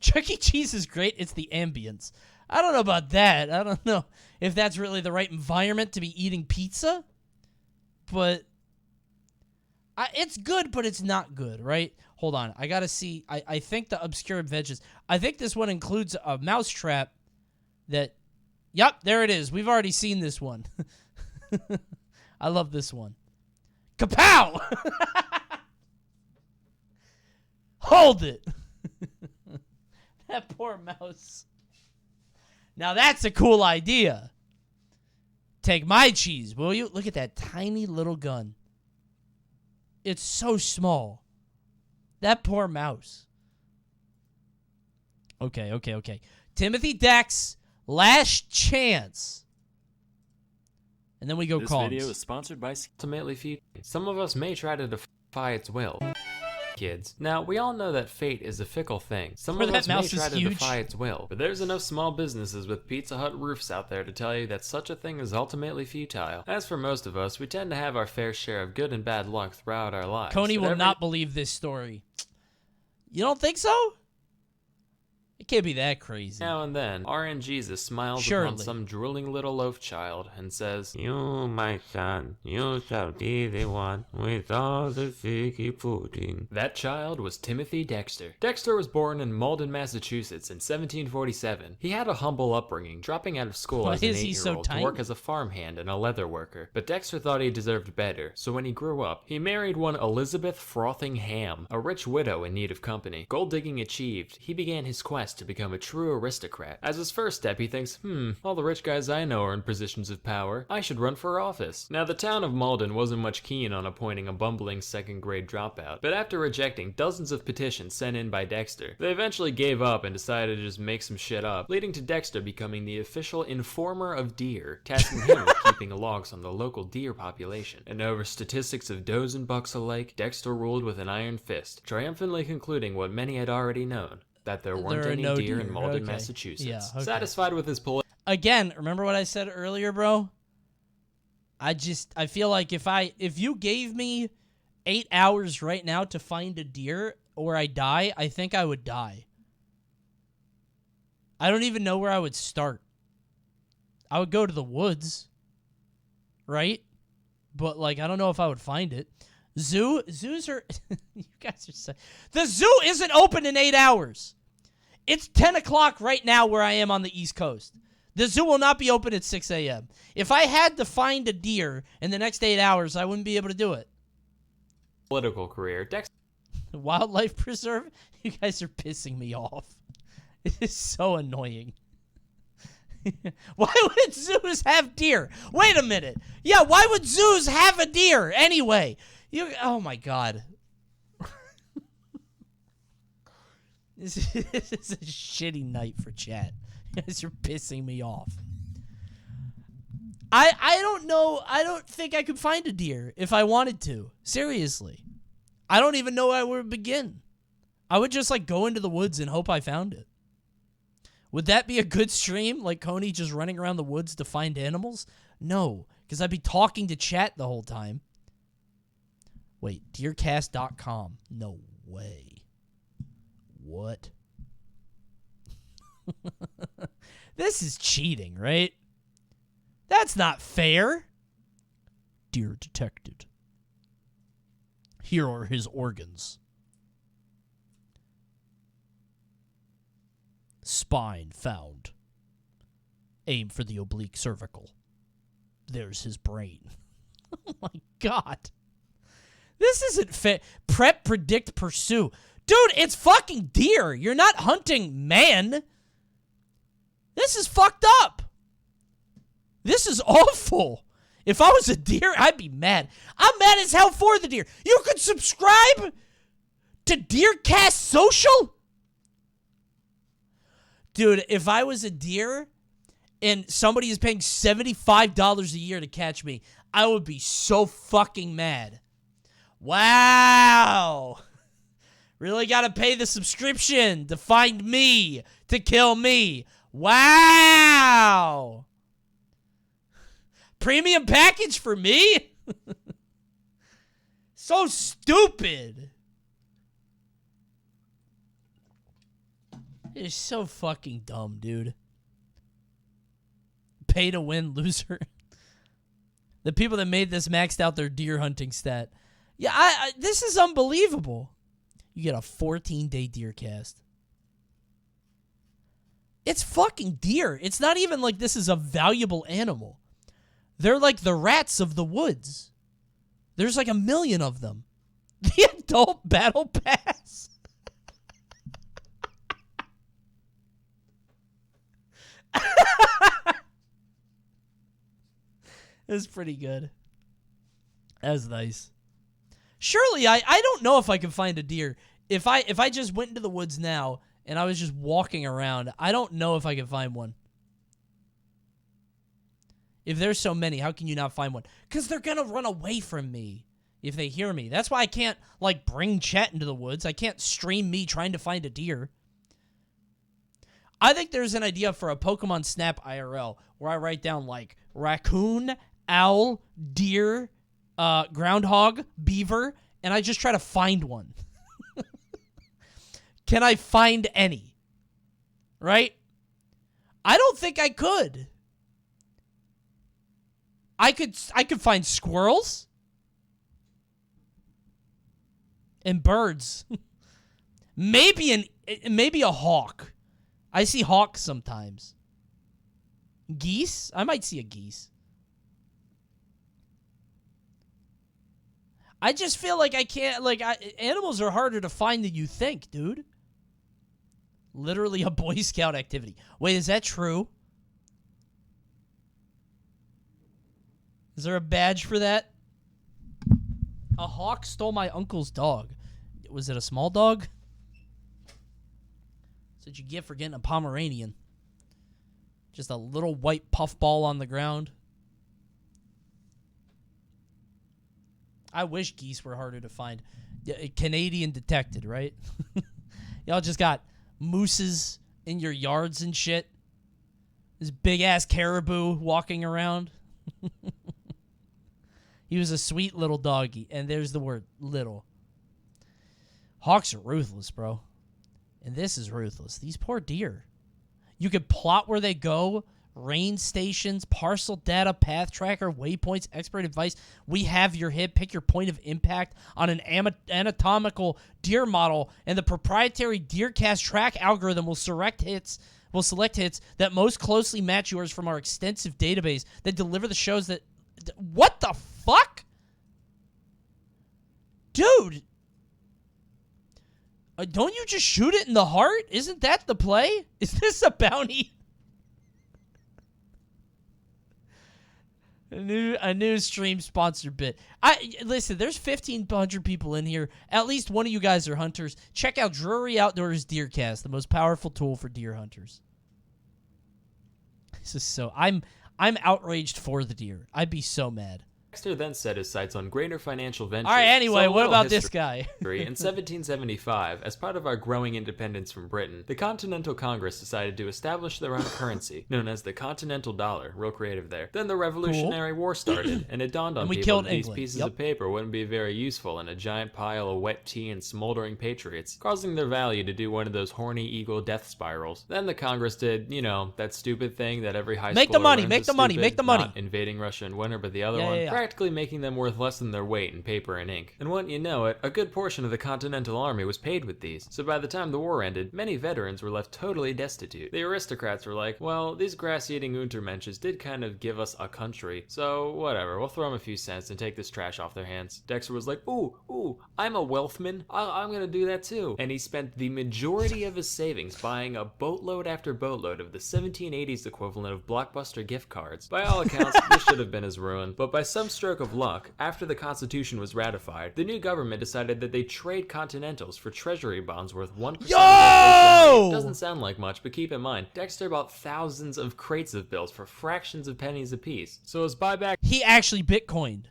Chuck E. Cheese is great. It's the ambience. I don't know about that. I don't know if that's really the right environment to be eating pizza, but it's good, but it's not good, right? Hold on. I got to see. I think the obscure veggies. I think this one includes a mousetrap that, yep, there it is. We've already seen this one. I love this one. Kapow! Hold it. That poor mouse. Now that's a cool idea. Take my cheese, will you? Look at that tiny little gun. It's so small. That poor mouse. Okay. Timothy Dex, last chance. And then we go This calls. video is sponsored by Ultimately, some of us may try to defy its will. Kids. Now, we all know that fate is a fickle thing. Some of That us may mouse is try to huge. defy its will, but there's enough small businesses with Pizza Hut roofs out there to tell you that such a thing is ultimately futile. As for most of us, we tend to have our fair share of good and bad luck throughout our lives. Coney but will every not believe this story. You don't think so? It can't be that crazy. now and then, RN Jesus smiles Surely. upon some drooling little loaf child and says, You, my son, you shall be the one with all the figgy pudding. That child was Timothy Dexter. Dexter was born in Malden, Massachusetts in 1747. He had a humble upbringing, dropping out of school Why as an is he so 8-year-old to work as a farmhand and a leather worker. But Dexter thought he deserved better, so when he grew up, he married one Elizabeth Frothingham, a rich widow in need of company. Gold digging achieved, he began his quest to become a true aristocrat. As his first step, he thinks, all the rich guys I know are in positions of power. I should run for office. Now, the town of Malden wasn't much keen on appointing a bumbling second-grade dropout, but after rejecting dozens of petitions sent in by Dexter, they eventually gave up and decided to just make some shit up, leading to Dexter becoming the official informer of deer, tasking him with keeping logs on the local deer population. And over statistics of does and bucks alike, Dexter ruled with an iron fist, triumphantly concluding what many had already known, that there weren't There are any no deer in deer. Malden, Okay. Massachusetts. Yeah, okay. Satisfied with his Again, remember what I said earlier, bro? I feel like if you gave me 8 hours right now to find a deer or I die, I think I would die. I don't even know where I would start. I would go to the woods, right? But, like, I don't know if I would find it. Zoos are... you guys are so... The zoo isn't open in 8 hours. It's 10 o'clock right now where I am on the East Coast. The zoo will not be open at 6 a.m. If I had to find a deer in the next 8 hours, I wouldn't be able to do it. political career, Dexter Wildlife preserve? You guys are pissing me off. It is so annoying. Why would zoos have deer? Wait a minute. Yeah, why would zoos have a deer anyway? Oh my god. This is a shitty night for chat. You guys are pissing me off. I don't know. I don't think I could find a deer if I wanted to. Seriously. I don't even know where I would begin. I would just, like, go into the woods and hope I found it. Would that be a good stream? Like Coney just running around the woods to find animals? No, because I'd be talking to chat the whole time. Wait, deercast.com. No way. What? This is cheating, right? That's not fair. Deer detected. Here are his organs. Spine found. Aim for the oblique cervical. There's his brain. Oh my god. This isn't fair. Prep, predict, pursue. Dude, it's fucking deer. You're not hunting man. This is fucked up. This is awful. If I was a deer, I'd be mad. I'm mad as hell for the deer. You could subscribe to Deercast Social? Dude, if I was a deer and somebody is paying $75 a year to catch me, I would be so fucking mad. Wow. Really gotta pay the subscription to find me, to kill me. Wow. Premium package for me? So stupid. It is so fucking dumb, dude. Pay to win, loser. The people that made this maxed out their deer hunting stat. Yeah, this is unbelievable. You get a 14-day deer cast. It's fucking deer. It's not even like this is a valuable animal. They're like the rats of the woods. There's like 1 million of them. The adult battle pass. That's pretty good. That's nice. Surely, I don't know if I can find a deer. If I just went into the woods now and I was just walking around, I don't know if I can find one. If there's so many, how can you not find one? Because they're going to run away from me if they hear me. That's why I can't, like, bring chat into the woods. I can't stream me trying to find a deer. I think there's an idea for a Pokemon Snap IRL where I write down, like, raccoon, owl, deer, groundhog, beaver, and I just try to find one. Can I find any? Right? I don't think I could. I could find squirrels and birds. maybe a hawk. I see hawks sometimes. Geese? I might see a geese. I just feel like I can't, like, animals are harder to find than you think, dude. Literally a Boy Scout activity. Wait, is that true? Is there a badge for that? A hawk stole my uncle's dog. Was it a small dog? That's what you get for getting a Pomeranian. Just a little white puffball on the ground. I wish geese were harder to find. Canadian detected, right? Y'all just got mooses in your yards and shit. This big-ass caribou walking around. He was a sweet little doggy, and there's the word, little. Hawks are ruthless, bro. And this is ruthless. These poor deer. You could plot where they go, range stations, parcel data, path tracker, waypoints, expert advice. We have your hit. Pick your point of impact on an anatomical deer model, and the proprietary DeerCast track algorithm will select hits that most closely match yours from our extensive database that deliver the shows that... What the fuck? Dude. Don't you just shoot it in the heart? Isn't that the play? Is this a bounty? A new stream sponsored bit. Listen, there's 1,500 people in here. At least one of you guys are hunters. Check out Drury Outdoors DeerCast, the most powerful tool for deer hunters. This is so... I'm outraged for the deer. I'd be so mad. Dexter then set his sights on greater financial ventures. All right, anyway, So a what little about this history. guy? In 1775, as part of our growing independence from Britain, the Continental Congress decided to establish their own currency, known as the Continental Dollar. Real creative there. Then the Revolutionary War started, and it dawned on And we people killed that these England. pieces Yep. of paper wouldn't be very useful in a giant pile of wet tea and smoldering patriots, causing their value to do one of those horny eagle death spirals. Then the Congress did, you know, that stupid thing that every high Make the schooler money, learns make is the money, stupid, make the money. not invading Russia in winter, but the other Yeah, one, yeah, yeah. practically making them worth less than their weight in paper and ink. And wouldn't you know it, a good portion of the Continental Army was paid with these, so by the time the war ended, many veterans were left totally destitute. The aristocrats were like, well, these grass-eating Untermensches did kind of give us a country, so whatever, we'll throw them a few cents and take this trash off their hands. Dexter was like, ooh, I'm a wealthman, I'm gonna do that too. And he spent the majority of his savings buying a boatload after boatload of the 1780s equivalent of Blockbuster gift cards. By all accounts, this should have been his ruin, but by some stroke of luck, after the Constitution was ratified, the new government decided that they'd trade Continentals for treasury bonds worth 1% of their face value. Doesn't sound like much, but keep in mind, Dexter bought thousands of crates of bills for fractions of pennies apiece. So his buyback He actually Bitcoined.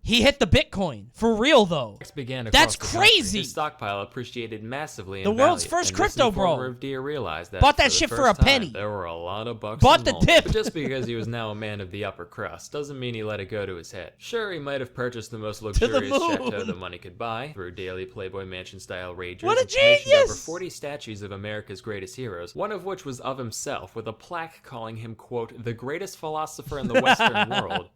He hit the Bitcoin. For real, though. began That's across the country. crazy. His stockpile appreciated massively in The world's value, first and this crypto bro. informer of deer realized that Bought that for the shit for first a penny. time, there were a lot of bucks Bought the involved. dip. But just because he was now a man of the upper crust doesn't mean he let it go to his head. Sure, he might have purchased the most the luxurious moon. chateau the money could buy through daily Playboy Mansion-style rages. What a and commissioned over genius! 40 statues of America's greatest heroes, one of which was of himself, with a plaque calling him, quote, the greatest philosopher in the Western world.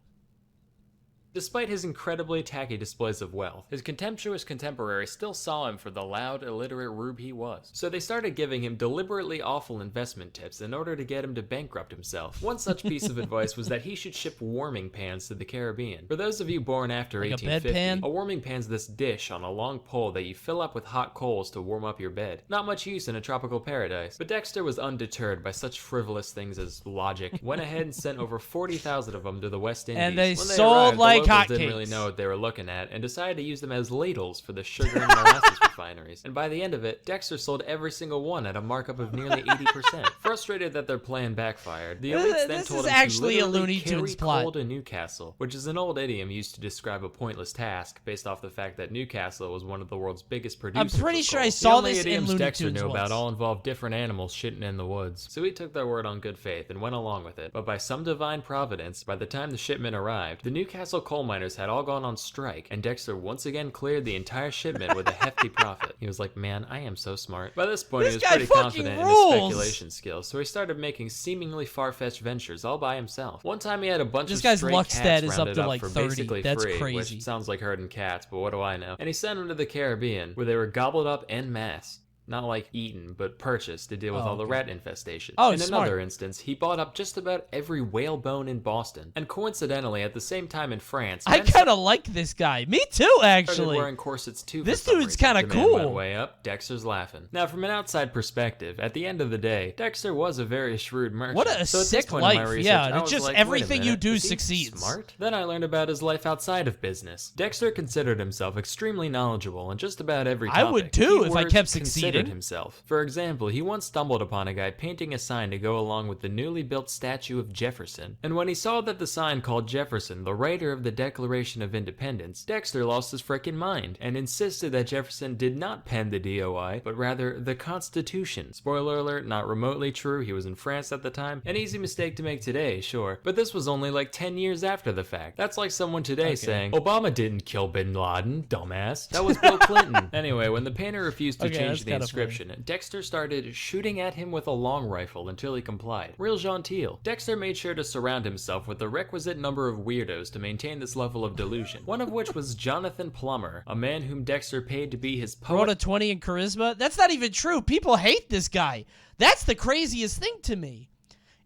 Despite his incredibly tacky displays of wealth, his contemptuous contemporaries still saw him for the loud, illiterate rube he was. So they started giving him deliberately awful investment tips in order to get him to bankrupt himself. One such piece of advice was that he should ship warming pans to the Caribbean. For those of you born after Like a 1850, bedpan? a warming pan's this dish on a long pole that you fill up with hot coals to warm up your bed. Not much use in a tropical paradise. But Dexter was undeterred by such frivolous things as logic, went ahead and sent over 40,000 of them to the West Indies. And they When sold arrived, like the locals didn't hotcakes. really know what they were looking at and decided to use them as ladles for the sugar and molasses refineries. And by the end of it, Dexter sold every single one at a markup of nearly 80%. Frustrated that their plan backfired, the elites then This told is him actually to a literally Looney carry Tunes plot. coal to Newcastle, which is an old idiom used to describe a pointless task based off the fact that Newcastle was one of the world's biggest producers. I'm pretty of sure coal. I saw the only this in idioms Looney Dexter Tunes knew about once. all involved different animals shitting in the woods. So he took their word on good faith and went along with it. But by some divine providence, by the time the shipment arrived, the Newcastle coal miners had all gone on strike, and Dexter once again cleared the entire shipment with a hefty profit. He was like, man, I am so smart. By this point, This he was guy pretty fucking confident in rules. his speculation skills, so he started making seemingly far-fetched ventures all by himself. One time he had a bunch This of guy's stray luck cats stat is up rounded to, like, for 30. basically That's free, crazy. which sounds like herding cats, but what do I know? And he sent them to the Caribbean, where they were gobbled up en masse. Not like eaten, but purchased to deal with all the rat infestation. Oh, in smart. another instance, he bought up just about every whalebone in Boston. And coincidentally, at the same time in France, I men kind of like this guy. Me too, started actually. wearing corsets too. This for some dude's reason. kinda Demand went cool. way up. Dexter's laughing. Now, from an outside perspective, at the end of the day, Dexter was a very shrewd merchant. What a so at this sick point in my life. research, Yeah, I it's was just like, wait a everything you minute, do is he succeeds. Smart. Then I learned about his life outside of business. Dexter considered himself extremely knowledgeable in just about every I topic. would too if I Keywords, kept considered succeeding. himself. For example, he once stumbled upon a guy painting a sign to go along with the newly built statue of Jefferson. And when he saw that the sign called Jefferson the writer of the Declaration of Independence, Dexter lost his frickin' mind and insisted that Jefferson did not pen the DOI, but rather the Constitution. Spoiler alert, not remotely true. He was in France at the time. An easy mistake to make today, sure. But this was only like 10 years after the fact. That's like someone today saying, Obama didn't kill Bin Laden, dumbass. That was Bill Clinton. Anyway, when the painter refused to Okay, change that's the kinda inscription, Dexter started shooting at him with a long rifle until he complied. Real genteel. Dexter made sure to surround himself with the requisite number of weirdos to maintain this level of delusion. One of which was Jonathan Plummer, a man whom Dexter paid to be his Wrote poet. a 20 in charisma. That's not even true. People hate this guy. That's the craziest thing to me.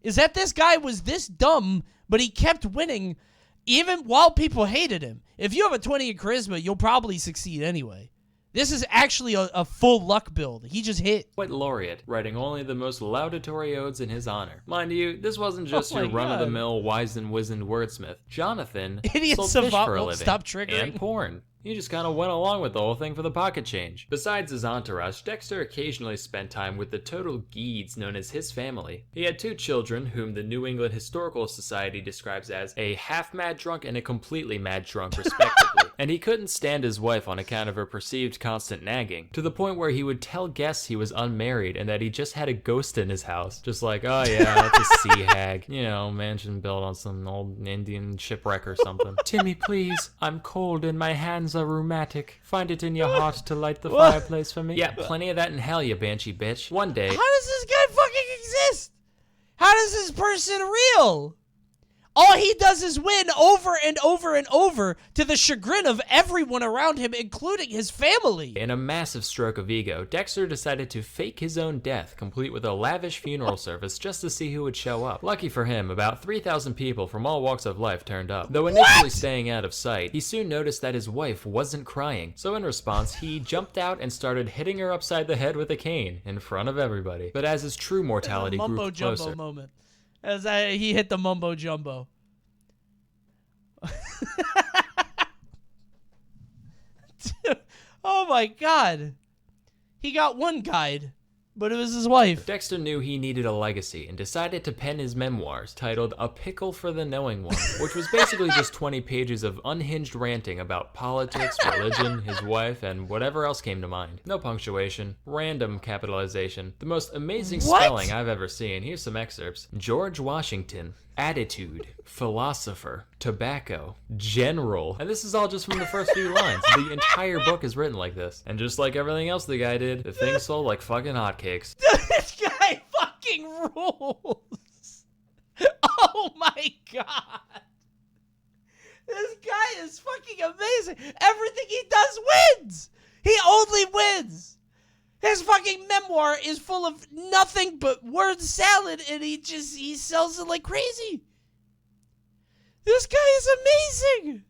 Is that this guy was this dumb, but he kept winning even while people hated him. If you have a 20 in charisma, you'll probably succeed anyway. This is actually a full luck build. He just hit. Poet laureate, writing only the most laudatory odes in his honor. Mind you, this wasn't just Oh my your run-of-the-mill, wise and wizened wordsmith. Jonathan Idiot sold savant fish for a won't living. stop triggering. And porn. He just kind of went along with the whole thing for the pocket change. Besides his entourage, Dexter occasionally spent time with the total geeds known as his family. He had 2 children, whom the New England Historical Society describes as a half-mad drunk and a completely mad drunk, respectively. And he couldn't stand his wife on account of her perceived constant nagging, to the point where he would tell guests he was unmarried and that he just had a ghost in his house. Just like, oh yeah, that's a sea hag. You know, mansion built on some old Indian shipwreck or something. Timmy, please, I'm cold and my hands are rheumatic. Find it in your heart to light the fireplace for me. Yeah, plenty of that in hell, you banshee bitch. One day... How does this guy fucking exist? How does this person real? All he does is win over and over and over to the chagrin of everyone around him, including his family. In a massive stroke of ego, Dexter decided to fake his own death, complete with a lavish funeral service just to see who would show up. Lucky for him, about 3,000 people from all walks of life turned up. Though initially staying out of sight, he soon noticed that his wife wasn't crying. So in response, he jumped out and started hitting her upside the head with a cane in front of everybody. But as his true mortality grew Mumbo jumbo closer... moment. As he hit the mumbo jumbo. Oh my god. He got one guide, but it was his wife. Dexter knew he needed a legacy and decided to pen his memoirs titled A Pickle for the Knowing One, which was basically just 20 pages of unhinged ranting about politics, religion, his wife, and whatever else came to mind. No punctuation, random capitalization, the most amazing spelling I've ever seen. Here's some excerpts. George Washington. Attitude, philosopher, tobacco, general. And this is all just from the first few lines. The entire book is written like this. And just like everything else the guy did, the thing sold like fucking hotcakes. This guy fucking rules. Oh my god. This guy guy is fucking amazing. Everything he does wins. He only wins. His fucking memoir is full of nothing but word salad, and he sells it like crazy. This guy is amazing.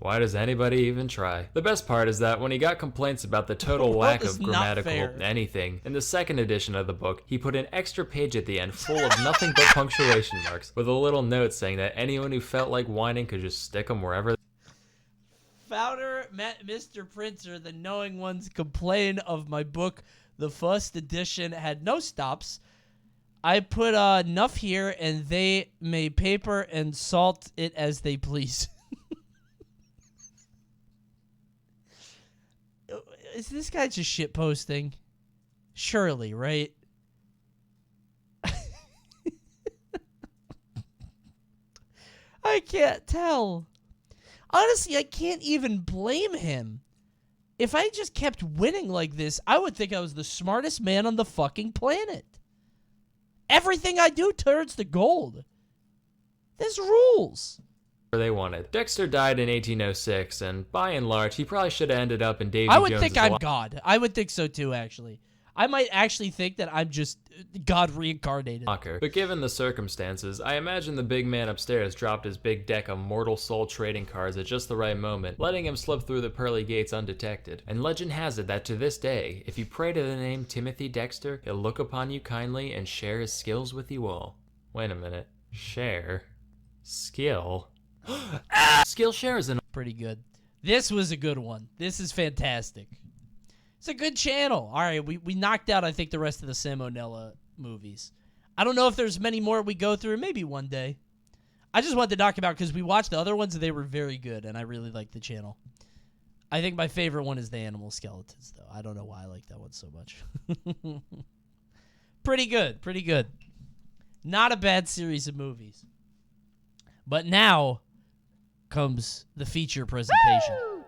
Why does anybody even try? The best part is that when he got complaints about the total lack of grammatical anything, in the second edition of the book, he put an extra page at the end full of nothing but punctuation marks, with a little note saying that anyone who felt like whining could just stick them wherever. Founder, Mr. Printer, the knowing ones complain of my book. The first edition had no stops. I put enough here, and they may paper and salt it as they please. Is this guy just shit posting? Surely, right? I can't tell. Honestly, I can't even blame him. If I just kept winning like this, I would think I was the smartest man on the fucking planet. Everything I do turns to gold. This rules. They wanted. Dexter died in 1806, and by and large, he probably should have ended up in Davy I would Jones's think I'm God. I would think so too, actually. I might actually think that I'm just God reincarnated. But given the circumstances, I imagine the big man upstairs dropped his big deck of mortal soul trading cards at just the right moment, letting him slip through the pearly gates undetected. And legend has it that to this day, if you pray to the name Timothy Dexter, he'll look upon you kindly and share his skills with you all. Wait a minute. Share? Skill? Skillshare is pretty good. This was a good one. This is fantastic. It's a good channel. All right, we knocked out, I think, the rest of the Salmonella movies. I don't know if there's many more we go through. Maybe one day. I just wanted to knock them out because we watched the other ones and they were very good, and I really liked the channel. I think my favorite one is the animal skeletons, though. I don't know why I like that one so much. Pretty good. Pretty good. Not a bad series of movies. But now comes the feature presentation. Woo!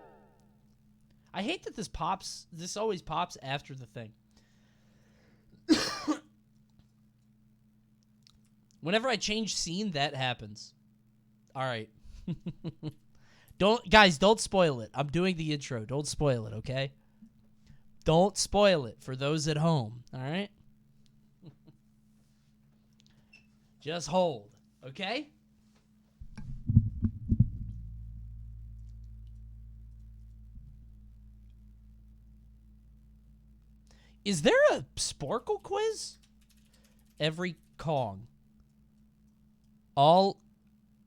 I hate that this always pops after the thing. Whenever I change scene, that happens. All right. Don't spoil it. I'm doing the intro. Don't spoil it, okay? Don't spoil it for those at home, all right? Just hold, okay? Is there a Sporkle quiz? Every Kong.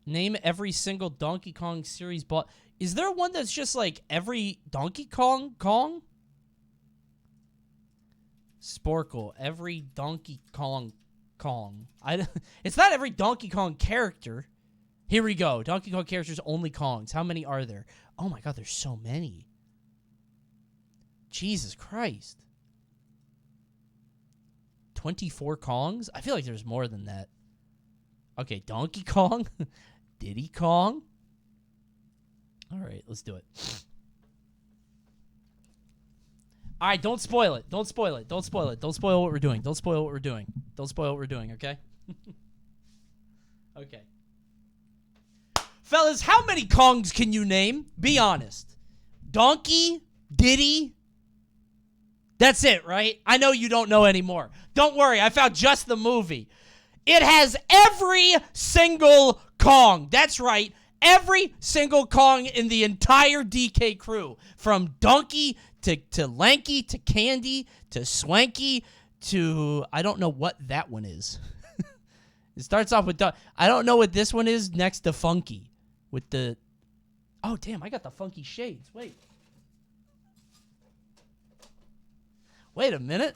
Name every single Donkey Kong series bought. Is there one that's just like every Donkey Kong? Sporkle. Every Donkey Kong. It's not every Donkey Kong character. Here we go. Donkey Kong characters, only Kongs. How many are there? Oh my god, there's so many. Jesus Christ. 24 Kongs? I feel like there's more than that. Okay, Donkey Kong. Diddy Kong. All right, let's do it. All right, don't spoil it. Don't spoil it. Don't spoil it. Don't spoil what we're doing. Don't spoil what we're doing. Don't spoil what we're doing, okay? Okay. Fellas, how many Kongs can you name? Be honest. Donkey? Diddy? That's it, right? I know you don't know anymore. Don't worry, I found just the movie. It has every single Kong. That's right. Every single Kong in the entire DK crew. From Donkey to Lanky to Candy to Swanky to... I don't know what that one is. It starts off with... I don't know what this one is next to Funky. With the... Oh, damn, I got the funky shades. Wait a minute.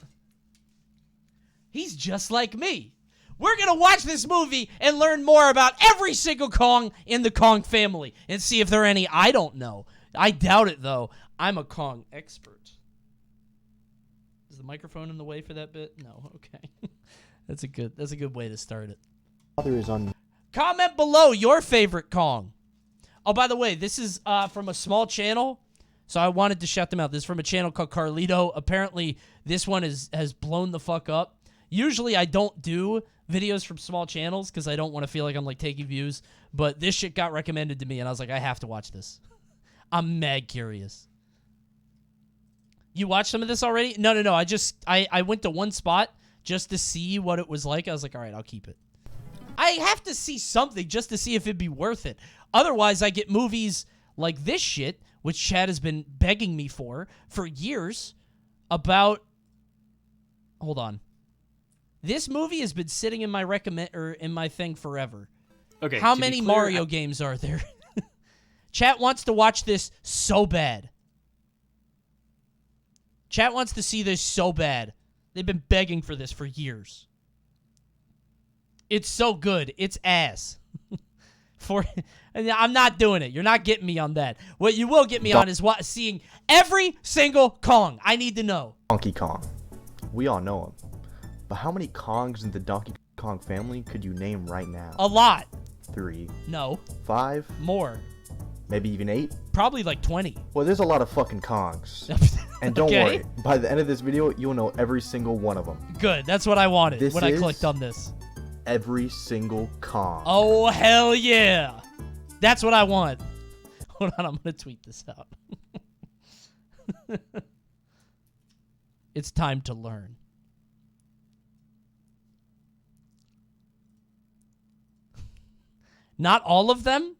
He's just like me. We're going to watch this movie and learn more about every single Kong in the Kong family and see if there are any I don't know. I doubt it, though. I'm a Kong expert. Is the microphone in the way for that bit? No. Okay. That's a good way to start it. Comment below your favorite Kong. Oh, by the way, this is from a small channel. So I wanted to shout them out. This is from a channel called Carlito. Apparently, this one has blown the fuck up. Usually, I don't do videos from small channels because I don't want to feel like I'm like taking views. But this shit got recommended to me, and I was like, I have to watch this. I'm mad curious. You watched some of this already? No. I went to one spot just to see what it was like. I was like, all right, I'll keep it. I have to see something just to see if it'd be worth it. Otherwise, I get movies like this shit, which Chad has been begging me for years, about... Hold on. This movie has been sitting in my in my thing forever. Okay. How many Mario games are there? Chat wants to watch this so bad. Chat wants to see this so bad. They've been begging for this for years. It's so good. It's ass. I'm not doing it. You're not getting me on that. What you will get me on is seeing every single Kong. I need to know. Donkey Kong. We all know him. But how many Kongs in the Donkey Kong family could you name right now? A lot. 3. No. 5. More. Maybe even 8? Probably like 20. Well, there's a lot of fucking Kongs. And don't worry, by the end of this video, you'll know every single one of them. Good. That's what I wanted when I clicked on this. Every single Kong. Oh, hell yeah. That's what I want. Hold on, I'm going to tweet this out. It's time to learn. Not all of them.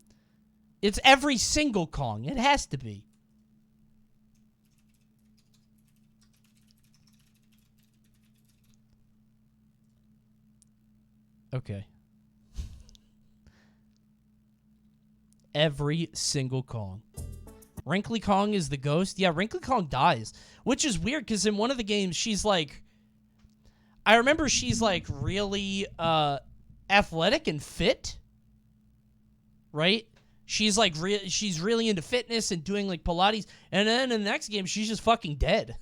It's every single Kong. It has to be. Okay. Every single Kong. Wrinkly Kong is the ghost. Yeah, Wrinkly Kong dies. Which is weird, because in one of the games, she's like... I remember she's like really athletic and fit. Right? She's like she's really into fitness and doing like Pilates. And then in the next game, she's just fucking dead.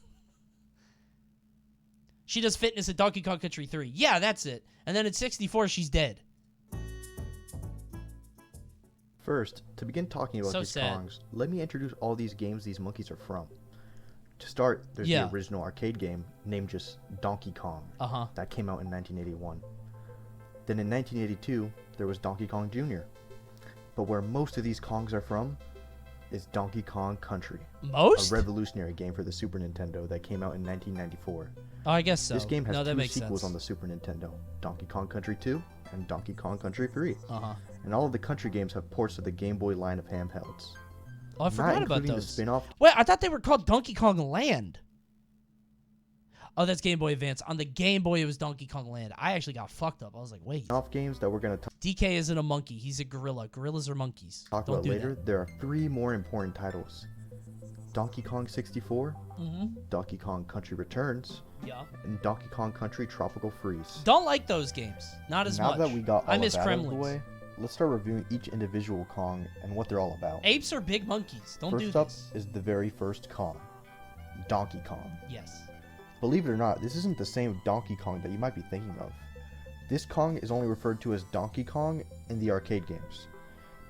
She does fitness at Donkey Kong Country 3. Yeah, that's it. And then at 64, she's dead. First, to begin talking about these Kongs, let me introduce all these games these monkeys are from. To start, there's the original arcade game named just Donkey Kong. That came out in 1981. Then in 1982, there was Donkey Kong Jr. But where most of these Kongs are from is Donkey Kong Country. Most? A revolutionary game for the Super Nintendo that came out in 1994. Oh, I guess so. This game has 2 sequels on the Super Nintendo, Donkey Kong Country 2 and Donkey Kong Country 3. And all of the country games have ports of the Game Boy line of handhelds. Oh, I forgot about those. The spin-off. Wait, I thought they were called Donkey Kong Land. Oh, that's Game Boy Advance. On the Game Boy, it was Donkey Kong Land. I actually got fucked up. I was like, wait. Off games that we're gonna DK isn't a monkey. He's a gorilla. Gorillas are monkeys. Talk about later. There are 3 more important titles: Donkey Kong 64, Donkey Kong Country Returns, and Donkey Kong Country Tropical Freeze. Don't like those games. Not as much. Now that we got all I miss of that out of the Kremlins. way, let's start reviewing each individual Kong and what they're all about. Apes are big monkeys. Don't do this. First up is the very first Kong, Donkey Kong. Yes. Believe it or not, this isn't the same Donkey Kong that you might be thinking of. This Kong is only referred to as Donkey Kong in the arcade games.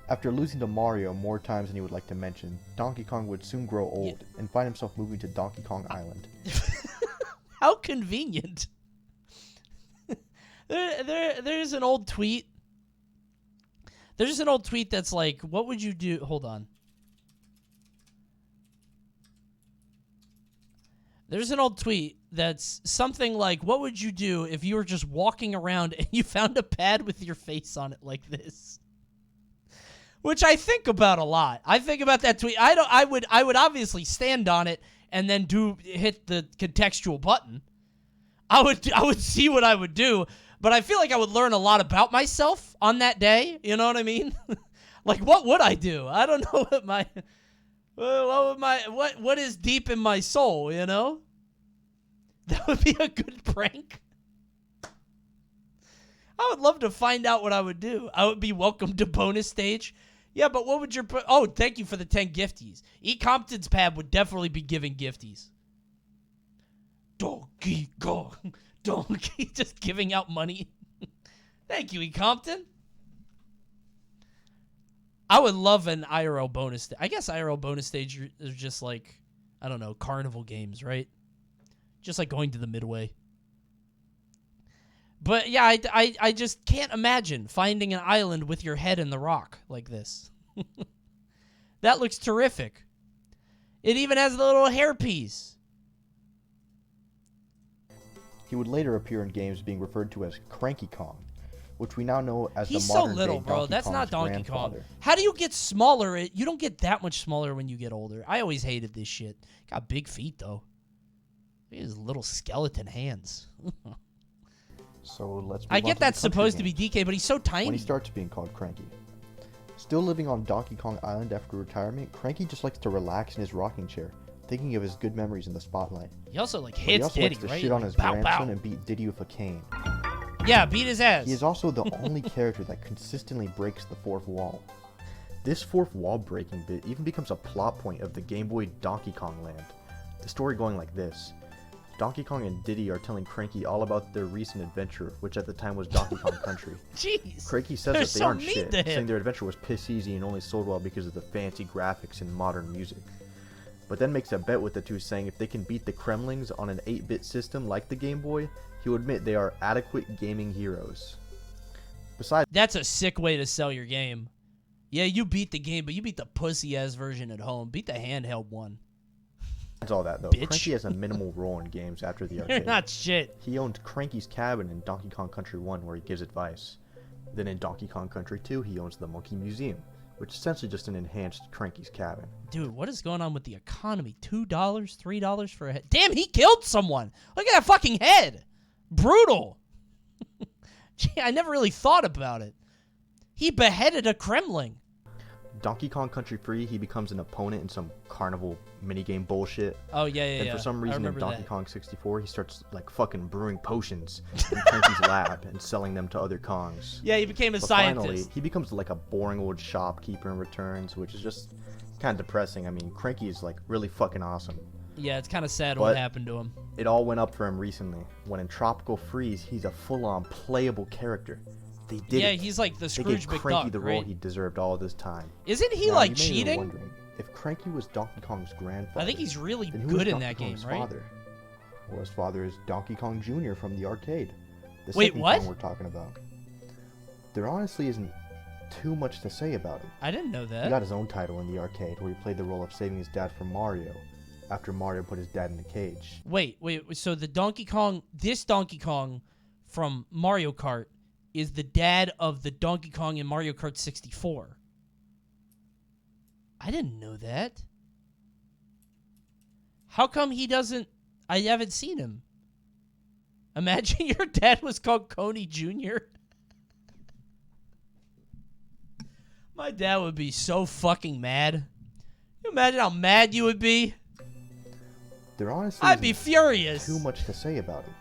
After losing to Mario more times than he would like to mention, Donkey Kong would soon grow old and find himself moving to Donkey Kong Island. How convenient. There's an old tweet. There's an old tweet that's like, what would you do? Hold on. There's an old tweet that's something like, what would you do if you were just walking around and you found a pad with your face on it like this? Which I think about a lot. I think about that tweet. I would obviously stand on it and then hit the contextual button. I would see what I would do, but I feel like I would learn a lot about myself on that day. You know what I mean? Like, what would I do? I don't know what is deep in my soul, you know? That would be a good prank. I would love to find out what I would do. I would be welcome to bonus stage. Yeah, but what would your... Oh, thank you for the 10 gifties. E. Compton's pad would definitely be giving gifties. Donkey Kong. Donkey. Just giving out money. Thank you, E. Compton. I would love an IRL bonus stage. I guess IRL bonus stage is just like, I don't know, carnival games, right? Just like going to the Midway. But yeah, I just can't imagine finding an island with your head in the rock like this. That looks terrific. It even has the little hairpiece. He would later appear in games being referred to as Cranky Kong, which we now know as He's the modern so little, day bro. Donkey That's Kong's not Donkey grandfather. Kong. How do you get smaller? You don't get that much smaller when you get older. I always hated this shit. Got big feet, though. Look at his little skeleton hands. So let's. I get that's supposed to be DK, but he's so tiny. When he starts being called Cranky. Still living on Donkey Kong Island after retirement, Cranky just likes to relax in his rocking chair, thinking of his good memories in the spotlight. He also like But hits he also Diddy, likes to right? shit on Like, his pow, grandson pow. and beat Diddy with a cane. Yeah, beat his ass. He is also the only character that consistently breaks the fourth wall. This fourth wall breaking bit even becomes a plot point of the Game Boy Donkey Kong Land. The story going like this. Donkey Kong and Diddy are telling Cranky all about their recent adventure, which at the time was Donkey Kong Country. Jeez. Cranky says They're that they so aren't mean shit, to him. saying their adventure was piss easy and only sold well because of the fancy graphics and modern music. But then makes a bet with the two, saying if they can beat the Kremlings on an 8-bit system like the Game Boy, he will admit they are adequate gaming heroes. Besides, That's a sick way to sell your game. Yeah, you beat the game, but you beat the pussy-ass version at home. Beat the handheld one. all that though, Bitch. Cranky has a minimal role in games after the You're arcade. not shit. He owned Cranky's cabin in Donkey Kong Country 1 where he gives advice. Then in Donkey Kong Country 2, he owns the Monkey Museum, which is essentially just an enhanced Cranky's cabin. Dude, what is going on with the economy? $2, $3 for a head. Damn, he killed someone. Look at that fucking head. Brutal. Gee, I never really thought about it. He beheaded a Kremling. Donkey Kong Country 3, he becomes an opponent in some carnival minigame bullshit. Oh, yeah, yeah, And yeah. for some I reason in remember Donkey that. Kong 64, he starts like fucking brewing potions in Cranky's lab and selling them to other Kongs. Yeah, he became a But scientist. finally, he becomes like a boring old shopkeeper in returns, which is just kind of depressing. I mean, Cranky is like really fucking awesome. Yeah, it's kind of sad what But happened to him. it all went up for him recently when in Tropical Freeze, he's a full-on playable character. They did Yeah, it. he's like the They Scrooge gave Cranky McDuck, the role right? he deserved all this time. Isn't he Now, like you may be cheating? wondering, if Cranky was Donkey Kong's grandfather, I think he's really then who good is in Donkey that game, Kong's right? Father? Well, his father is Donkey Kong Jr. from the arcade. The Wait, second what? Kong we're talking about. There honestly isn't too much to say about him. I didn't know that. He got his own title in the arcade, where he played the role of saving his dad from Mario, after Mario put his dad in a cage. Wait, so the Donkey Kong, this Donkey Kong from Mario Kart is the dad of the Donkey Kong in Mario Kart 64. I didn't know that. How come he doesn't... I haven't seen him. Imagine your dad was called Coney Jr. My dad would be so fucking mad. Can you imagine how mad you would be? There honestly I'd be isn't furious. too much to say about him.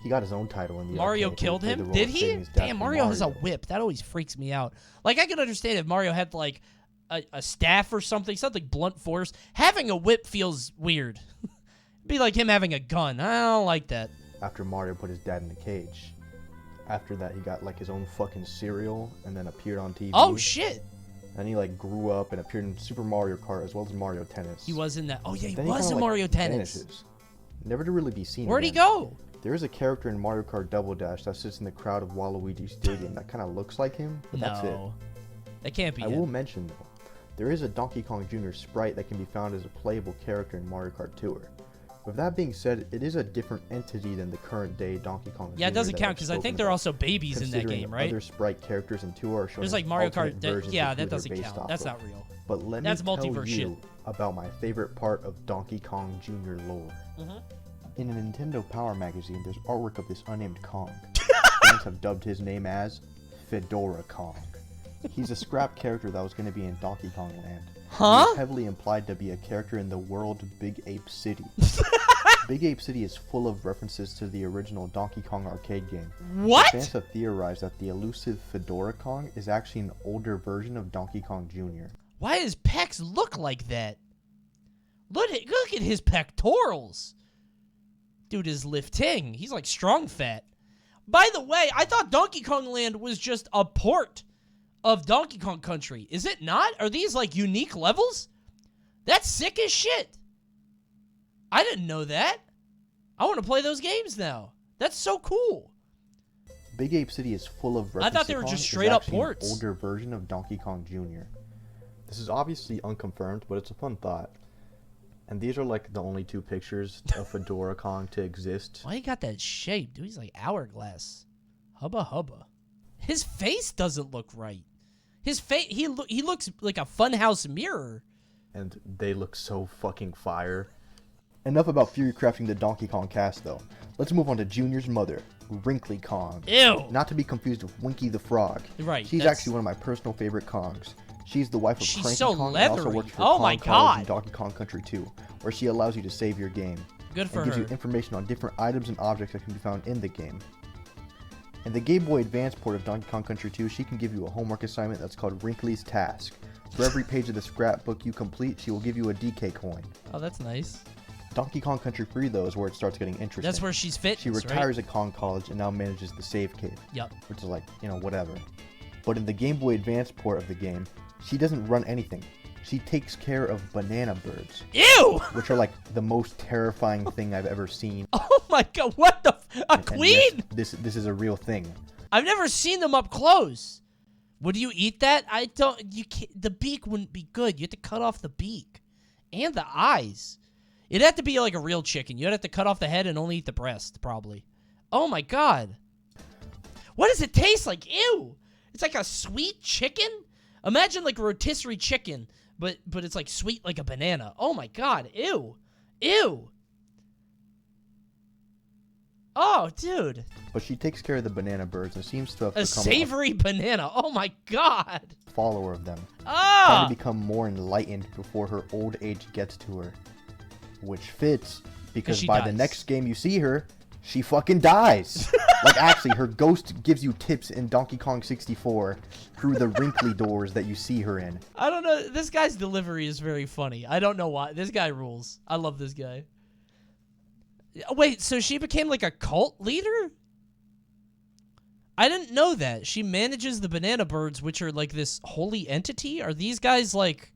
He got his own title in the Mario arcade, killed where played the him? role Did of he? saving his dad Damn, from Mario has a whip. That always freaks me out. Like, I can understand if Mario had, like, a staff or something blunt force. Having a whip feels weird. It'd be like him having a gun. I don't like that. After Mario put his dad in the cage. After that, he got, like, his own fucking cereal, and then appeared on TV. Oh, shit. And he, like, grew up and appeared in Super Mario Kart as well as Mario Tennis. He was in that. Oh, yeah, he Then was kinda, in like, Mario Tennis. vanishes. Never to really be seen Where'd he again. go? There is a character in Mario Kart Double Dash that sits in the crowd of Waluigi Stadium that kind of looks like him, but that's it. No. That can't be I him. will mention, though, there is a Donkey Kong Jr. sprite that can be found as a playable character in Mario Kart Tour. With that being said, it is a different entity than the current day Donkey Kong Jr. Yeah, it doesn't that count I've because I spoken think there are about, also babies in that considering game, right? Other sprite characters in Tour are shown There's as like Mario alternate Kart. versions Yeah, of that who they're doesn't based count. off That's of. not real. But let That's me tell multiverse you shit. about my favorite part of Donkey Kong Jr. lore. In a Nintendo Power magazine, there's artwork of this unnamed Kong. Fans have dubbed his name as Fedora Kong. He's a scrap character that was going to be in Donkey Kong Land. Huh? He is heavily implied to be a character in the world Big Ape City. Big Ape City is full of references to the original Donkey Kong arcade game. What? Fans have theorized that the elusive Fedora Kong is actually an older version of Donkey Kong Jr. Why does pecs look like that? Look at his pectorals. Dude is lifting. He's like strong fat. By the way, I thought Donkey Kong Land was just a port of Donkey Kong Country. Is it not? Are these like unique levels? That's sick as shit. I didn't know that. I want to play those games now. That's so cool. Big Ape City is full of references. I thought they were to just Kong. straight It's up actually an ports. older version of Donkey Kong Jr. This is obviously unconfirmed, but it's a fun thought. And these are like the only 2 pictures of Fedora Kong to exist. Why he got that shape, dude? He's like hourglass. Hubba hubba. His face doesn't look right. His face, he looks like a funhouse mirror. And they look so fucking fire. Enough about Fury crafting the Donkey Kong cast, though. Let's move on to Junior's mother, Wrinkly Kong. Ew. Not to be confused with Winky the Frog. Right. She's actually one of my personal favorite Kongs. She's the wife of She's Cranky so Kong and also leathery. works for Oh Kong my College God. in Donkey Kong Country 2, where she allows you to save your game. Good for and gives her. you information on different items and objects that can be found in the game. In the Game Boy Advance port of Donkey Kong Country 2, she can give you a homework assignment that's called Wrinkly's Task. For every page of the scrapbook you complete, she will give you a DK coin. Oh, that's nice. Donkey Kong Country 3, though, is where it starts getting interesting. That's where she's fit. She retires at Kong College and now manages the save cave. Yep. Which is like, whatever. But in the Game Boy Advance port of the game, she doesn't run anything. She takes care of banana birds. Ew! Which are like the most terrifying thing I've ever seen. Oh my God! What the? A queen? Yes, this is a real thing. I've never seen them up close. Would you eat that? I don't. You can't. The beak wouldn't be good. You have to cut off the beak and the eyes. It'd have to be like a real chicken. You'd have to cut off the head and only eat the breast, probably. Oh my God! What does it taste like? Ew! It's like a sweet chicken. Imagine like a rotisserie chicken, but it's like sweet like a banana. Oh my God! Ew! Ew! Oh, dude. But she takes care of the banana birds and seems to have A become savory banana. Oh my God. a follower of them. Ah! Trying to become more enlightened before her old age gets to her. Which fits, because she by dies. the next game you see her, she fucking dies. Like, actually, her ghost gives you tips in Donkey Kong 64 through the wrinkly doors that you see her in. I don't know. This guy's delivery is very funny. I don't know why. This guy rules. I love this guy. Wait, so she became like a cult leader? I didn't know that. She manages the banana birds, which are like this holy entity? Are these guys like...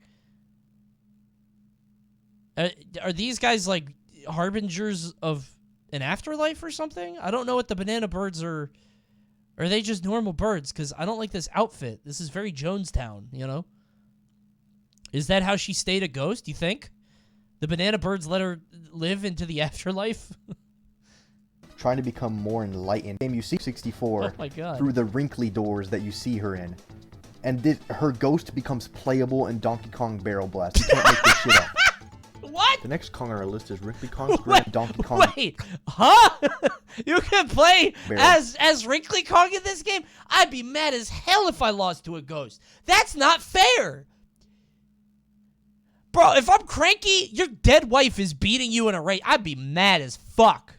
Are these guys like harbingers of an afterlife or something? I don't know what the banana birds are. Are they just normal birds? Because I don't like this outfit. This is very Jonestown, you know? Is that how she stayed a ghost, you think? The banana birds let her live into the afterlife? Trying to become more enlightened. Game you see 64 Oh my God. through the wrinkly doors that you see her in. And her ghost becomes playable in Donkey Kong Barrel Blast. You can't make this shit up. What? The next Kong on our list is Wrinkly Kong's Grand Donkey Kong. Wait, huh? You can play Barrel. as Wrinkly Kong in this game? I'd be mad as hell if I lost to a ghost. That's not fair. Bro, if I'm cranky, your dead wife is beating you in a race. I'd be mad as fuck.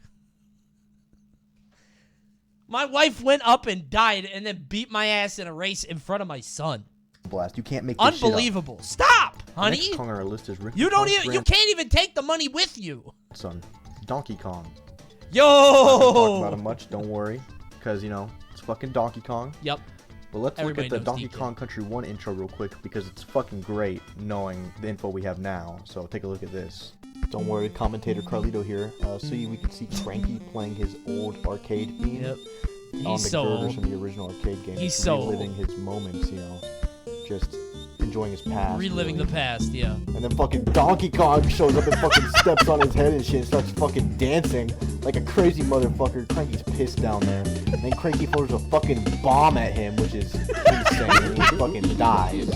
My wife went up and died and then beat my ass in a race in front of my son. Blast. You can't make this Unbelievable. Stop, shit up. The honey. next Kong on our list is Wrinkly You don't Kong's even. You Grand can't even take the money with you. Son, Donkey Kong. Yo. Not gonna talk about him much. Don't worry, because it's fucking Donkey Kong. Yep. But let's Everybody look at the knows Donkey DK. Kong Country 1 intro real quick because it's fucking great knowing the info we have now. So take a look at this. Don't worry, commentator Carlito here. So we can see Cranky playing his old arcade theme Yep. on He's the so girders old. from the original arcade game. He's Just so reliving his moments, just enjoying his past. Reliving really. the past, yeah. And then fucking Donkey Kong shows up and fucking steps on his head and shit and starts fucking dancing like a crazy motherfucker. Cranky's pissed down there. And then Cranky throws a fucking bomb at him, which is insane. And he fucking dies.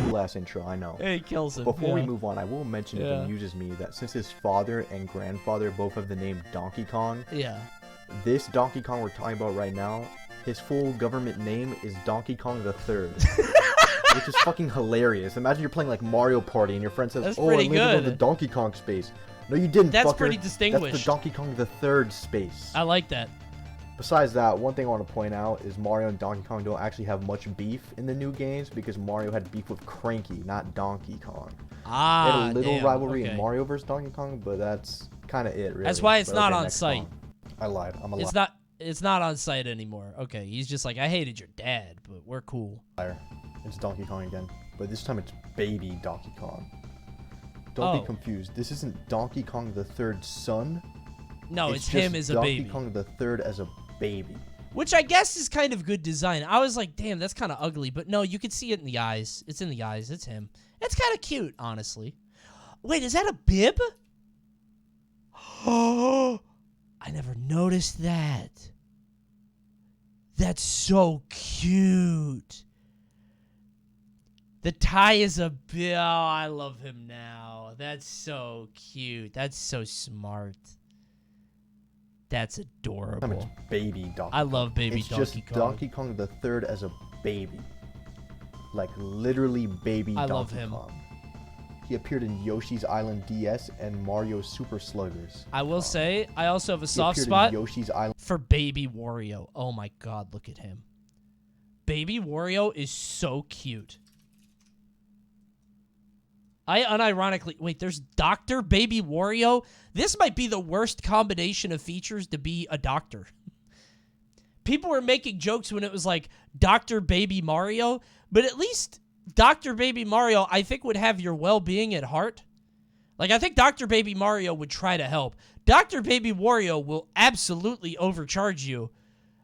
Cool ass intro, I know. He kills him. Before we yeah. move on, I will mention it amuses me that since his father and grandfather both have the name Donkey Kong, Yeah. this Donkey Kong we're talking about right now, his full government name is Donkey Kong the Third. Which is fucking hilarious. Imagine you're playing like Mario Party and your friend says, That's "Oh, I pretty lived on good. the Donkey Kong space." No, you didn't. That's fucker. pretty That's distinguished. the Donkey Kong the Third space. I like that. Besides that, one thing I want to point out is Mario and Donkey Kong don't actually have much beef in the new games because Mario had beef with Cranky, not Donkey Kong. They Ah, had a little damn, rivalry okay. in Mario vs Donkey Kong, but that's kind of it, really. That's why it's But not okay, on next site. Kong. I lied. I'm a It's not on site anymore. Okay, he's just like, I hated your dad, but we're cool. liar. It's Donkey Kong again, but this time it's baby Donkey Kong. Don't Oh. be confused. This isn't Donkey Kong the Third's son. No, it's just him as a Donkey baby. Kong the Third as a baby. Which I guess is kind of good design. I was like, damn, that's kind of ugly. But no, you can see it in the eyes. It's in the eyes. It's him. It's kind of cute, honestly. Wait, is that a bib? Oh, I never noticed that. That's so cute. The tie is a bib. Oh, I love him now. That's so cute. That's so smart. That's adorable. It's baby Donkey Kong. I love baby Donkey Kong. It's just Donkey Kong the Third as a baby. Like, literally baby Donkey Kong. I love him. He appeared in Yoshi's Island DS and Mario Super Sluggers. I will say, I also have a soft spot for Baby Wario. Oh my god, look at him. Baby Wario is so cute. I unironically... Wait, there's Dr. Baby Wario? This might be the worst combination of features to be a doctor. People were making jokes when it was like Dr. Baby Mario, but at least Dr. Baby Mario, I think, would have your well-being at heart. Like, I think Dr. Baby Mario would try to help. Dr. Baby Wario will absolutely overcharge you.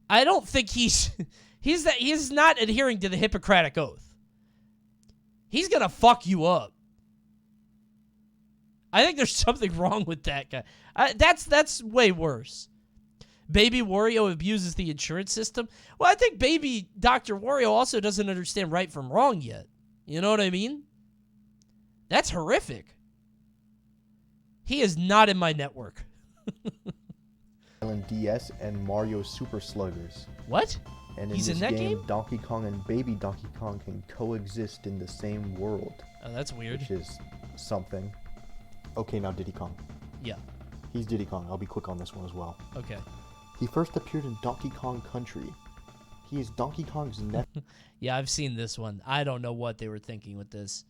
I don't think he's not adhering to the Hippocratic Oath. He's gonna fuck you up. I think there's something wrong with that guy. That's way worse. Baby Wario abuses the insurance system. Well, I think Baby Dr. Wario also doesn't understand right from wrong yet. You know what I mean? That's horrific. He is not in my network. Island DS and Mario Super Sluggers. What? And He's in that game? Donkey Kong and Baby Donkey Kong can coexist in the same world. Oh, that's weird. Which is something. Okay, now Diddy Kong. Yeah. He's Diddy Kong. I'll be quick on this one as well. Okay. He first appeared in Donkey Kong Country. He is Donkey Kong's nephew. Yeah, I've seen this one. I don't know what they were thinking with this.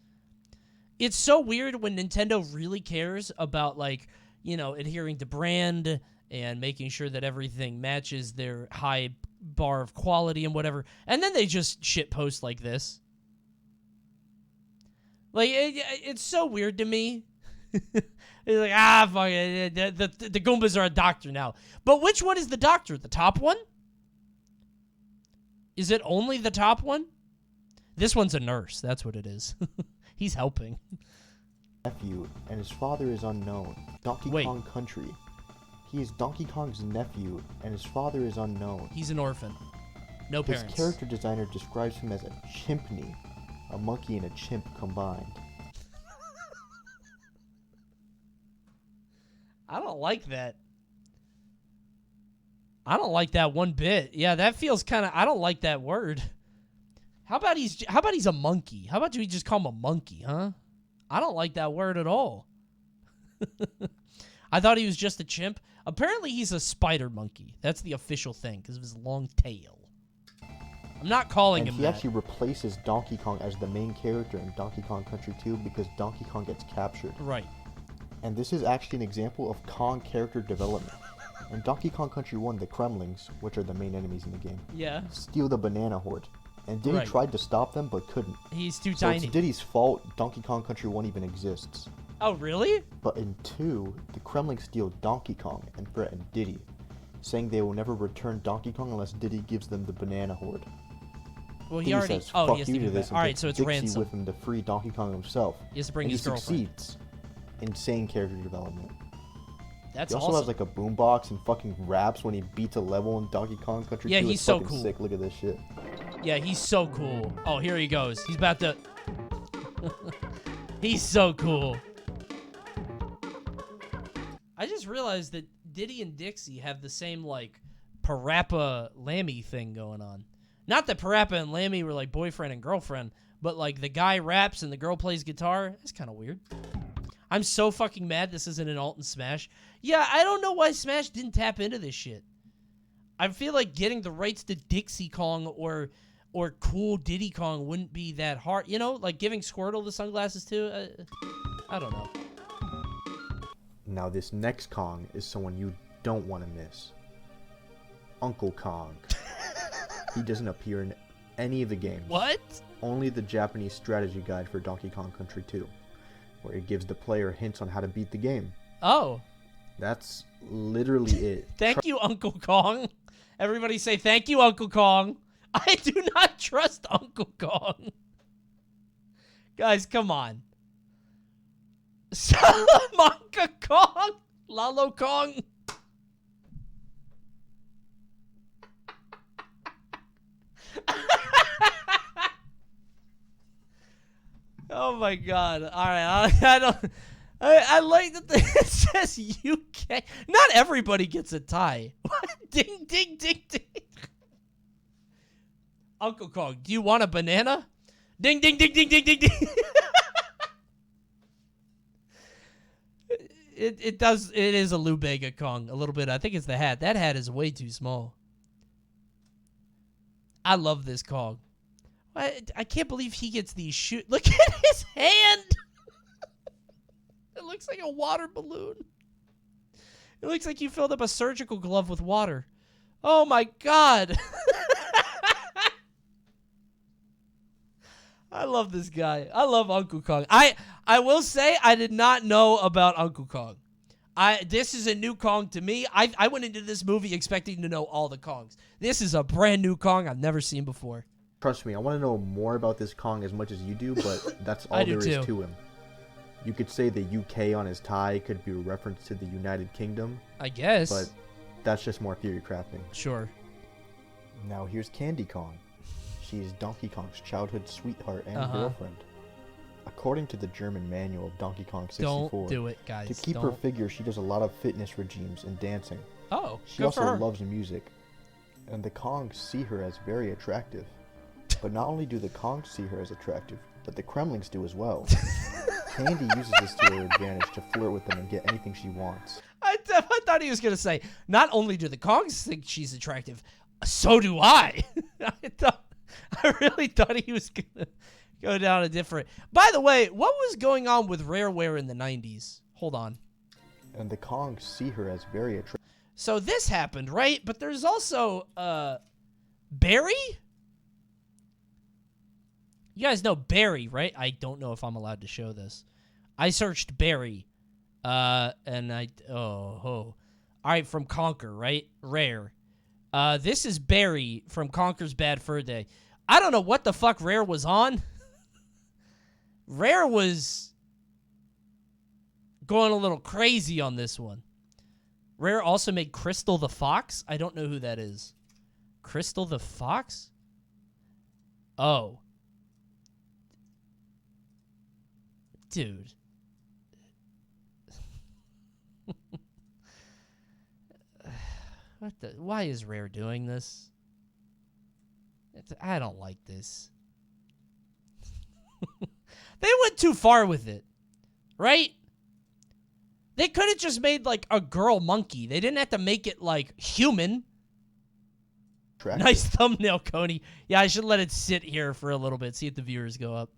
It's so weird when Nintendo really cares about, like, you know, adhering to brand and making sure that everything matches their high bar of quality and whatever. And then they just shitpost like this. Like, it's so weird to me. It's like, fuck it. The Goombas are a doctor now. But which one is the doctor? The top one? Is it only the top one? This one's a nurse. That's what it is. He's helping. Nephew, and his father is unknown. Donkey Kong Country. He is Donkey Kong's nephew, and his father is unknown. He's an orphan. No parents. His character designer describes him as a chimpney, a monkey and a chimp combined. I don't like that. I don't like that one bit. Yeah, that feels kind of... I don't like that word. How about he's a monkey? How about we just call him a monkey, huh? I don't like that word at all. I thought he was just a chimp. Apparently, he's a spider monkey. That's the official thing because of his long tail. I'm not calling him that. He actually replaces Donkey Kong as the main character in Donkey Kong Country 2 because Donkey Kong gets captured. Right. And this is actually an example of Kong character development. In Donkey Kong Country 1, the Kremlings, which are the main enemies in the game, steal the banana horde. And Diddy tried to stop them, but couldn't. He's too tiny. It's Diddy's fault Donkey Kong Country 1 even exists. Oh, really? But in 2, the Kremlings steal Donkey Kong and threaten Diddy, saying they will never return Donkey Kong unless Diddy gives them the banana horde. Well, he Diddy already... says, fuck he has you to to this, and Alright, so it's Dixie ransom. with him to free Donkey Kong himself. He has to bring and his girlfriend. He succeeds. Insane character development. That's He also has like a boombox and fucking raps when he beats a level in Donkey Kong Country 2. He's it's so fucking cool. Sick. Look at this shit. Yeah, he's so cool. Oh, here he goes. He's about to... He's so cool. I just realized that Diddy and Dixie have the same, like, Parappa Lammy thing going on. Not that Parappa and Lammy were, like, boyfriend and girlfriend, but, like, the guy raps and the girl plays guitar. That's kind of weird. I'm so fucking mad this isn't an alt in Smash. Yeah, I don't know why Smash didn't tap into this shit. I feel like getting the rights to Dixie Kong or cool Diddy Kong wouldn't be that hard. You know, like giving Squirtle the sunglasses too. I don't know. Now this next Kong is someone you don't want to miss. Uncle Kong. He doesn't appear in any of the games. What? Only the Japanese strategy guide for Donkey Kong Country 2, where it gives the player hints on how to beat the game. Oh. That's literally it. Thank you, Uncle Kong. Everybody say thank you, Uncle Kong. I do not trust Uncle Kong. Guys, come on. Salamanca Kong. Lalo Kong. Oh my God! All right, I don't. I like that it says UK. Not everybody gets a tie. Ding, ding, ding, ding. Uncle Kong, do you want a banana? Ding, ding, ding, ding, ding, ding, ding. It does. It is a Lou Bega Kong a little bit. I think it's the hat. That hat is way too small. I love this Kong. I can't believe he gets these shoot. Look at his hand. It looks like a water balloon. It looks like you filled up a surgical glove with water. Oh my God. I love this guy. I love Uncle Kong. I will say I did not know about Uncle Kong. This is a new Kong to me. I went into this movie expecting to know all the Kongs. This is a brand new Kong I've never seen before. Trust me, I want to know more about this Kong as much as you do, but that's all there is to him. You could say the UK on his tie could be a reference to the United Kingdom. I guess. But that's just more theory crafting. Sure. Now here's Candy Kong. She is Donkey Kong's childhood sweetheart and girlfriend. According to the German manual of Donkey Kong 64, don't do it, guys. To keep her figure, she does a lot of fitness regimes and dancing. Oh, she also loves music. And the Kongs see her as very attractive. But not only do the Kongs see her as attractive, but the Kremlings do as well. Candy uses this to her advantage to flirt with them and get anything she wants. I thought he was going to say, not only do the Kongs think she's attractive, so do I. I really thought he was going to go down a different... By the way, what was going on with Rareware in the 90s? Hold on. And the Kongs see her as very attractive. So this happened, right? But there's also, Barry? You guys know Barry, right? I don't know if I'm allowed to show this. I searched Barry, and all right, from Conker, right? Rare. This is Barry from Conker's Bad Fur Day. I don't know what the fuck Rare was on. Rare was going a little crazy on this one. Rare also made Crystal the Fox. I don't know who that is. Crystal the Fox? Oh. Dude. Why is Rare doing this? I don't like this. They went too far with it. Right? They could have just made, like, a girl monkey. They didn't have to make it, like, human. Nice thumbnail, Coney. Yeah, I should let it sit here for a little bit. See if the viewers go up.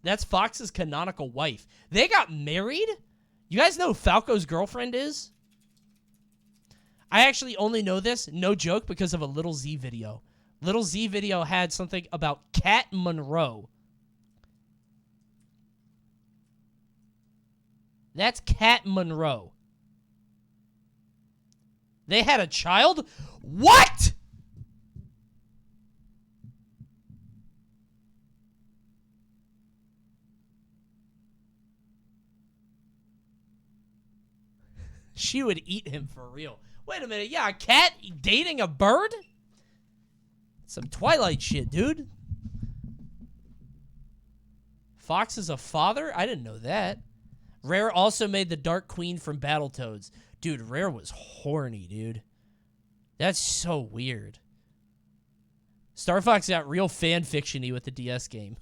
That's Fox's canonical wife. They got married? You guys know who Falco's girlfriend is? I actually only know this, no joke, because of a Little Z video. Little Z video had something about Cat Monroe. That's Cat Monroe. They had a child? What?! She would eat him for real. Wait a minute. Yeah, a cat dating a bird? Some Twilight shit, dude. Fox is a father? I didn't know that. Rare also made the Dark Queen from Battletoads. Dude, Rare was horny, dude. That's so weird. Star Fox got real fan fiction-y with the DS game.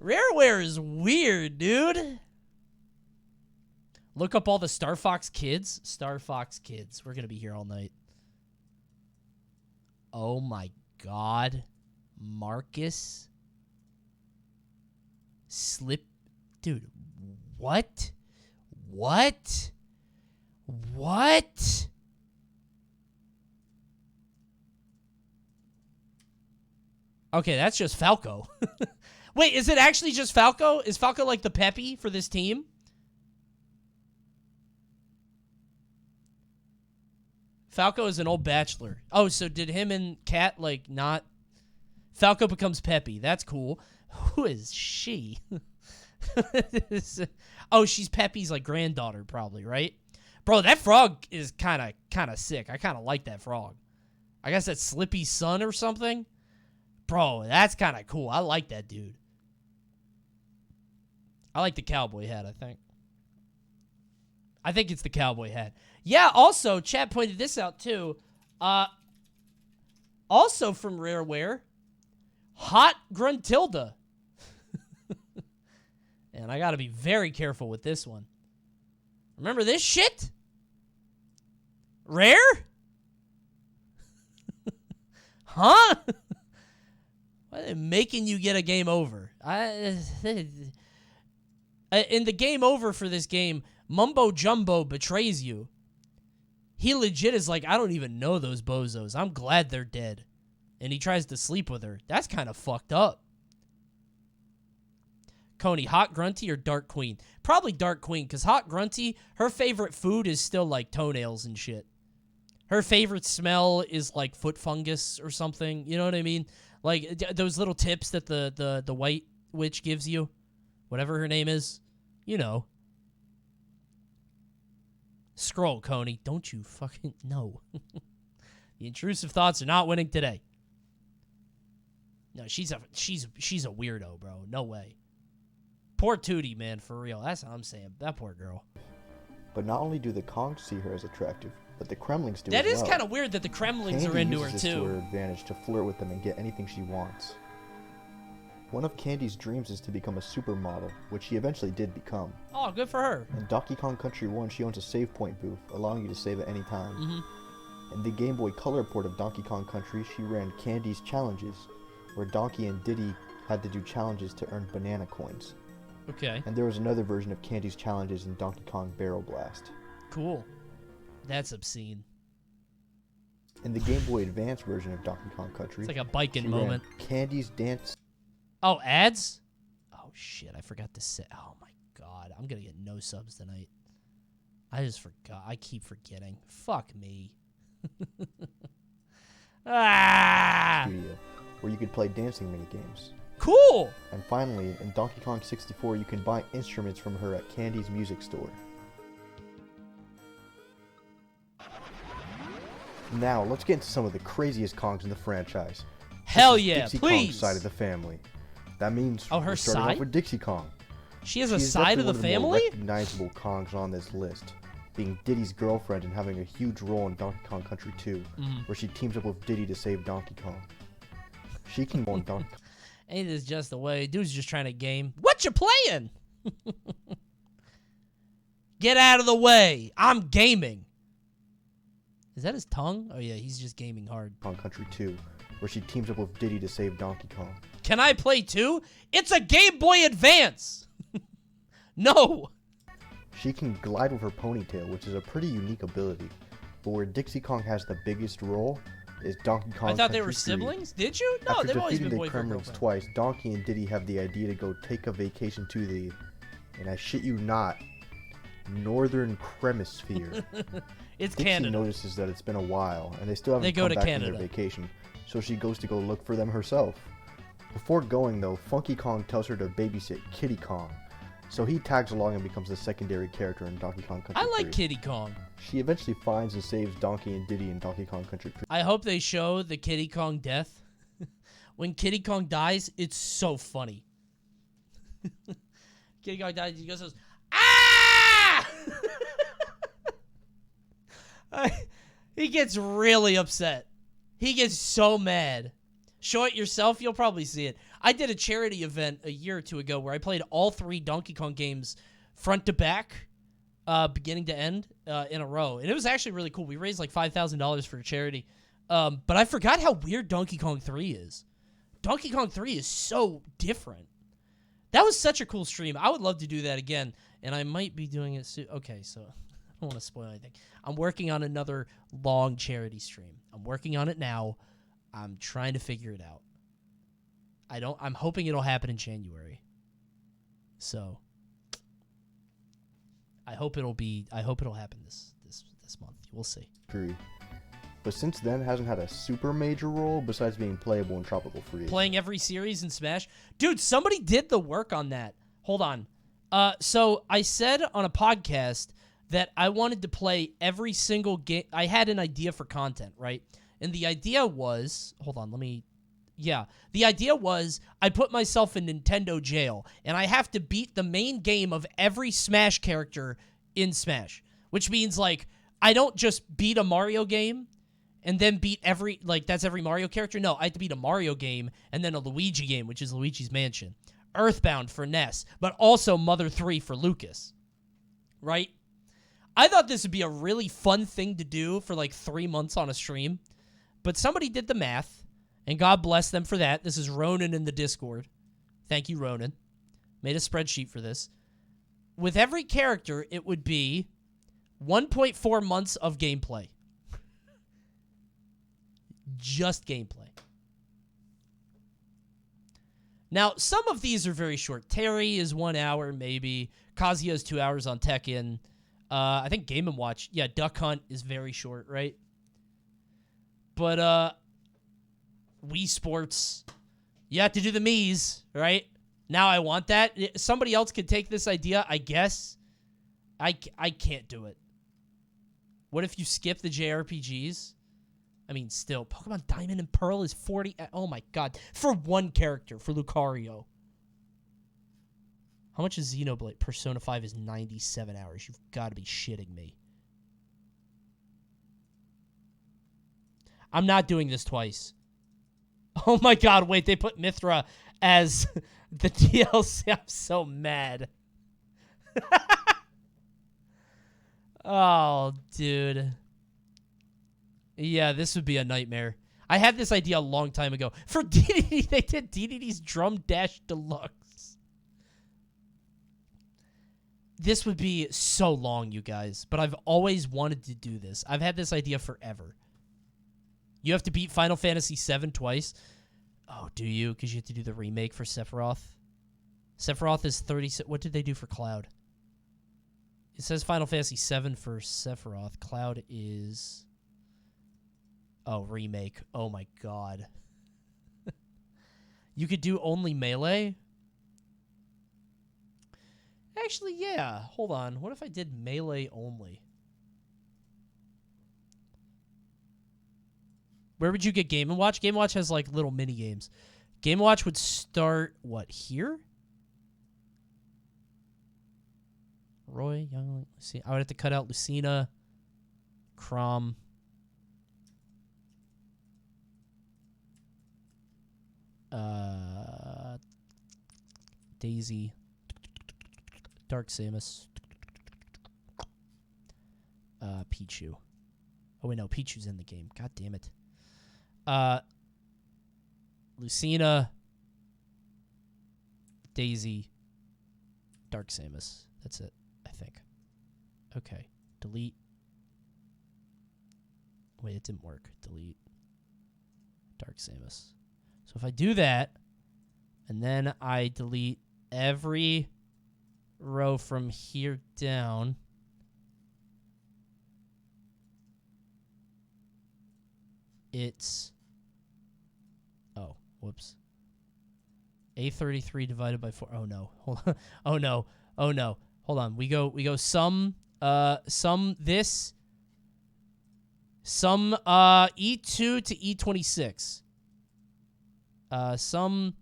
Rareware is weird, dude. Look up all the Star Fox kids. Star Fox kids. We're going to be here all night. Oh my God. Marcus. Slip. Dude, what? What? What? Okay, that's just Falco. Wait, is it actually just Falco? Is Falco like the Peppy for this team? Falco is an old bachelor. Oh, so did him and Kat, like, not... Falco becomes Peppy. That's cool. Who is she? Oh, she's Peppy's, like, granddaughter, probably, right? Bro, that frog is kind of sick. I kind of like that frog. I guess that's Slippy's son or something. Bro, that's kind of cool. I like that dude. I like the cowboy hat, I think. I think it's the cowboy hat. Yeah, also, chat pointed this out, too. Also from Rareware, Hot Gruntilda. And I gotta be very careful with this one. Remember this shit? Rare? Huh? Why are they making you get a game over? In the game over for this game, Mumbo Jumbo betrays you. He legit is like, I don't even know those bozos. I'm glad they're dead. And he tries to sleep with her. That's kind of fucked up. Coney, Hot Grunty or Dark Queen? Probably Dark Queen, because Hot Grunty, her favorite food is still like toenails and shit. Her favorite smell is like foot fungus or something. You know what I mean? Like those little tips that the white witch gives you. Whatever her name is. You know. Scroll, Coney. Don't you fucking know. The intrusive thoughts are not winning today. No, she's a weirdo, bro. No way. Poor Tootie, man, for real. That's what I'm saying. That poor girl. But not only do the Kongs see her as attractive, but the Kremlings do That as is well. kind of weird that the Kremlings Candy are into her, uses this too. to her advantage to flirt with them and get anything she wants. One of Candy's dreams is to become a supermodel, which she eventually did become. Oh, good for her. In Donkey Kong Country 1, she owns a save point booth, allowing you to save at any time. Mm-hmm. In the Game Boy Color port of Donkey Kong Country, she ran Candy's Challenges, where Donkey and Diddy had to do challenges to earn banana coins. Okay. And there was another version of Candy's Challenges in Donkey Kong Barrel Blast. Cool. That's obscene. In the Game Boy Advance version of Donkey Kong Country, It's like a biking she moment. ran Candy's Dance. Oh, ads? Oh, shit. I forgot to say. Oh, my God. I'm going to get no subs tonight. I just forgot. I keep forgetting. Fuck me. Studio, where you could play dancing minigames. Cool! And finally, in Donkey Kong 64, you can buy instruments from her at Candy's music store. Now, let's get into some of the craziest Kongs in the franchise. Hell yeah, Dixie please! Kong's side of the family. That means we're starting side? off with Dixie Kong. She has a side of the family? One of the more recognizable Kongs on this list, being Diddy's girlfriend and having a huge role in Donkey Kong Country 2, where she teams up with Diddy to save Donkey Kong. She can go on Donkey Kong. Ain't this just the way? Dude's just trying to game. What you playing? Get out of the way. I'm gaming. Is that his tongue? Oh, yeah, he's just gaming hard. Kong Country 2, where she teams up with Diddy to save Donkey Kong. Can I play too? It's a Game Boy Advance. No. She can glide with her ponytail, which is a pretty unique ability. But where Dixie Kong has the biggest role is Donkey Kong I thought they Country were 3. siblings. Did you? No, After they've always defeating been the boyfriend Kremlings girlfriend. twice, Donkey and Diddy have the idea to go take a vacation to the, and I shit you not, Northern Cremisphere. It's Dixie Canada. notices that it's been a while, and they still haven't They go come to back Canada. from their vacation, so she goes to go look for them herself. Before going, though, Funky Kong tells her to babysit Kiddy Kong, so he tags along and becomes the secondary character in Donkey Kong Country I like 3. Kiddy Kong. She eventually finds and saves Donkey and Diddy in Donkey Kong Country 3. I hope they show the Kiddy Kong death. When Kiddy Kong dies, it's so funny. Kiddy Kong dies, he goes, ah! He gets really upset. He gets so mad. Show it yourself, you'll probably see it. I did a charity event a year or two ago where I played all 3 Donkey Kong games front to back, beginning to end, in a row. And it was actually really cool. We raised like $5,000 for a charity. But I forgot how weird Donkey Kong 3 is. Donkey Kong 3 is so different. That was such a cool stream. I would love to do that again. And I might be doing it soon. Okay, so I don't want to spoil anything. I'm working on another long charity stream. I'm working on it now. I'm trying to figure it out. I'm hoping it'll happen in January. So I hope it'll happen this month. We'll see. but since then hasn't had a super major role besides being playable in Tropical Freeze. Playing every series in Smash? Dude, somebody did the work on that. Hold on. So I said on a podcast that I wanted to play every single game. I had an idea for content, right? And the idea was, hold on, the idea was I put myself in Nintendo jail, and I have to beat the main game of every Smash character in Smash, which means, like, I don't just beat a Mario game and then beat every, like, that's every Mario character. No, I have to beat a Mario game and then a Luigi game, which is Luigi's Mansion. Earthbound for NES, but also Mother 3 for Lucas, right? I thought this would be a really fun thing to do for, like, 3 months on a stream, but somebody did the math. And God bless them for that. This is Ronan in the Discord. Thank you, Ronan. Made a spreadsheet for this. With every character, it would be 1.4 months of gameplay. Just gameplay. Now, some of these are very short. Terry is 1 hour, maybe. Kazuya is 2 hours on Tekken. I think Game & Watch. Yeah, Duck Hunt is very short, right? But, Wii Sports, you have to do the Miis, right? Now I want that. Somebody else could take this idea, I guess. I can't do it. What if you skip the JRPGs? I mean, still, Pokemon Diamond and Pearl is 40. Oh my god. For one character, for Lucario. How much is Xenoblade? Persona 5 is 97 hours. You've got to be shitting me. I'm not doing this twice. Oh my god, wait, they put Mithra as the DLC. I'm so mad. Oh, dude. Yeah, this would be a nightmare. I had this idea a long time ago. For DDD, they did DDD's Drum Dash Deluxe. This would be so long, you guys. But I've always wanted to do this. I've had this idea forever. You have to beat Final Fantasy VII twice. Oh, do you? Because you have to do the remake for Sephiroth. Sephiroth is 30... What did they do for Cloud? It says Final Fantasy VII for Sephiroth. Cloud is... Oh, remake. Oh my god. You could do only Melee? Actually, yeah. Hold on. What if I did Melee only? Where would you get Game & Watch? Game & Watch has, like, little mini-games. Game & Watch would start, what, here? Roy, Young, Lucina. I would have to cut out Lucina, Chrom. Daisy. Dark Samus. Pichu. Oh, wait, no. Pichu's in the game. God damn it. Lucina, Daisy, Dark Samus. That's it, I think. Okay. Delete. Wait, it didn't work. Delete. Dark Samus. So if I do that, and then I delete every row from here down, it's... Oh, whoops. A33 divided by 4. Oh, no. Hold on. Oh, no. Oh, no. Hold on. We go sum this. Sum E2 to E26. Sum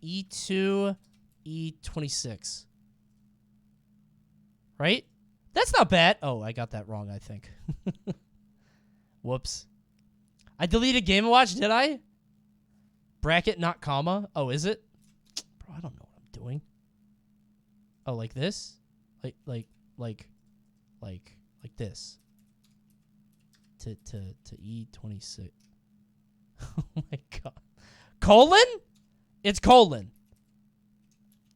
E2, E26. Right? That's not bad. Oh, I got that wrong, I think. Whoops. I deleted Game & Watch, did I? Bracket, not comma. Oh, is it? Bro, I don't know what I'm doing. Oh, like this? Like this. To E26. Oh my god. Colon? It's colon.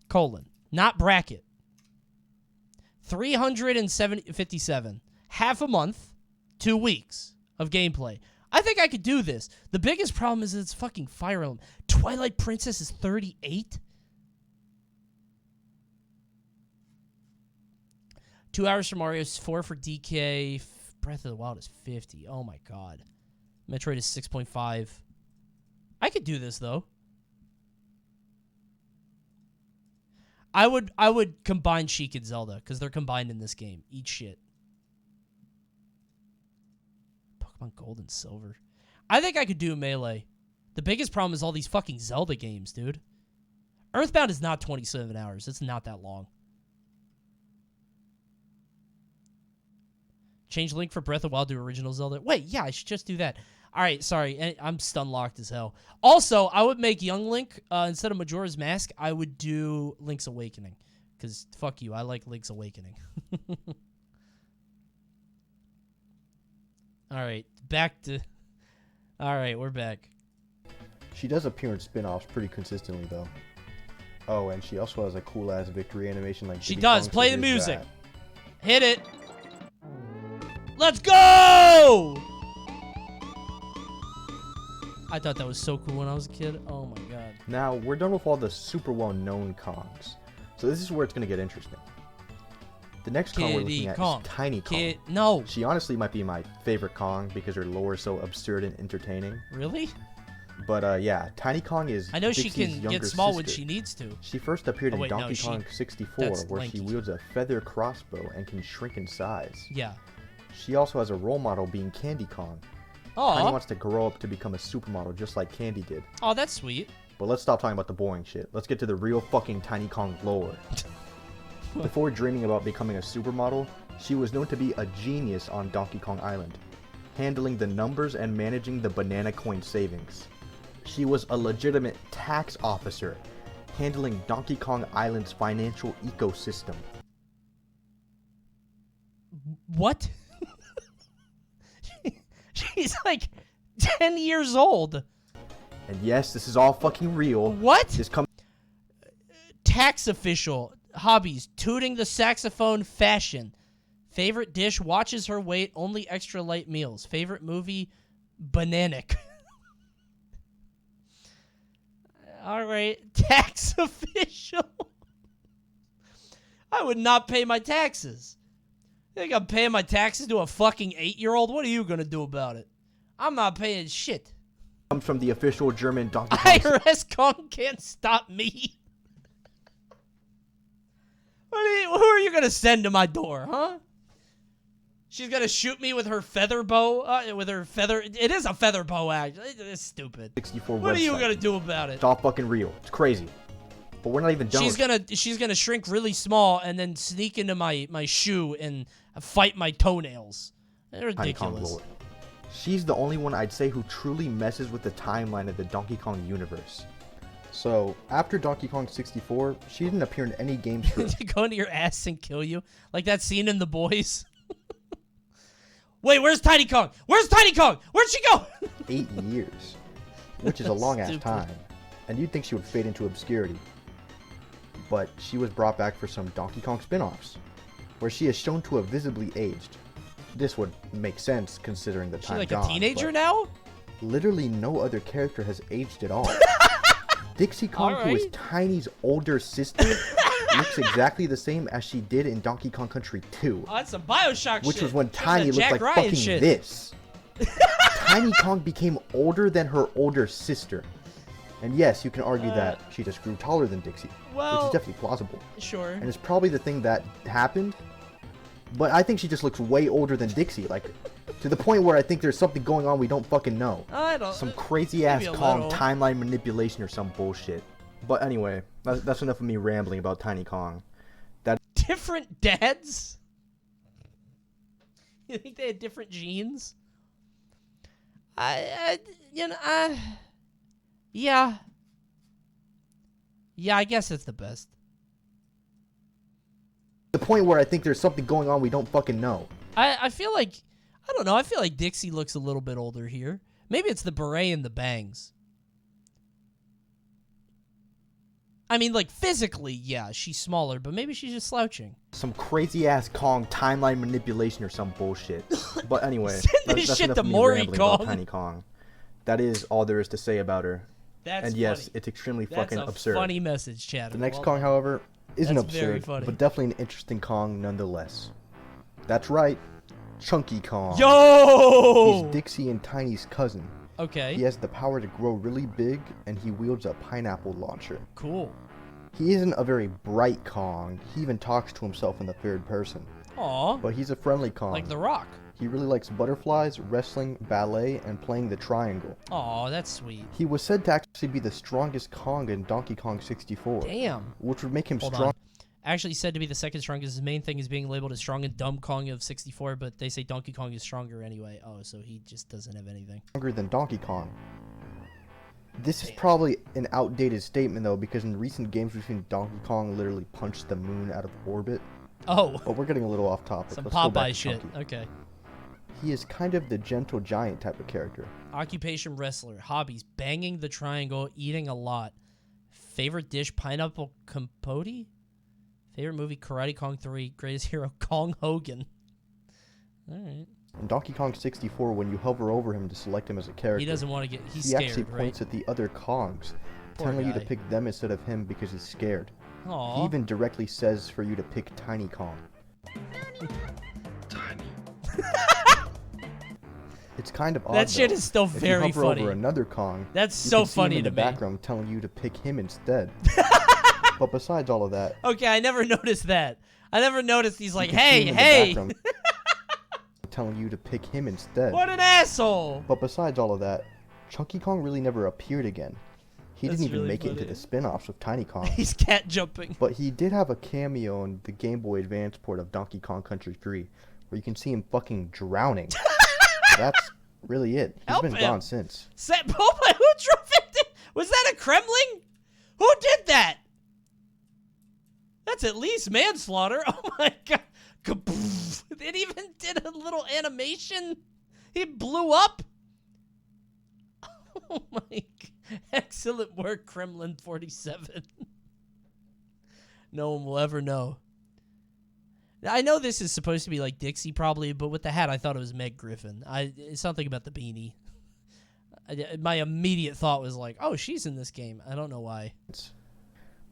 Colon. Not bracket. 357. Half a month, 2 weeks of gameplay. I think I could do this. The biggest problem is it's fucking Fire Emblem. Twilight Princess is 38? 2 hours for Mario, 4 for DK. Breath of the Wild is 50. Oh my god. Metroid is 6.5. I could do this though. I would combine Sheik and Zelda because they're combined in this game. Eat shit. Pokemon Gold and Silver. I think I could do Melee. The biggest problem is all these fucking Zelda games, dude. Earthbound is not 27 hours. It's not that long. Change Link for Breath of the Wild to original Zelda. Wait, yeah, I should just do that. All right, sorry. I'm stun locked as hell. Also, I would make Young Link instead of Majora's Mask. I would do Link's Awakening. Because fuck you, I like Link's Awakening. All right, back to... All right, we're back. She does appear in spin-offs pretty consistently, though. Oh, and she also has a cool-ass victory animation like she Diddy does. Kong, Play so the there's music. that. Hit it. Let's go! I thought that was so cool when I was a kid. Oh, my God. Now, we're done with all the super well-known Kongs. So this is where it's going to get interesting. The next Kong we're looking at is Tiny Kong. No. She honestly might be my favorite Kong because her lore is so absurd and entertaining. Really? But yeah, Tiny Kong is I know Dixie's she can younger get small sister. when she needs to. She first appeared in Donkey no, Kong 64, where Lanky. she wields a feather crossbow and can shrink in size. Yeah. She also has a role model being Candy Kong. Tiny wants to grow up to become a supermodel just like Candy did. Oh, that's sweet. But let's stop talking about the boring shit. Let's get to the real fucking Tiny Kong lore. Before dreaming about becoming a supermodel, she was known to be a genius on Donkey Kong Island, handling the numbers and managing the banana coin savings. She was a legitimate tax officer, handling Donkey Kong Island's financial ecosystem. What? She's like 10 years old. And yes, this is all fucking real. What? This Tax official. Hobbies. Tooting the saxophone. Fashion. Favorite dish. Watches her weight. Only extra light meals. Favorite movie. Bananic. All right. Tax official. I would not pay my taxes. You think I'm paying my taxes to a fucking 8-year-old? What are you going to do about it? I'm not paying shit. Comes from the official German Donkey Kong. IRS Kong can't stop me. Who are you going to send to my door, huh? She's going to shoot me with her feather bow? With her feather... It is a feather bow, actually. It's stupid. 64 what website. Are you going to do about it? It's all fucking real. It's crazy. But we're not even done. She's gonna shrink really small and then sneak into my shoe and fight my toenails. They're ridiculous. She's the only one I'd say who truly messes with the timeline of the Donkey Kong universe. So, after Donkey Kong 64, she didn't appear in any games for... Go into your ass and kill you? Like that scene in The Boys? Wait, where's Tiny Kong? Where's Tiny Kong? Where'd she go? 8 years. Which is a long-ass time. And you'd think she would fade into obscurity. But she was brought back for some Donkey Kong spin-offs, where she is shown to have visibly aged. This would make sense considering the time like gone, a teenager now? Literally no other character has aged at all. Dixie Kong, who is Tiny's older sister, looks exactly the same as she did in Donkey Kong Country 2. Oh, that's some Bioshock which shit. was when Tiny looked like Ryan fucking shit. this. Tiny Kong became older than her older sister. And yes, you can argue that she just grew taller than Dixie, which is definitely plausible. Sure. And it's probably the thing that happened. But I think she just looks way older than Dixie, like to the point where I think there's something going on we don't fucking know. I don't. Some crazy ass Kong timeline manipulation or some bullshit. But anyway, that's enough of me rambling about Tiny Kong. Different dads? You think they had different genes? Yeah. Yeah, I guess it's the best. The point where I think there's something going on we don't fucking know. I feel like, I don't know, I feel like Dixie looks a little bit older here. Maybe it's the beret and the bangs. I mean, like, physically, yeah, she's smaller, but maybe she's just slouching. Some crazy ass Kong timeline manipulation or some bullshit. But anyway, that's shit enough to of me Maury rambling Kong. about Tiny Kong. That is all there is to say about her. That's yes, funny. It's extremely That's fucking a absurd. Funny message, Chad. The next Kong, however, isn't That's very absurd, funny. but definitely an interesting Kong nonetheless. That's right. Chunky Kong. Yo! He's Dixie and Tiny's cousin. Okay. He has the power to grow really big, and he wields a pineapple launcher. Cool. He isn't a very bright Kong. He even talks to himself in the third person. Aw. But he's a friendly Kong. Like The Rock. He really likes butterflies, wrestling, ballet, and playing the triangle. Aw, that's sweet. He was said to actually be the strongest Kong in Donkey Kong 64. Damn. Which would make him Hold strong. on. Actually said to be the second strongest. His main thing is being labeled as strong and dumb Kong of 64, but they say Donkey Kong is stronger anyway. Oh, so he just doesn't have anything. Stronger than Donkey Kong. This is probably an outdated statement though, because in recent games we've seen Donkey Kong literally punch the moon out of orbit. Oh. But we're getting a little off topic. Some Let's go back Popeye to shit. Chunky. Okay. He is kind of the gentle giant type of character. Occupation wrestler. Hobbies: banging the triangle, eating a lot. Favorite dish: pineapple compote. Favorite movie: Karate Kong 3. Greatest hero: Kong Hogan. All right. In Donkey Kong 64, when you hover over him to select him as a character, He doesn't want to get. He's he scared, actually right? points at the other Kongs, Poor telling you to guy. pick them instead of him because he's scared. Aw. He even directly says for you to pick Tiny Kong. It's kind of odd. That shit though. is still If very you hover funny. over another Kong, That's you so can see him funny in to the me. background telling you to pick him instead. But besides all of that, Okay, I never noticed that. I never noticed he's like, you can see hey, him in the hey. background telling you to pick him instead. What an asshole. But besides all of that, Chunky Kong really never appeared again. He That's didn't even really make it into funny. the spin-offs with Tiny Kong. He's cat jumping. But he did have a cameo in the Game Boy Advance port of Donkey Kong Country 3, where you can see him fucking drowning. That's really it. He's Help been him. gone since. Who drove it? Was that a Kremling? Who did that? That's at least manslaughter. Oh my god. Kaboof. It even did a little animation. He blew up. Oh my god. Excellent work, Kremlin 47. No one will ever know. I know this is supposed to be like Dixie probably, but with the hat I thought it was Meg Griffin. It's something about the beanie. My immediate thought was like, oh, she's in this game. I don't know why.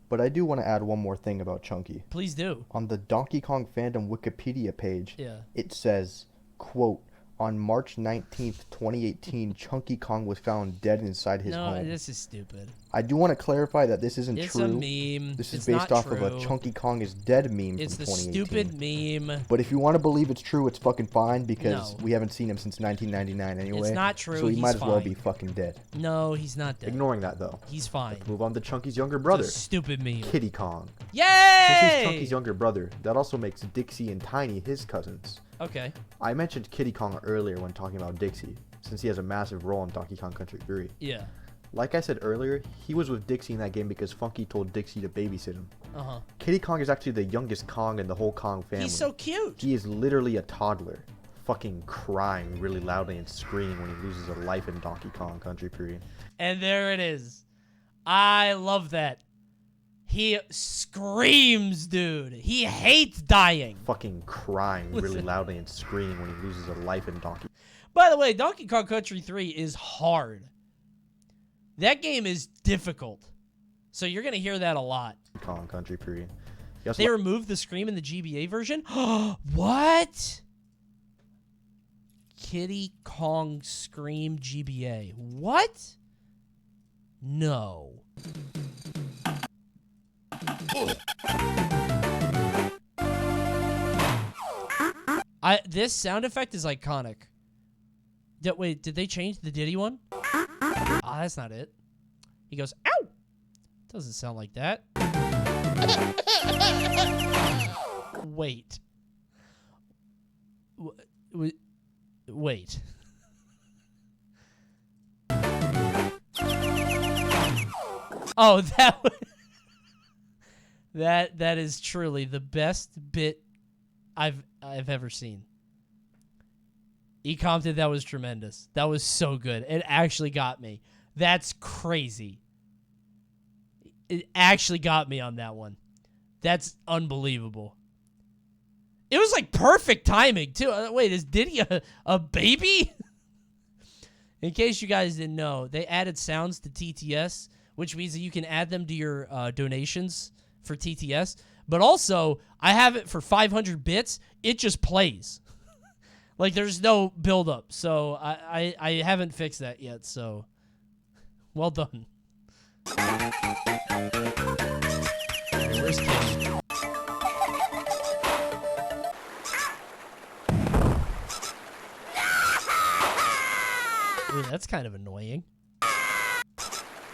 But I do want to add one more thing about Chunky. Please do. On the Donkey Kong fandom Wikipedia page, Yeah. it says, quote, on March 19th, 2018, Chunky Kong was found dead inside his home. No, this is stupid. I do want to clarify that this isn't It's true. a meme. This is It's based not off of a true. Chunky Kong is dead meme It's from the 2018. stupid meme. But if you want to believe it's true, it's fucking fine because No. we haven't seen him since 1999 anyway. It's not true. So he He's might as well fine. be fucking dead. No, he's not dead. Ignoring that though. He's fine. Let's move on to Chunky's younger brother. It's a stupid meme. Kitty Kong. Yay! Since he's Chunky's younger brother, that also makes Dixie and Tiny his cousins. Okay. I mentioned Kitty Kong earlier when talking about Dixie, since he has a massive role in Donkey Kong Country 3. Yeah. Like I said earlier, he was with Dixie in that game because Funky told Dixie to babysit him. Uh-huh. Kitty Kong is actually the youngest Kong in the whole Kong family. He's so cute. He is literally a toddler, fucking crying really loudly and screaming when he loses a life in Donkey Kong Country 3. And there it is. I love that. He screams, dude. He hates dying. Fucking crying really loudly and screaming when he loses a life in Donkey. By the way, Donkey Kong Country 3 is hard. That game is difficult. So you're going to hear that a lot. Kong Country 3. They removed the scream in the GBA version? What? Kitty Kong Scream GBA. What? No. This sound effect is iconic. Wait, did they change the Diddy one? Ah, that's not it. He goes, ow! Doesn't sound like that. Wait. Wait. Oh, that is truly the best bit I've ever seen. He commented that was tremendous. That was so good. It actually got me. That's crazy. It actually got me on that one. That's unbelievable. It was like perfect timing too. Wait, is Diddy a baby? In case you guys didn't know, they added sounds to TTS, which means that you can add them to your donations for TTS. But also, I have it for 500 bits. It just plays. Like, there's no build-up, so I haven't fixed that yet, so well done. Where's Kenny? Ooh, that's kind of annoying.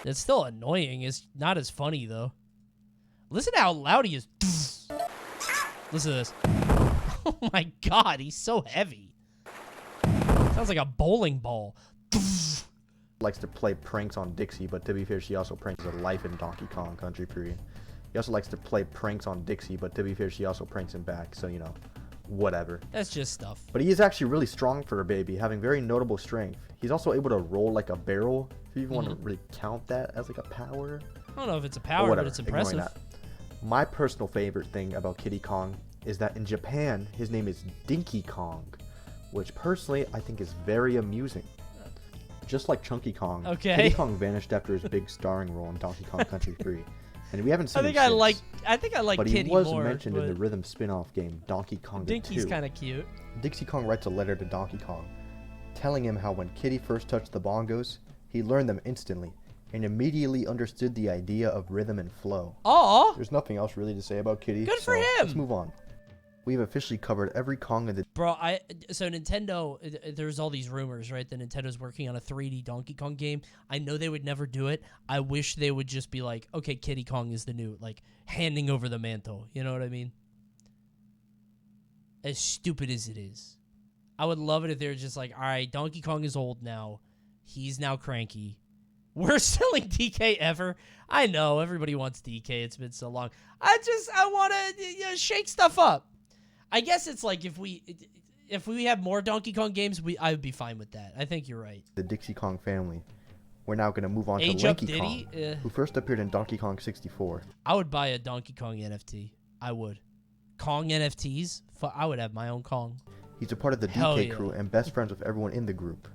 It's still annoying. It's not as funny, though. Listen to how loud he is. Listen to this. Oh my god, he's so heavy. Sounds like a bowling ball. Likes to play pranks on Dixie, but to be fair, she also pranks her life in Donkey Kong Country period. He also likes to play pranks on Dixie, but to be fair, she also pranks him back, so, you know, whatever. That's just stuff. But he is actually really strong for a baby, having very notable strength. He's also able to roll like a barrel, if you even want to really count that as like a power. I don't know if it's a power, but it's impressive. That. My personal favorite thing about Kiddy Kong is that in Japan, his name is Dinky Kong, which personally I think is very amusing. Just like Chunky Kong, Kiddy Kong vanished after his big starring role in Donkey Kong Country 3, and we haven't seen him since. I think I like but Kiddy he was more, mentioned in the rhythm spin-off game Donkey Kong 2. Dinky's kind of cute. Dixie Kong writes a letter to Donkey Kong, telling him how when Kiddy first touched the bongos, he learned them instantly, and immediately understood the idea of rhythm and flow. Aw! There's nothing else really to say about Kiddy. Good for him! Let's move on. We've officially covered every Kong in the... Bro, so Nintendo, there's all these rumors, right? That Nintendo's working on a 3D Donkey Kong game. I know they would never do it. I wish they would just be like, okay, Kiddy Kong is the new, like, handing over the mantle. You know what I mean? As stupid as it is. I would love it if they were just like, all right, Donkey Kong is old now. He's now cranky. Worst selling DK ever. I know, everybody wants DK. It's been so long. I want to shake stuff up. I guess it's like if we have more Donkey Kong games, I would be fine with that. I think you're right. The Dixie Kong family. We're now going to move on to Lanky Kong, who first appeared in Donkey Kong 64. I would buy a Donkey Kong NFT. I would. Kong NFTs? I would have my own Kong. He's a part of the DK crew and best friends with everyone in the group.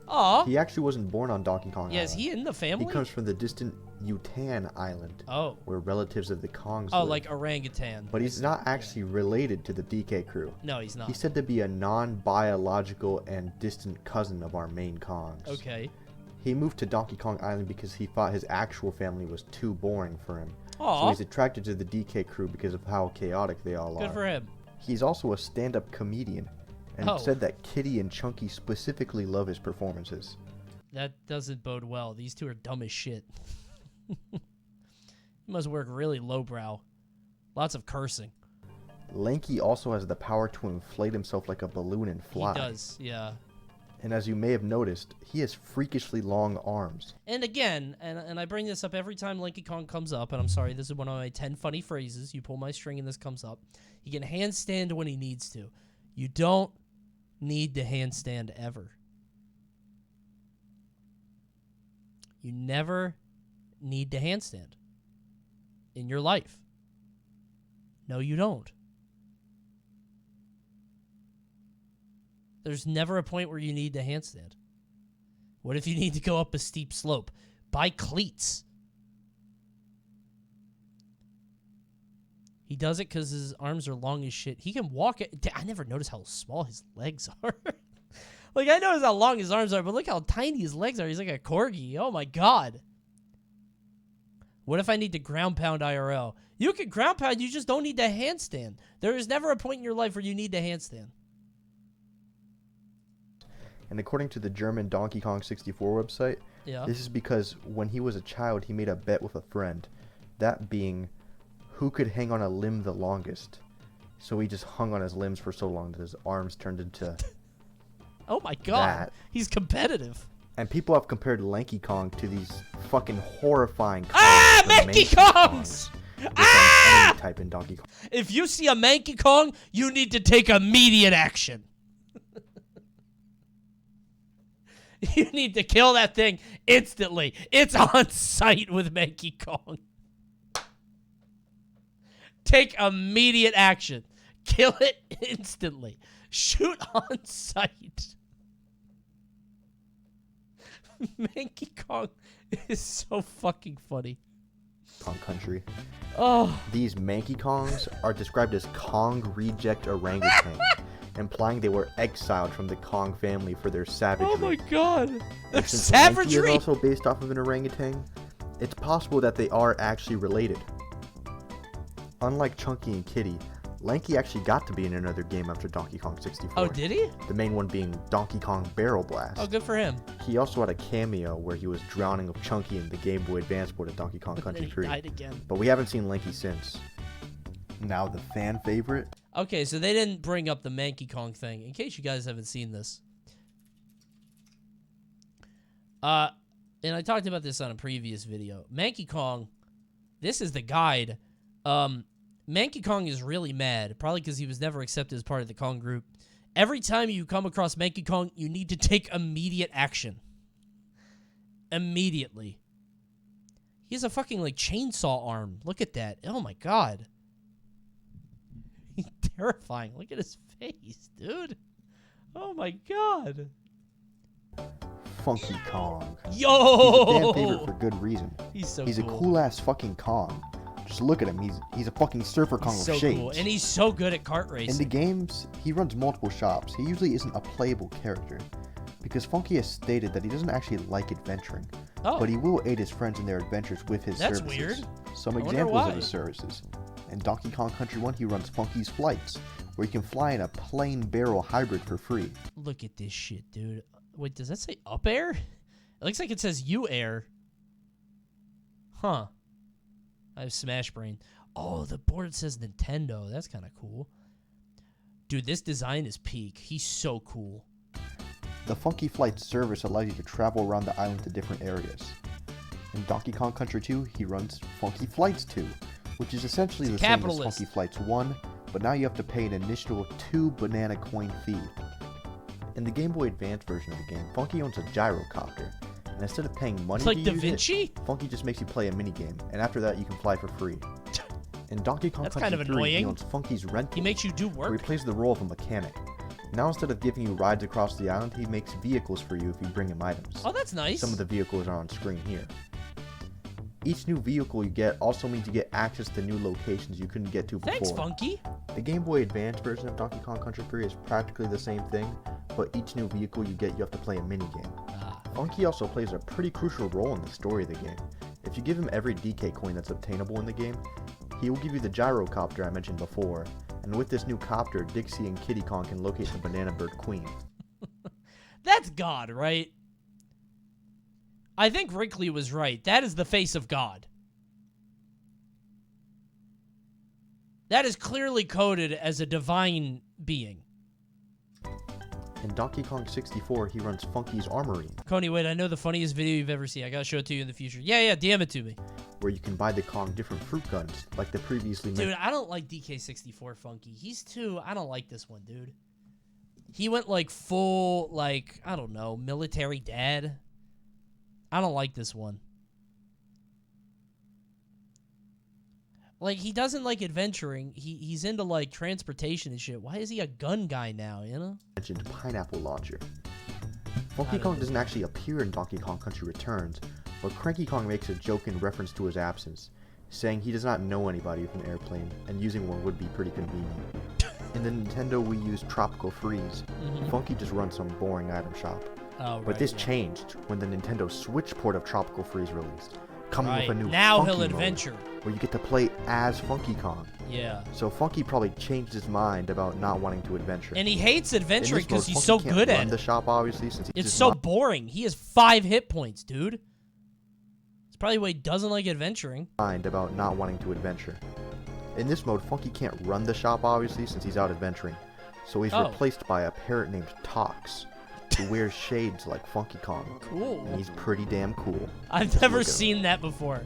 Aw. He actually wasn't born on Donkey Kong Island. Is he in the family? He comes from the distant Yutan Island. Oh. Where relatives of the Kongs live. live. Like orangutan. But he's not actually related to the DK crew. No, he's not. He's said to be a non-biological and distant cousin of our main Kongs. Okay. He moved to Donkey Kong Island because he thought his actual family was too boring for him. Aww. So he's attracted to the DK crew because of how chaotic they all are. Good for him. He's also a stand-up comedian and said that Kiddy and Chunky specifically love his performances. That doesn't bode well. These two are dumb as shit. He must work really lowbrow. Lots of cursing. Lanky also has the power to inflate himself like a balloon and fly. He does, yeah. And as you may have noticed, he has freakishly long arms. And again, and I bring this up every time Lanky Kong comes up, and I'm sorry, this is one of my 10 funny phrases. You pull my string and this comes up. He can handstand when he needs to. You don't need to handstand ever. You never need to handstand in your life. No, you don't. There's never a point where you need to handstand. What if you need to go up a steep slope? Buy cleats. He does it because his arms are long as shit. He can walk it. I never noticed how small his legs are. Like, I noticed how long his arms are, but look how tiny his legs are. He's like a corgi. Oh, my God. What if I need to ground pound IRL? You can ground pound. You just don't need to handstand. There is never a point in your life where you need to handstand. And according to the German Donkey Kong 64 website, this is because when he was a child, he made a bet with a friend. That being, who could hang on a limb the longest. So he just hung on his limbs for so long that his arms turned into... Oh my God, he's competitive. And people have compared Lanky Kong to these fucking horrifying Manky Kongs! Type in Donkey Kong. If you see a Manky Kong, you need to take immediate action. You need to kill that thing instantly. It's on sight with Manky Kong. Take immediate action. Kill it instantly. Shoot on sight. Manky Kong is so fucking funny. Kong Country. Oh. These Manky Kongs are described as Kong reject orangutan. implying they were exiled from the Kong family for their savagery. Oh my god! The Since savagery! Lanky is also based off of an orangutan, it's possible that they are actually related. Unlike Chunky and Kitty, Lanky actually got to be in another game after Donkey Kong 64. Oh, did he? The main one being Donkey Kong Barrel Blast. Oh, good for him. He also had a cameo where he was drowning of Chunky in the Game Boy Advance port of Donkey Kong Country 3. He died again. But we haven't seen Lanky since. Now the fan favorite. Okay, so they didn't bring up the Manky Kong thing, in case you guys haven't seen this. And I talked about this on a previous video. Manky Kong, this is the guide. Manky Kong is really mad, probably because he was never accepted as part of the Kong group. Every time you come across Manky Kong, you need to take immediate action. Immediately. He has a fucking, like, chainsaw arm. Look at that. Oh, my God. He's terrifying. Look at his face, dude. Oh, my God. Funky Kong. Yo! He's a fan favorite for good reason. He's a cool-ass fucking Kong. Just look at him. He's a fucking surfer Kong he's with so shades. Cool. And he's so good at kart racing. In the games, he runs multiple shops. He usually isn't a playable character, because Funky has stated that he doesn't actually like adventuring, but he will aid his friends in their adventures with his services. That's weird. Some examples of his services. In Donkey Kong Country 1, he runs Funky's Flights, where you can fly in a plain barrel hybrid for free. Look at this shit, dude. Wait, does that say up air? It looks like it says U air. Huh. I have Smash Brain. Oh, the board says Nintendo. That's kind of cool. Dude, this design is peak. He's so cool. The Funky Flights service allows you to travel around the island to different areas. In Donkey Kong Country 2, he runs Funky Flights 2, which is essentially the same as Funky Flights 1, but now you have to pay an initial 2 banana coin fee. In the Game Boy Advance version of the game, Funky owns a gyrocopter, and instead of paying money to use it, Funky just makes you play a minigame, and after that you can fly for free. In Donkey Kong Country kind of 3, annoying. he owns Funky's Rental. He makes you do work. Where he plays the role of a mechanic. Now instead of giving you rides across the island, he makes vehicles for you if you bring him items. Oh, that's nice. Some of the vehicles are on screen here. Each new vehicle you get also means you get access to new locations you couldn't get to before. Thanks, Funky. The Game Boy Advance version of Donkey Kong Country 3 is practically the same thing, but each new vehicle you get, you have to play a minigame. Funky also plays a pretty crucial role in the story of the game. If you give him every DK coin that's obtainable in the game, he will give you the gyrocopter I mentioned before, and with this new copter, Dixie and Kitty Kong can locate the Banana Bird Queen. That's God, right? I think Wrigley was right. That is the face of God. That is clearly coded as a divine being. In Donkey Kong 64, he runs Funky's Armory. Coney, wait, I know the funniest video you've ever seen. I gotta show it to you in the future. Yeah, DM it to me. Where you can buy the Kong different fruit guns, like the previously mentioned. Dude, I don't like DK64 Funky. I don't like this one, dude. He went like full, like, I don't know, military dad. I don't like this one. Like, he doesn't like adventuring. He's into, like, transportation and shit. Why is he a gun guy now, you know? Mentioned Pineapple Launcher. Funky Kong doesn't actually appear in Donkey Kong Country Returns, but Cranky Kong makes a joke in reference to his absence, saying he does not know anybody with an airplane, and using one would be pretty convenient. In the Nintendo Wii U's Tropical Freeze, Funky just runs some boring item shop. Oh, but this changed when the Nintendo Switch port of Tropical Freeze released, coming with a new now Funky he'll mode, adventure, where you get to play as Funky Kong. Yeah. So Funky probably changed his mind about not wanting to adventure. And he hates adventuring because he's so can't good run at it. the shop, obviously, since it's so boring. He has 5 hit points, dude. It's probably why he doesn't like adventuring. Mind about not wanting to adventure. In this mode, Funky can't run the shop, obviously, since he's out adventuring. So he's replaced by a parrot named Tox, who wears shades like Funky Kong. Cool. And he's pretty damn cool. I've never seen that before.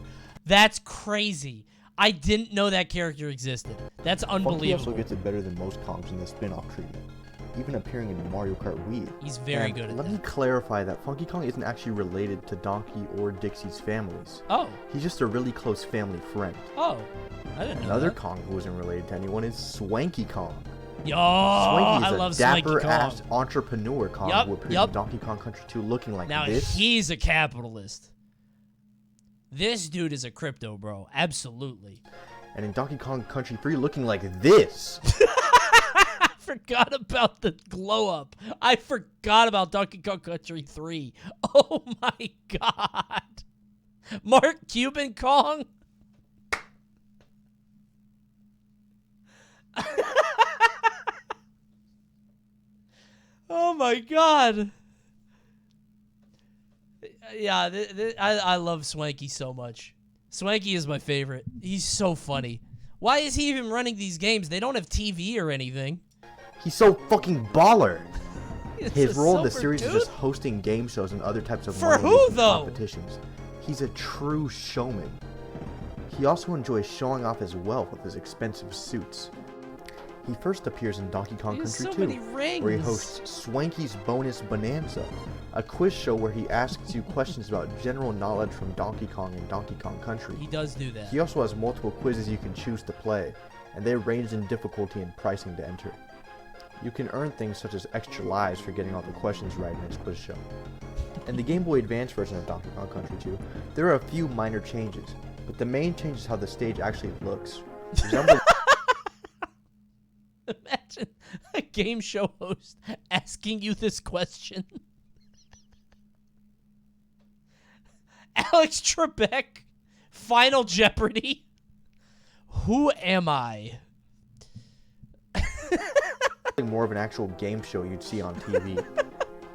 That's crazy. I didn't know that character existed. That's unbelievable. Funky also gets it better than most Kongs in the spin-off treatment, even appearing in Mario Kart Wii. He's very good at that. Let me clarify that Funky Kong isn't actually related to Donkey or Dixie's families. Oh. He's just a really close family friend. Oh. I didn't know Another that. Kong who isn't related to anyone is Swanky Kong. Yo, Swanky is I love a Swanky Kong. dapper-ass entrepreneur Kong who appears in Donkey Kong Country 2 looking like now, this. Now, he's a capitalist. This dude is a crypto bro. Absolutely. And in Donkey Kong Country 3 looking like this. forgot about the glow up. I forgot about Donkey Kong Country 3. Oh my god. Mark Cuban Kong? Oh my god. Yeah, I love Swanky so much. Swanky is my favorite. He's so funny. Why is he even running these games? They don't have TV or anything. He's so fucking baller. His a role in the silver series tooth? is just hosting game shows and other types of For who, money-making though? competitions. He's a true showman. He also enjoys showing off his wealth with his expensive suits. He first appears in Donkey Kong He has Country so 2, many rings. where he hosts Swanky's Bonus Bonanza, a quiz show where he asks you questions about general knowledge from Donkey Kong and Donkey Kong Country. He does do that. He also has multiple quizzes you can choose to play, and they range in difficulty and pricing to enter. You can earn things such as extra lives for getting all the questions right in his quiz show. In the Game Boy Advance version of Donkey Kong Country 2, there are a few minor changes, but the main change is how the stage actually looks. Imagine a game show host asking you this question. Alex Trebek, Final Jeopardy. Who am I? more of an actual game show you'd see on TV.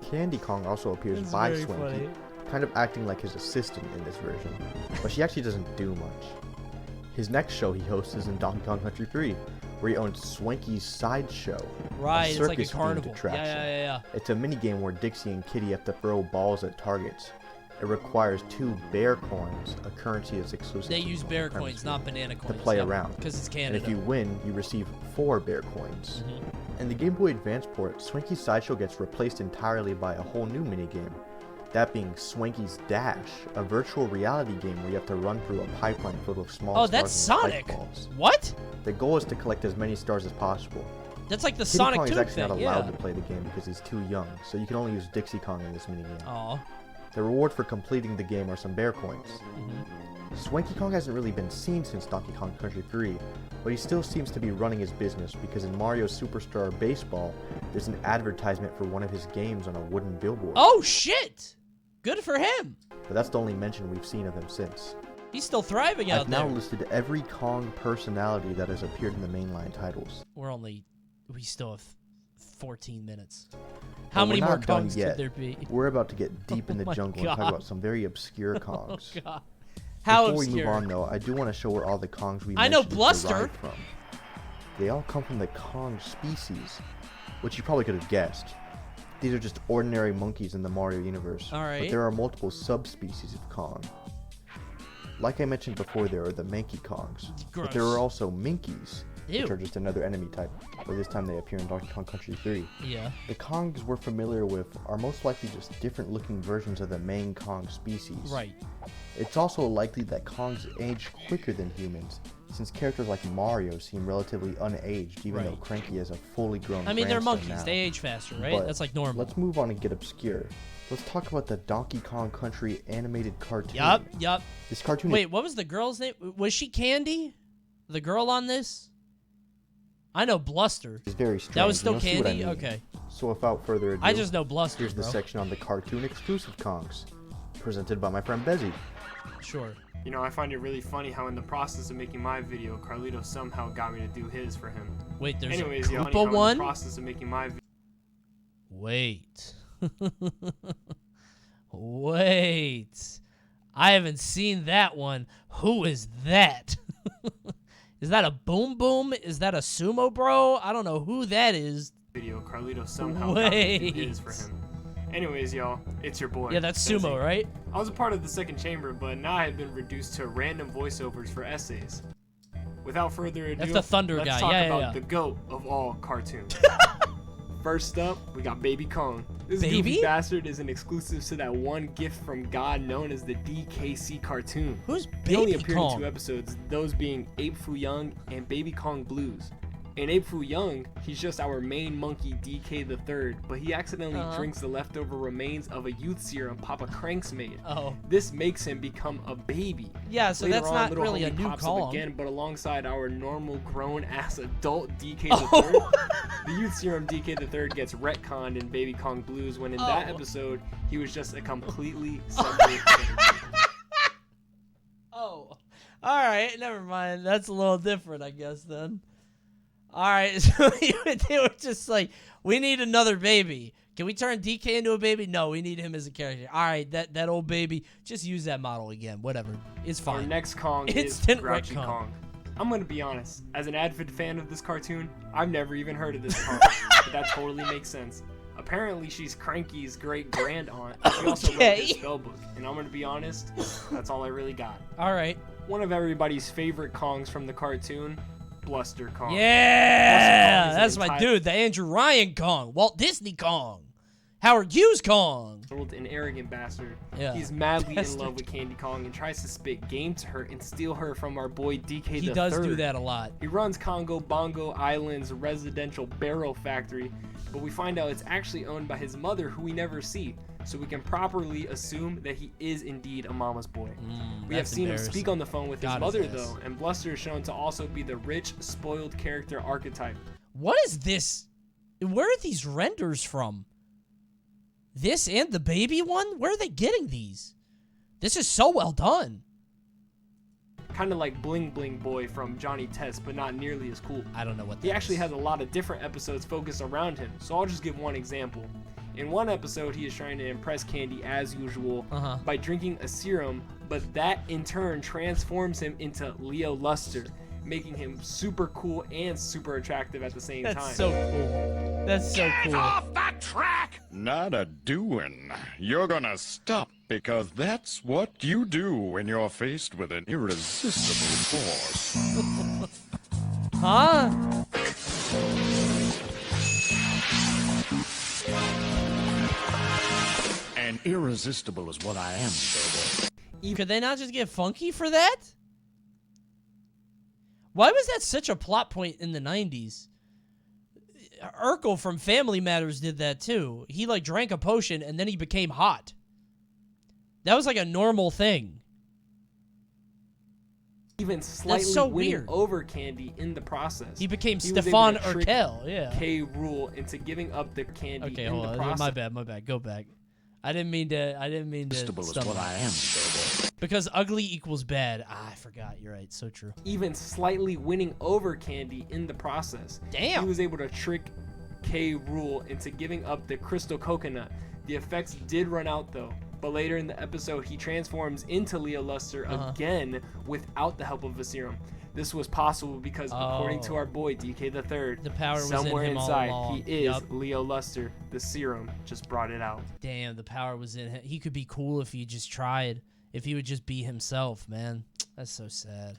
Candy Kong also appears That's by very Swanky, funny. kind of acting like his assistant in this version, but she actually doesn't do much. His next show he hosts is in Donkey Kong Country 3, where he owns Swanky's Sideshow, Right, it's like a circus-themed carnival. attraction. Yeah. It's a minigame where Dixie and Kitty have to throw balls at targets. It requires 2 bear coins, a currency that's exclusive They to use the bear home coins, hemisphere, not banana coins. to play Yep, around. because it's And Canada. if you win, you receive 4 bear coins. Mm-hmm. In the Game Boy Advance port, Swanky's Sideshow gets replaced entirely by a whole new minigame. That being Swanky's Dash, a virtual reality game where you have to run through a pipeline filled with small Oh, stars that's and spike Sonic. balls. What? The goal is to collect as many stars as possible. That's like the Kitty Sonic Kong 2 is actually thing, not allowed yeah. to play the game because he's too young, so you can only use Dixie Kong in this minigame. Aw. The reward for completing the game are some bear coins. Mm-hmm. Swanky Kong hasn't really been seen since Donkey Kong Country 3, but he still seems to be running his business because in Mario Superstar Baseball, there's an advertisement for one of his games on a wooden billboard. Oh, shit! Good for him. But that's the only mention we've seen of him since. He's still thriving out I've there. now listed every Kong personality that has appeared in the mainline titles. We still have 14 minutes. How But many we're more not done Kongs yet. could there be? We're about to get deep in the my jungle and God. talk about some very obscure Kongs. Oh, God. How Before we obscure? move on, though, I do want to show where all the Kongs we I know mentioned Bluster. derived from. They all come from the Kong species, which you probably could have guessed. These are just ordinary monkeys in the Mario universe. All right. But there are multiple subspecies of Kong. Like I mentioned before, there are the Mankey Kongs. But there Gross. are also Minkies, Ew. which are just another enemy type, but this time they appear in Donkey Kong Country 3. Yeah. The Kongs we're familiar with are most likely just different looking versions of the main Kong species. Right. It's also likely that Kongs age quicker than humans, since characters like Mario seem relatively unaged, even though Right. Cranky is a fully grown I mean, they're grandson monkeys. now. They age faster, right? But That's like normal. Let's move on and get obscure. Let's talk about the Donkey Kong Country animated cartoon. Yup. This cartoon Wait, what was the girl's name? Was she Candy? The girl on this? I know Bluster. is very strange. That was and still you'll see what I Candy? mean. Okay. So without further ado, I just know Bluster, here's the bro. section on the cartoon exclusive Kongs, presented by my friend Bezzy. Sure. You know, I find it really funny how in the process of making my video, Carlito somehow got me to do his for him. Wait, there's Anyways, a yo, Koopa anyhow, in one? the process of making my Wait. Wait. I haven't seen that one. Who is that? Is that a Boom Boom? Is that a Sumo Bro? I don't know who that is. video, Carlito somehow got me to do his for him. Anyways, y'all, it's your boy. Yeah, that's Bezzy. Sumo, right? I was a part of the second chamber, but now I have been reduced to random voiceovers for essays. Without further ado, That's the Thunder let's guy. talk Yeah, about yeah. the GOAT of all cartoons. First up, we got Baby Kong. This Baby? goofy bastard is an exclusive to that one gift from God known as the DKC cartoon. Who's He only Baby appeared in Kong? 2 episodes, those being Ape Fu Young and Baby Kong Blues. In Ape Fu Young, he's just our main monkey DK the Third, but he accidentally drinks the leftover remains of a youth serum Papa Cranks made. This makes him become a baby. Yeah, so Later that's on, not little really a homie new pops Kong. up again, but alongside our normal grown-ass adult DK the Third, the youth serum DK the Third gets retconned in Baby Kong Blues, when in that episode, he was just a completely separate character. All right, never mind. That's a little different, I guess, then. All right, so they were just like, we need another baby. Can we turn DK into a baby? No, we need him as a character. All right, that old baby, just use that model again. Whatever. It's fine. Our next Kong Instant is Grouchy retcon. Kong. I'm going to be honest. As an avid fan of this cartoon, I've never even heard of this Kong, but that totally makes sense. Apparently, she's Cranky's great-grand-aunt. She also wrote his spell book, and I'm going to be honest, that's all I really got. All right. One of everybody's favorite Kongs from the cartoon, Bluster Kong. Yeah, that's my dude, the Andrew Ryan Kong, Walt Disney Kong, Howard Hughes Kong. An arrogant bastard. Yeah. He's madly in love with Candy Kong and tries to spit game to her and steal her from our boy DK the Third. He does do that a lot. He runs Congo Bongo Island's residential barrel factory, but we find out it's actually owned by his mother, who we never see. So we can properly assume that he is indeed a mama's boy. We have seen him speak on the phone with his mother, though, and Bluster is shown to also be the rich, spoiled character archetype. What is this? Where are these renders from? This and the baby one? Where are they getting these? This is so well done. Kind of like Bling Bling Boy from Johnny Test, but not nearly as cool. I don't know what that He actually has a lot of different episodes focused around him, so I'll just give one example. In one episode, he is trying to impress Candy as usual by drinking a serum, but that in turn transforms him into Leo Luster, making him super cool and super attractive at the same time. That's so cool. That's so cool. Get off that track! Not a doing. You're gonna stop, because that's what you do when you're faced with an irresistible force. Huh? And irresistible is what I am, baby. Could they not just get funky for that? Why was that such a plot point in the 90s? Urkel from Family Matters did that too. He like drank a potion and then he became hot. That was like a normal thing. Even slightly so winning weird. over Candy in the process. He became was able Stefan to trick Urkel, yeah. K. Rool into giving up the candy Okay, in hold the on. process. My bad. Go back. I didn't mean to. Irresistible is stumble. what I am, baby. Because ugly equals bad. I forgot. You're right. So true. Even slightly winning over Candy in the process. Damn. He was able to trick K. Rool into giving up the crystal coconut. The effects did run out though, but later in the episode he transforms into Leo Luster again without the help of a serum. This was possible because according to our boy DK the Third, the power was somewhere in him inside all along. he is Leo Luster. The serum just brought it out. Damn, the power was in him. He could be cool if he just tried. If he would just be himself, man. That's so sad.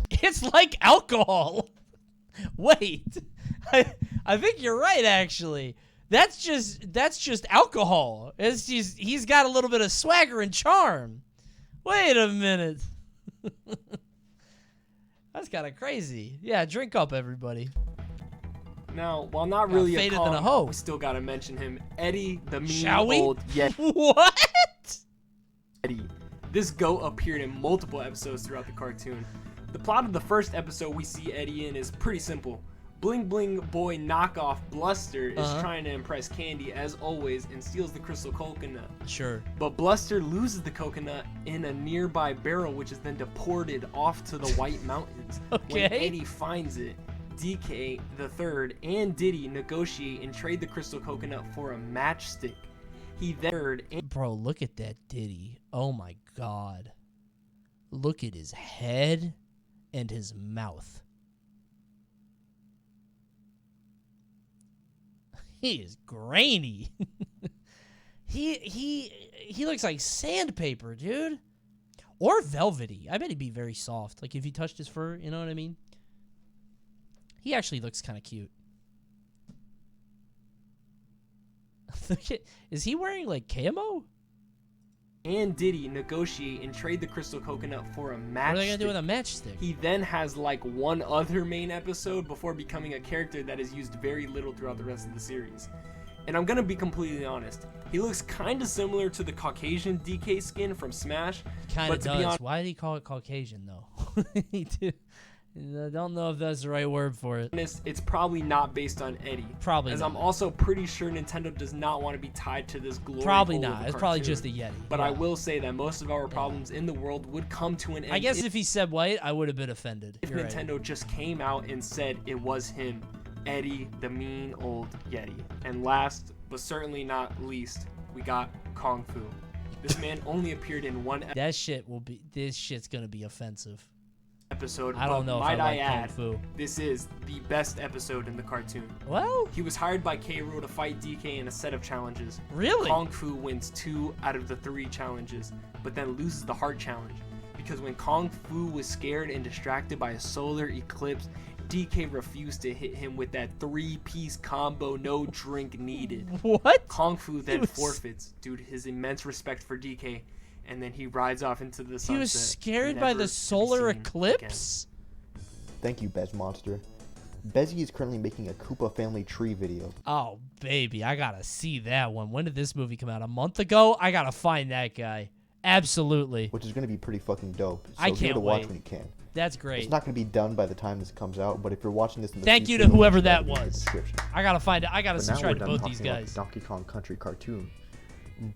It's like alcohol. Wait. I think you're right, actually. That's just alcohol. It's just he's got a little bit of swagger and charm. Wait a minute. That's kind of crazy. Yeah, drink up, everybody. Now, while not really a faded Kong, than a hoe. we still gotta mention him, Eddie the mean Shall we? old Yeti. What? Eddie. This goat appeared in multiple episodes throughout the cartoon. The plot of the first episode we see Eddie in is pretty simple. Bling Bling Boy knockoff Bluster is trying to impress Candy as always and steals the crystal coconut. Sure. But Bluster loses the coconut in a nearby barrel, which is then deported off to the White Mountains. Okay. When Eddie finds it, DK the Third and Diddy negotiate and trade the crystal coconut for a matchstick. He then Bro, look at that Diddy. Oh my god. Look at his head and his mouth. He is grainy. he looks like sandpaper, dude. Or velvety. I bet he'd be very soft. Like if you touched his fur, you know what I mean? He actually looks kind of cute. Is he wearing like camo? and Diddy negotiate and trade the crystal coconut for a matchstick. What are they gonna do with a matchstick? He then has like one other main episode before becoming a character that is used very little throughout the rest of the series. And I'm gonna be completely honest, he looks kind of similar to the Caucasian DK skin from Smash. Kind of does. Why did he call it Caucasian though? He did. I don't know if that's the right word for it. It's probably not based on Eddie. Probably As not. I'm also pretty sure Nintendo does not want to be tied to this glory Probably hole of not. a It's probably cartoon. just a Yeti. But Yeah. I will say that most of our problems in the world would come to an end. I guess if he said white, I would have been offended. if You're Nintendo right. just came out and said it was him, Eddie, the mean old Yeti. And last, but certainly not least, we got Kung Fu. This man only appeared in one This shit's gonna be offensive. episode. I don't know if Might I I like add, Kung Fu. this is the best episode in the cartoon. Well, he was hired by K. Rool to fight DK in a set of challenges. Really? Kung Fu wins 2 out of the 3 challenges, but then loses the heart challenge. Because when Kung Fu was scared and distracted by a solar eclipse, DK refused to hit him with that 3-piece combo, no drink needed. What? Kung Fu then forfeits due to his immense respect for DK, and then he rides off into the sunset. He was scared by never the to be solar seen eclipse? Thank you, Bez Monster. Bezzy is currently making a Koopa family tree video. Oh, baby, I gotta see that one. When did this movie come out? A month ago? I gotta find that guy. Absolutely. Which is going to be pretty fucking dope. So I give it can't a watch wait. when you can. That's great. It's not going to be done by the time this comes out, but if you're watching this in the Thank you future, to whoever it'll that be in the was. description. I gotta find it. I gotta But now subscribe we're to done both these talking about guys. the Donkey Kong Country cartoon.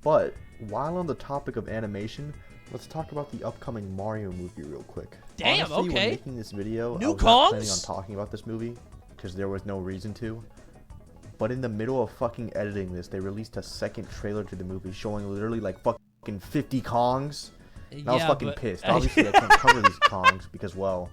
But while on the topic of animation, let's talk about the upcoming Mario movie real quick. Damn, Honestly, okay. When making this video, New I was not planning Kongs? on talking about this movie because there was no reason to. But in the middle of fucking editing this, they released a second trailer to the movie showing literally like fucking 50 Kongs. And I was fucking pissed. Obviously, I can't cover these Kongs because, well,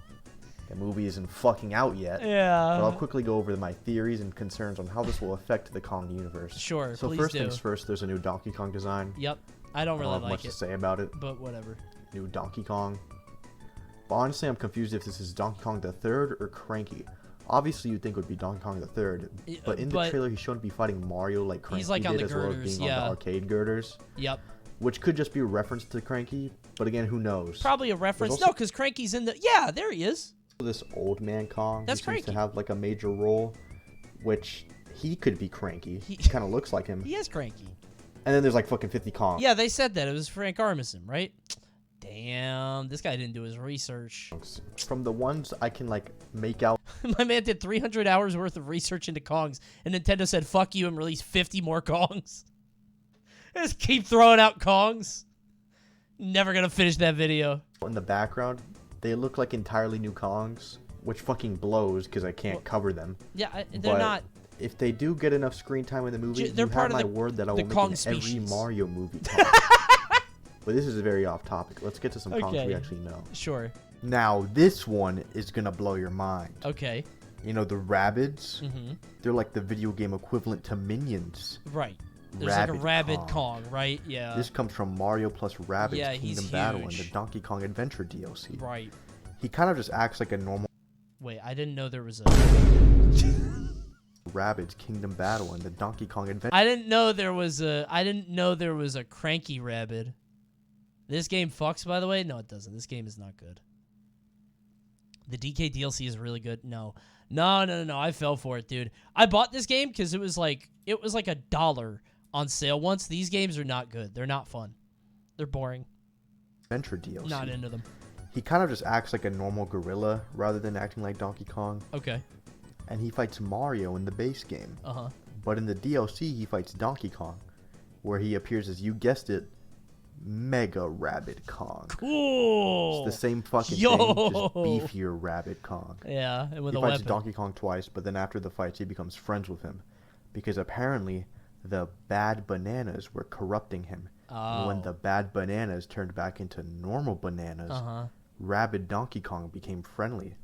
the movie isn't fucking out yet. Yeah. But I'll quickly go over my theories and concerns on how this will affect the Kong universe. Sure, So please first do. things first, there's a new Donkey Kong design. Yep. I don't really have like much it. to say about it. But whatever. New Donkey Kong. But honestly, I'm confused if this is Donkey Kong the Third or Cranky. Obviously, you'd think it would be Donkey Kong the Third, but in the trailer, he's shown to be fighting Mario like Cranky He's, like, on did, the as well as girders, being on yeah. the arcade girders. Yep. Which could just be a reference to Cranky, but again, who knows? Probably a reference. also- No, because Cranky's in the... Yeah, there he is. This old man Kong, That's who seems to Cranky. have like a major role, which he could be Cranky. He kind of looks like him. He is Cranky. And then there's like fucking 50 Kong. Yeah, they said that. It was Frank Armisen, right? Damn, this guy didn't do his research. From the ones I can like make out. My man did 300 hours worth of research into Kongs, and Nintendo said, fuck you, and released 50 more Kongs. Just keep throwing out Kongs. Never gonna finish that video. In the background, they look like entirely new Kongs, which fucking blows because I can't cover them. Yeah, they're But not... If they do get enough screen time in the movie, They're you part have of my the- word that I the will make Kong in every species. Mario movie Kong. But this is very off topic. Let's get to some Kongs we Okay. actually know. Sure. Now, this one is gonna blow your mind. Okay. You know, the Rabbids? Mm-hmm. They're like the video game equivalent to Minions. Right. There's like a Rabid Rabid Kong. Kong, right? Yeah. This comes from Mario plus Rabbids Yeah, he's Kingdom Battle and huge. the Donkey Kong Adventure DLC. Right. He kind of just acts like a normal Wait, I didn't know there was a... Rabbids Kingdom Battle and the Donkey Kong Adventure. I didn't know there was a Cranky Rabbid. This game fucks, by the way. No, it doesn't. This game is not good. The DK DLC is really good. No. I fell for it, dude. I bought this game because it was like $1 on sale once. These games are not good. They're not fun. They're boring. Adventure DLC. Not into them. He kind of just acts like a normal gorilla rather than acting like Donkey Kong. Okay. And he fights Mario in the base game. Uh-huh. But in the DLC, he fights Donkey Kong, where he appears as, you guessed it, Mega Rabbid Kong. Cool. It's the same fucking Yo. thing, just beefier Rabbid Kong. Yeah, and with he a fights weapon. Donkey Kong twice, but then after the fights, he becomes friends with him. Because apparently, the bad bananas were corrupting him. And when Oh. the bad bananas turned back into normal bananas, Rabid Donkey Kong became friendly.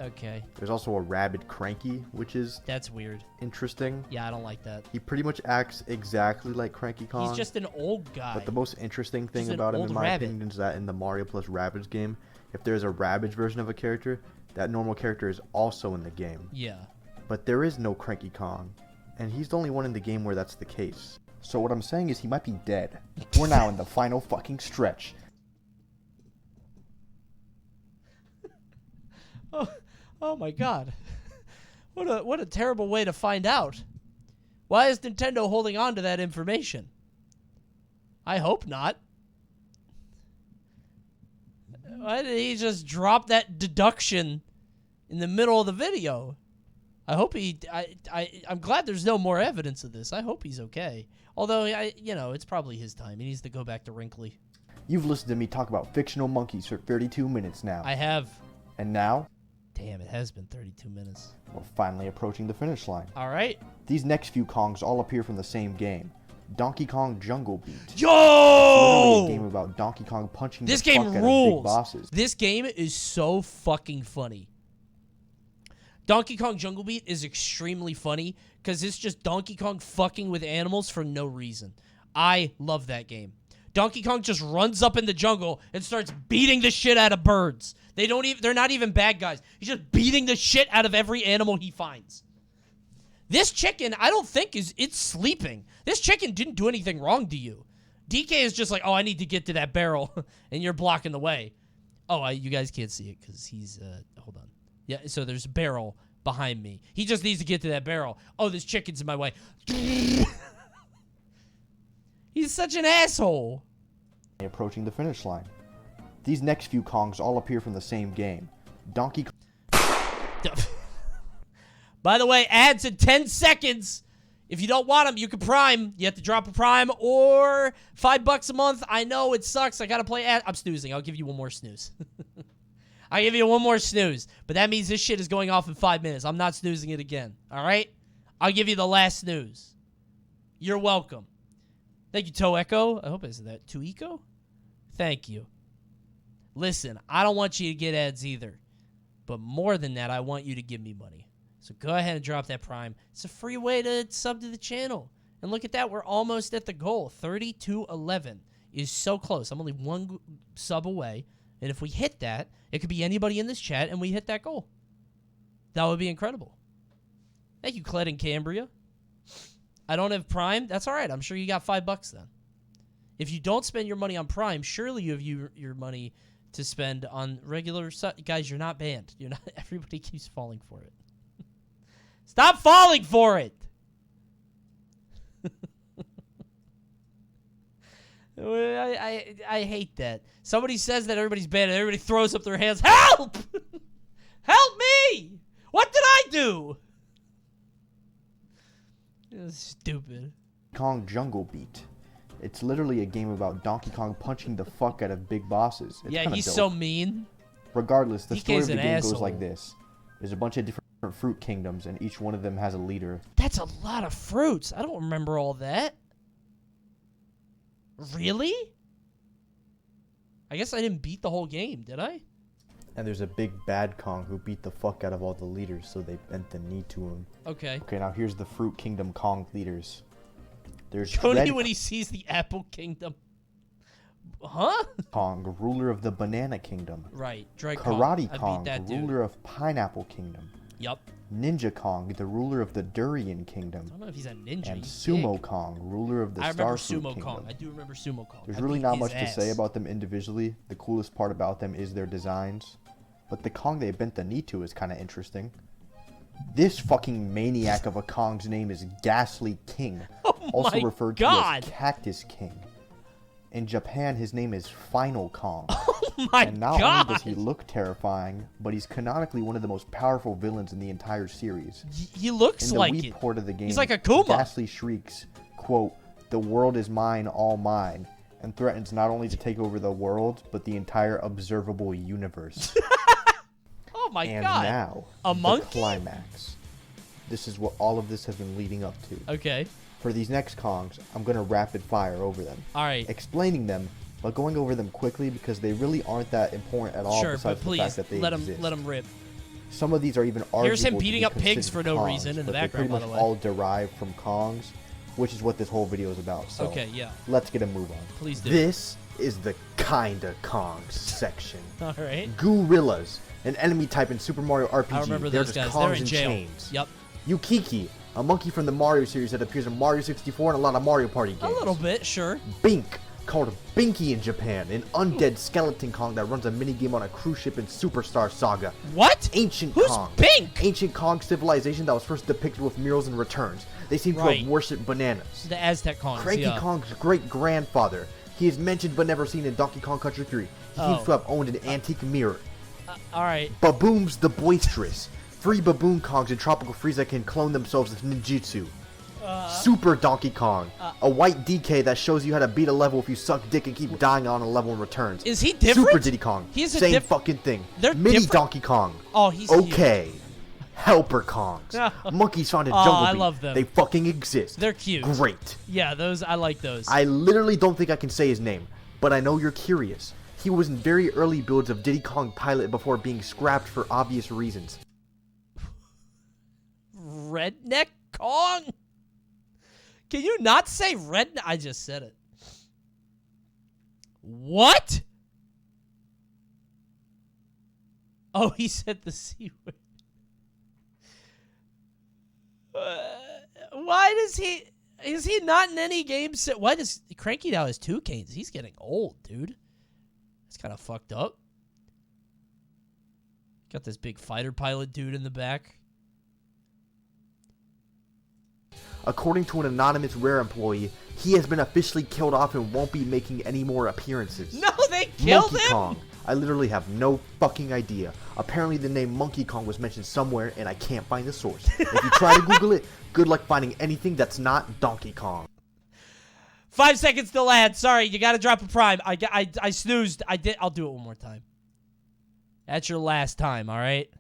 Okay. There's also a Rabid Cranky, which is... That's weird. Interesting. Yeah, I don't like that. He pretty much acts exactly like Cranky Kong. He's just an old guy. But the most interesting thing Just an about him, old in my rabbit. opinion, is that in the Mario plus Rabbids game, if there's a Rabbids version of a character, that normal character is also in the game. Yeah. But there is no Cranky Kong, and he's the only one in the game where that's the case. So what I'm saying is he might be dead. We're now in the final fucking stretch. Oh my god. What a terrible way to find out. Why is Nintendo holding on to that information? I hope not. Why did he just drop that deduction in the middle of the video? I hope I'm glad there's no more evidence of this. I hope he's okay. Although, it's probably his time. He needs to go back to Wrinkly. You've listened to me talk about fictional monkeys for 32 minutes now. I have. And now? Damn, it has been 32 minutes. We're finally approaching the finish line. All right. These next few Kongs all appear from the same game. Donkey Kong Jungle Beat. Yo! It's literally a game about Donkey Kong punching the fuck out of big bosses. This game is so fucking funny. Donkey Kong Jungle Beat is extremely funny because it's just Donkey Kong fucking with animals for no reason. I love that game. Donkey Kong just runs up in the jungle and starts beating the shit out of birds. They're not even bad guys. He's just beating the shit out of every animal he finds. This chicken, I don't think it's sleeping. This chicken didn't do anything wrong to you. DK is just like, oh, I need to get to that barrel, and you're blocking the way. Oh, you guys can't see it because he's, hold on. Yeah, so there's a barrel behind me. He just needs to get to that barrel. Oh, this chicken's in my way. He's such an asshole. Approaching the finish line. These next few Kongs all appear from the same game. Donkey Kong. By the way, ads in 10 seconds. If you don't want them, you can Prime. You have to drop a Prime or $5 a month. I know it sucks. I got to play ads. I'm snoozing. I'll give you one more snooze. I'll give you one more snooze. But that means this shit is going off in 5 minutes. I'm not snoozing it again. All right? I'll give you the last snooze. You're welcome. Thank you, Toe Echo. I hope I said that. To Eco? Thank you. Listen, I don't want you to get ads either. But more than that, I want you to give me money. So go ahead and drop that Prime. It's a free way to sub to the channel. And look at that. We're almost at the goal. 3211 is so close. I'm only one sub away. And if we hit that, it could be anybody in this chat, and we hit that goal. That would be incredible. Thank you, Cled and Cambria. I don't have Prime. That's all right. I'm sure you got $5 then. If you don't spend your money on Prime, surely you have your money to spend on regular guys. You're not banned. You're not. Everybody keeps falling for it. Stop falling for it. I hate that. Somebody says that everybody's banned and everybody throws up their hands. Help! Help me! What did I do? It's stupid. Kong Jungle Beat. It's literally a game about Donkey Kong punching the fuck out of big bosses. It's yeah, he's dope. So mean. Regardless, the story of the game asshole. goes like this. There's a bunch of different fruit kingdoms, and each one of them has a leader. That's a lot of fruits. I don't remember all that. Really? I guess I didn't beat the whole game, did I? And there's a big bad Kong who beat the fuck out of all the leaders, so they bent the knee to him. Okay. Okay, now here's the Fruit Kingdom Kong leaders. There's Coney when he sees the Apple Kingdom. Huh? Kong, ruler of the Banana Kingdom. Right. Drake Karate Kong, Kong, ruler of Pineapple Kingdom. Yup. Ninja Kong, the ruler of the Durian Kingdom. I don't know if he's a ninja. And Sumo Kong, ruler of the Star Fruit Kingdom. Kong. I do remember Sumo Kong. There's really not much to say about them individually. The coolest part about them is their designs. But the Kong they bent the knee to is kind of interesting. This fucking maniac of a Kong's name is Ghastly King, also referred to as Cactus King. In Japan, his name is Final Kong. Oh my and not only does he look terrifying, but he's canonically one of the most powerful villains in the entire series. He looks like it. In the Wii port of the game, he's like a Kuma. Ghastly shrieks, quote, "The world is mine, all mine," and threatens not only to take over the world, but the entire observable universe. Oh my and god. And now, the climax. This is what all of this has been leading up to. Okay. For these next Kongs, I'm going to rapid fire over them. Alright. Explaining them, but going over them quickly because they really aren't that important at all. Sure, besides but please, the fact that they exist. let him rip. Some of these are even arguable. Here's him beating up pigs for no Kongs, reason in the background, by the way. They pretty much all derive from Kongs, which is what this whole video is about. So okay, yeah. Let's get a move on. Please do. This is the Kinda Kongs section. Alright. Gorillas, an enemy type in Super Mario RPG. I remember They're those just guys. Kongs They're in in jail. chains. Yep. Yukiki, A monkey from the Mario series that appears in Mario 64 and a lot of Mario Party games. A little bit, sure. Bink, called Binky in Japan, an undead skeleton Kong that runs a minigame on a cruise ship in Superstar Saga. What? Ancient Who's Kong. Bink? Ancient Kong civilization that was first depicted with murals and returns. They seem to have worshipped bananas. The Aztec Kongs, Cranky Kong's great-grandfather. He is mentioned but never seen in Donkey Kong Country 3. He seems to have owned an antique mirror. Alright. Baboons the Boisterous. 3 Baboon Kongs in Tropical Freeze that can clone themselves with ninjutsu. Super Donkey Kong. A white DK that shows you how to beat a level if you suck dick and keep dying on a level in returns. Is he different? Super Diddy Kong. He's a Same fucking thing. They're Mini different? Donkey Kong. Oh, he's okay. huge. Helper Kongs. Monkeys found in Jungle I Beat. love them. They fucking exist. They're cute. Great. Yeah, those I like those. I literally don't think I can say his name, but I know you're curious. He was in very early builds of Diddy Kong Pilot before being scrapped for obvious reasons. Redneck Kong? Can you not say redneck? I just said it. What? Oh, he said the C word. Why does he... Is he not in any games? Why does... Cranky now has 2 canes. He's getting old, dude. That's kind of fucked up. Got this big fighter pilot dude in the back. According to an anonymous Rare employee, he has been officially killed off and won't be making any more appearances. No, they killed Monkey him? Kong. I literally have no fucking idea. Apparently the name Monkey Kong was mentioned somewhere and I can't find the source. If you try to Google it, good luck finding anything that's not Donkey Kong. 5 seconds to land. Sorry, you got to drop a prime. I snoozed. I'll do it one more time. That's your last time, all right?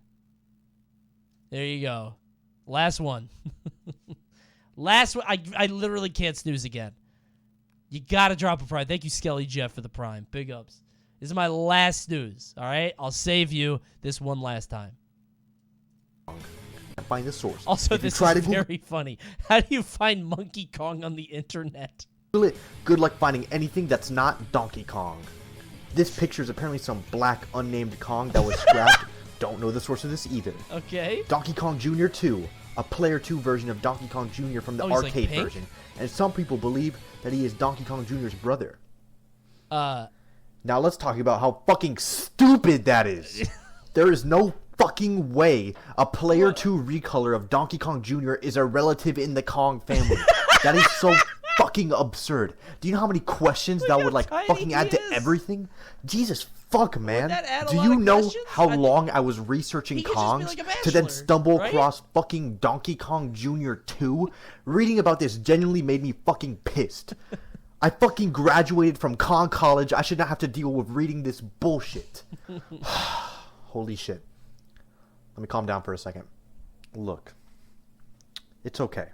There you go. Last one. Last one. I literally can't snooze again. You got to drop a prime. Thank you, Skelly Jeff, for the prime. Big ups. This is my last snooze, all right? I'll save you this one last time. Find the source. Also, if this you try is to very funny. How do you find Monkey Kong on the internet? Google it, good luck finding anything that's not Donkey Kong. This picture is apparently some black unnamed Kong that was scrapped. Don't know the source of this either. Okay. Donkey Kong Jr. 2, a Player 2 version of Donkey Kong Jr. from the he's like arcade pink? version, and some people believe that he is Donkey Kong Jr.'s brother. Now let's talk about how fucking stupid that is. There is no fucking way a Player 2 recolor of Donkey Kong Jr. is a relative in the Kong family. That is so fucking absurd. Do you know how many questions that would like fucking add to everything? Jesus fuck, man. Do you know how long I was researching Kongs to then stumble across fucking Donkey Kong Jr. 2? Reading about this genuinely made me fucking pissed. I fucking graduated from Kong College. I should not have to deal with reading this bullshit. Holy shit. Let me calm down for a second. Look. It's okay.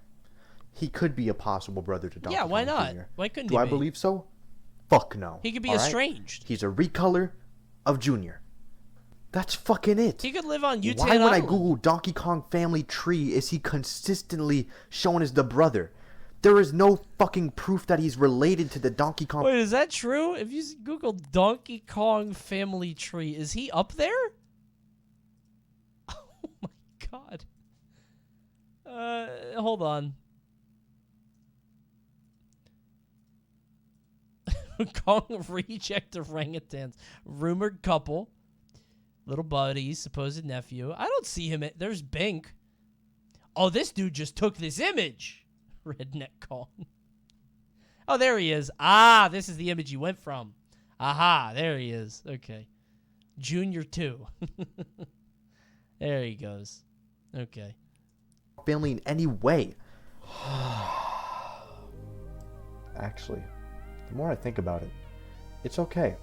He could be a possible brother to Donkey Kong why not? Jr. Why couldn't Do he I be? believe so? Fuck no. He could be all right? estranged. He's a recolor of Junior. That's fucking it. He could live on Utah. Why when I Google Donkey Kong family tree is he consistently shown as the brother? There is no fucking proof that he's related to the Donkey Kong. Wait, is that true? If you Google Donkey Kong family tree, is he up there? Oh my god. Hold on. Kong reject orangutans. Rumored couple. Little buddies, supposed nephew. I don't see him. There's Bink. Oh, this dude just took this image. Redneck Kong. Oh, there he is. Ah, this is the image he went from. Aha, there he is. Okay. Junior 2. There he goes. Okay. Family in any way. Actually, the more I think about it, it's okay.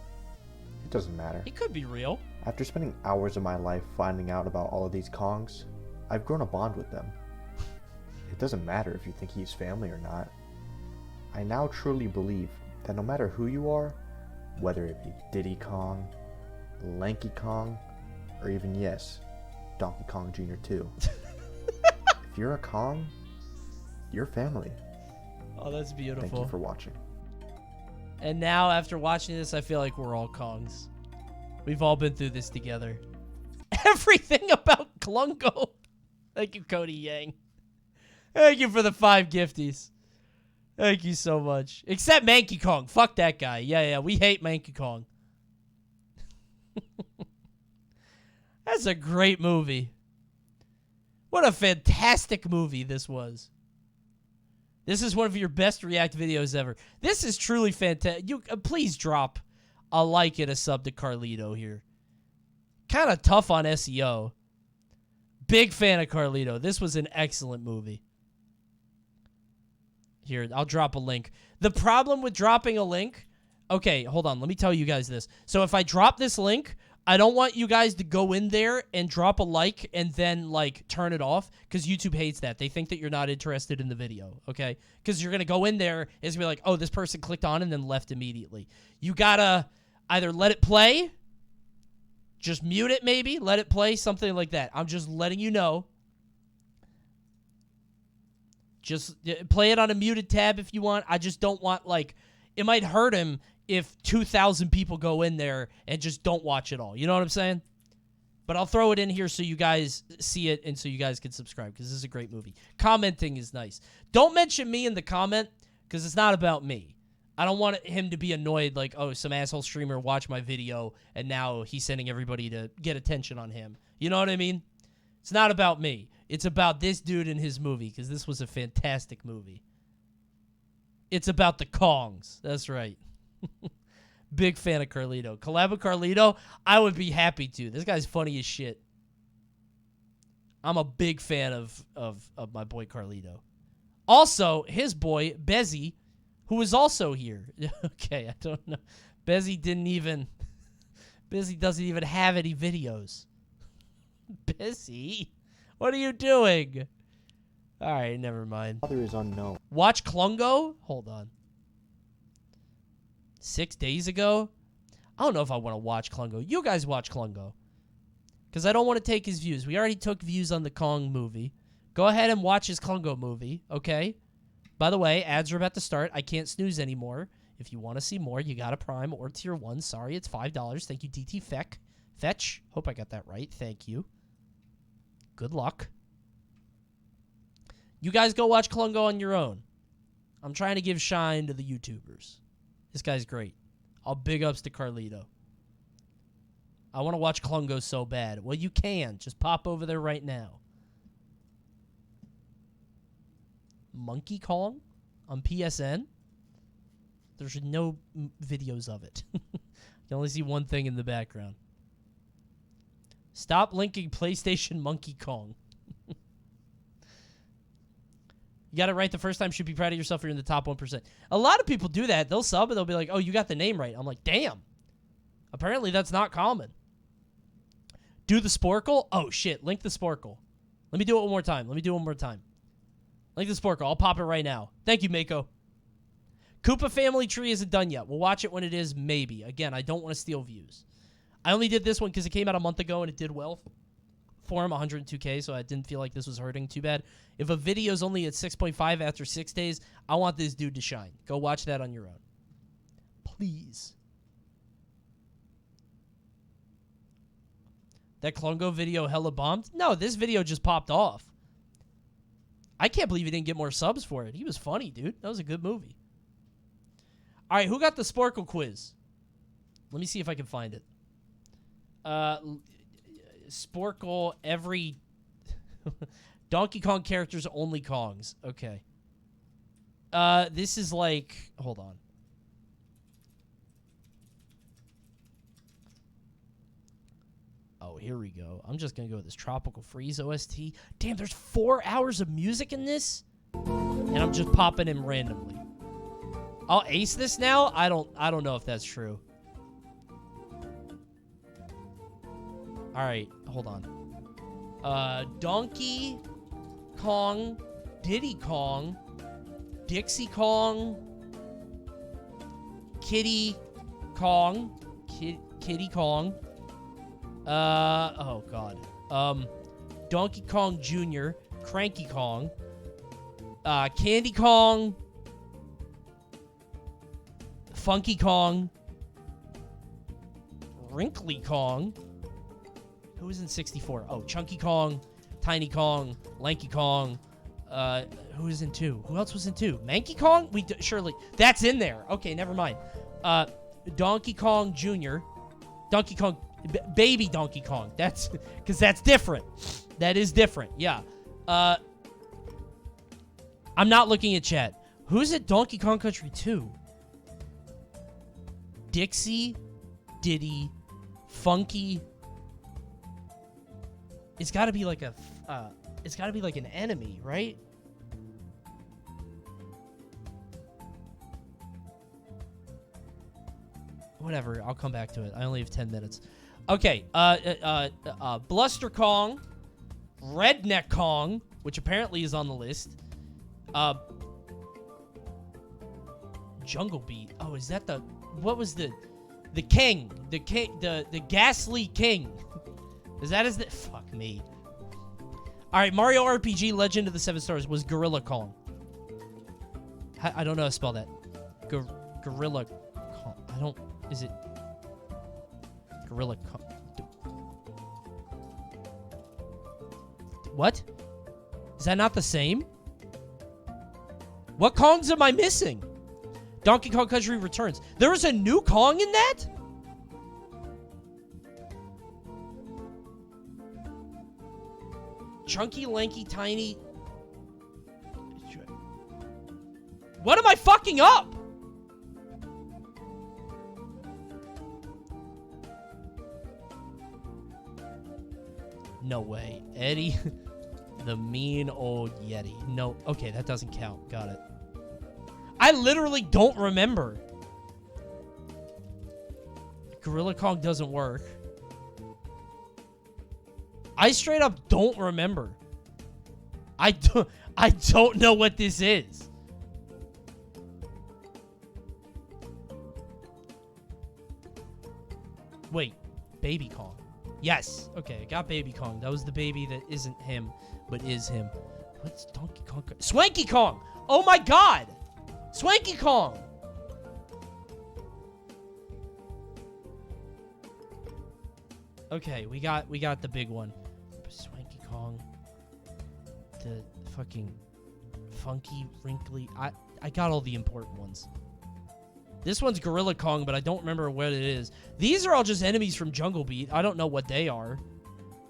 It doesn't matter. He could be real. After spending hours of my life finding out about all of these Kongs, I've grown a bond with them. It doesn't matter if you think he's family or not. I now truly believe that no matter who you are, whether it be Diddy Kong, Lanky Kong, or even, yes, Donkey Kong Jr. 2, if you're a Kong, you're family. Oh, that's beautiful. Thank you for watching. And now, after watching this, I feel like we're all Kongs. We've all been through this together. Everything about Klungo. Thank you, Cody Yang. Thank you for the 5 gifties. Thank you so much. Except Manky Kong. Fuck that guy. Yeah, we hate Manky Kong. That's a great movie. What a fantastic movie this was. This is one of your best react videos ever. This is truly fantastic. You please drop a like and a sub to Carlito here. Kind of tough on SEO. Big fan of Carlito. This was an excellent movie. Here, I'll drop a link. The problem with dropping a link... Okay, hold on. Let me tell you guys this. So if I drop this link, I don't want you guys to go in there and drop a like and then, like, turn it off, because YouTube hates that. They think that you're not interested in the video, okay? Because you're going to go in there, and it's going to be like, oh, this person clicked on and then left immediately. You got to either let it play, just mute it maybe, let it play, something like that. I'm just letting you know. Just play it on a muted tab if you want. I just don't want, like, it might hurt him if 2,000 people go in there and just don't watch it all. You know what I'm saying? But I'll throw it in here so you guys see it and so you guys can subscribe, because this is a great movie. Commenting is nice. Don't mention me in the comment, because it's not about me. I don't want him to be annoyed like, oh, some asshole streamer watched my video and now he's sending everybody to get attention on him. You know what I mean? It's not about me. It's about this dude and his movie, because this was a fantastic movie. It's about the Kongs. That's right. Big fan of Carlito. Collab with Carlito? I would be happy to. This guy's funny as shit. I'm a big fan of my boy Carlito. Also, his boy, Bezzy, who is also here. Okay, I don't know. Bezzy doesn't even have any videos. Bezzy? What are you doing? All right, never mind. Father is unknown. Watch Klungo? Hold on. 6 days ago? I don't know if I want to watch Klungo. You guys watch Klungo. Because I don't want to take his views. We already took views on the Kong movie. Go ahead and watch his Klungo movie, okay? By the way, ads are about to start. I can't snooze anymore. If you want to see more, you got a Prime or Tier 1. Sorry, it's $5. Thank you, DT Fetch. Hope I got that right. Thank you. Good luck. You guys go watch Klungo on your own. I'm trying to give shine to the YouTubers. This guy's great. All big ups to Carlito. I want to watch Klungo so bad. Well, you can. Just pop over there right now. Monkey Kong on PSN? There's no videos of it. You can only see one thing in the background. Stop linking PlayStation Monkey Kong. You got it right the first time. Should be proud of yourself. You're in the top 1%. A lot of people do that. They'll sub and they'll be like, oh, you got the name right. I'm like, damn. Apparently that's not common. Do the Sporkle? Oh, shit. Link the Sporkle. Let me do it one more time. Link the Sporkle. I'll pop it right now. Thank you, Mako. Koopa Family Tree isn't done yet. We'll watch it when it is, maybe. Again, I don't want to steal views. I only did this one because it came out a month ago and it did well for him, 102K, so I didn't feel like this was hurting too bad. If a video's only at 6.5 after 6 days, I want this dude to shine. Go watch that on your own. Please. That Klungo video hella bombed? No, this video just popped off. I can't believe he didn't get more subs for it. He was funny, dude. That was a good movie. All right, who got the Sporkle quiz? Let me see if I can find it. Sporkle every Donkey Kong characters, only Kongs. Okay. This is like, hold on. Oh, here we go. I'm just gonna go with this Tropical Freeze OST. Damn, there's 4 hours of music in this, and I'm just popping him randomly. I'll ace this now. I don't know if that's true. All right, hold on. Donkey Kong, Diddy Kong, Dixie Kong, Kitty Kong, Kitty Kong. Oh god. Donkey Kong Jr., Cranky Kong, Candy Kong, Funky Kong, Wrinkly Kong. Who was in 64? Oh, Chunky Kong, Tiny Kong, Lanky Kong, Who is in 2? Who else was in 2? Manky Kong? Surely. That's in there. Okay, never mind. Donkey Kong Jr. Donkey Kong... Baby Donkey Kong. That's... Because that's different. That is different. Yeah. I'm not looking at chat. Who's at Donkey Kong Country 2? Dixie, Diddy, Funky. It's got to be like a... it's got to be like an enemy, right? Whatever, I'll come back to it. I only have 10 minutes. Okay, Bluster Kong, Redneck Kong, which apparently is on the list. Jungle Beat. Oh, is that the... What was the king? The Ghastly King. Is that his... Fuck me. Alright, Mario RPG Legend of the Seven Stars was Gorilla Kong. I don't know how to spell that. Gorilla Kong. I don't... Is it... Gorilla Kong... What? Is that not the same? What Kongs am I missing? Donkey Kong Country Returns. There is a new Kong in that? Chunky, lanky, tiny. What am I fucking up? No way. Eddie, the mean old Yeti. No. Okay, that doesn't count. Got it. I literally don't remember. Gorilla Kong doesn't work. I straight up don't remember. I don't know what this is. Wait, Baby Kong. Yes. Okay, I got Baby Kong. That was the baby that isn't him, but is him. What's Donkey Kong? Swanky Kong! Oh my god! Swanky Kong! Okay, we got the big one. Swanky Kong. The fucking funky, wrinkly. I got all the important ones. This one's Gorilla Kong, but I don't remember what it is. These are all just enemies from Jungle Beat. I don't know what they are.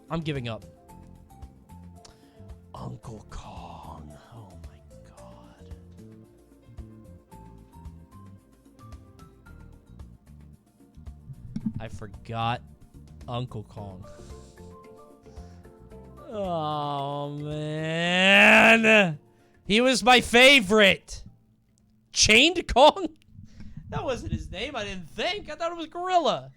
I'm giving up. Uncle Kong. Oh my god. I forgot Uncle Kong. Oh, man. He was my favorite. Chained Kong? That wasn't his name, I didn't think. I thought it was Gorilla.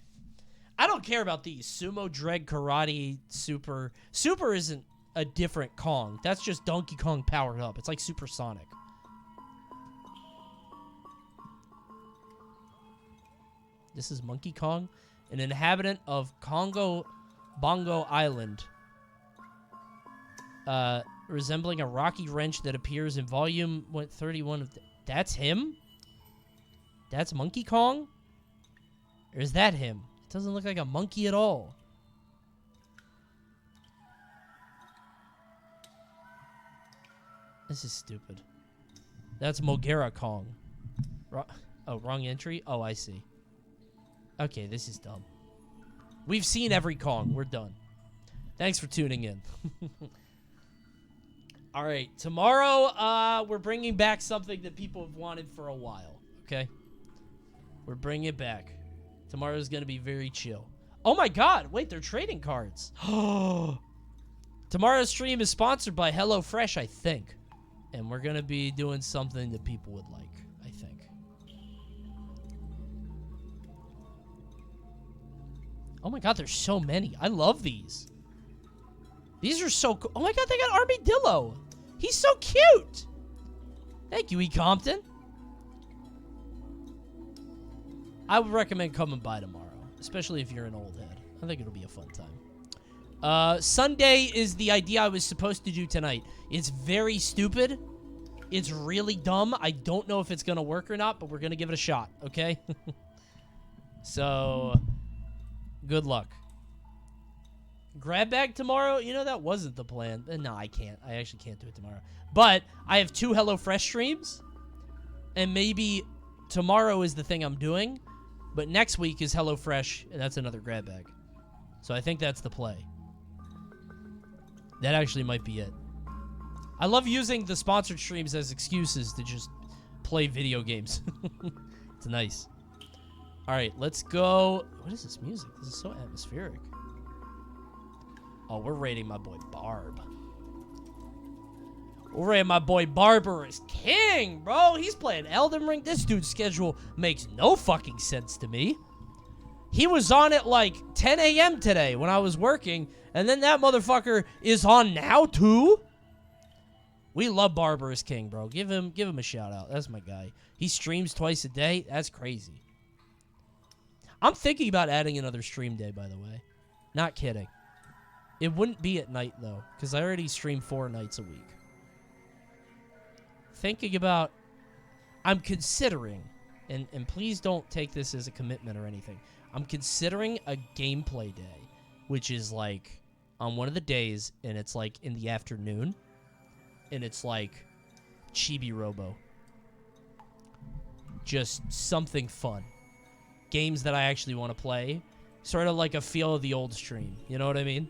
I don't care about these. Sumo, Dreg, Karate, Super. Super isn't a different Kong. That's just Donkey Kong powered up. It's like Supersonic. This is Monkey Kong, an inhabitant of Congo Bongo Island. Resembling a rocky wrench that appears in volume 31 of... That's him? That's Monkey Kong? Or is that him? It doesn't look like a monkey at all. This is stupid. That's Mogera Kong. Oh, wrong entry? Oh, I see. Okay, this is dumb. We've seen every Kong. We're done. Thanks for tuning in. All right, tomorrow we're bringing back something that people have wanted for a while, okay? We're bringing it back. Tomorrow's going to be very chill. Oh my god, wait, they're trading cards. Tomorrow's stream is sponsored by HelloFresh, I think. And we're going to be doing something that people would like, I think. Oh my god, there's so many. I love these. These are so cool. Oh my god, they got Armadillo. He's so cute. Thank you, E. Compton. I would recommend coming by tomorrow, especially if you're an old head. I think it'll be a fun time. Sunday is the idea I was supposed to do tonight. It's very stupid. It's really dumb. I don't know if it's going to work or not, but we're going to give it a shot, okay? So, good luck. Grab bag tomorrow? You know, that wasn't the plan. No, I can't. I actually can't do it tomorrow. But I have 2 HelloFresh streams, and maybe tomorrow is the thing I'm doing, but next week is HelloFresh, and that's another grab bag. So I think that's the play. That actually might be it. I love using the sponsored streams as excuses to just play video games. It's nice. All right, let's go. What is this music? This is so atmospheric. Oh, we're rating my boy Barb. We're rating my boy Barbarous King, bro. He's playing Elden Ring. This dude's schedule makes no fucking sense to me. He was on at like 10 a.m. today when I was working, and then that motherfucker is on now too? We love Barbarous King, bro. Give him a shout out. That's my guy. He streams twice a day. That's crazy. I'm thinking about adding another stream day, by the way. Not kidding. It wouldn't be at night, though, because I already stream 4 nights a week. Thinking about... I'm considering, and please don't take this as a commitment or anything. I'm considering a gameplay day, which is like on one of the days, and it's like in the afternoon, and it's like Chibi Robo. Just something fun. Games that I actually want to play. Sort of like a feel of the old stream. You know what I mean?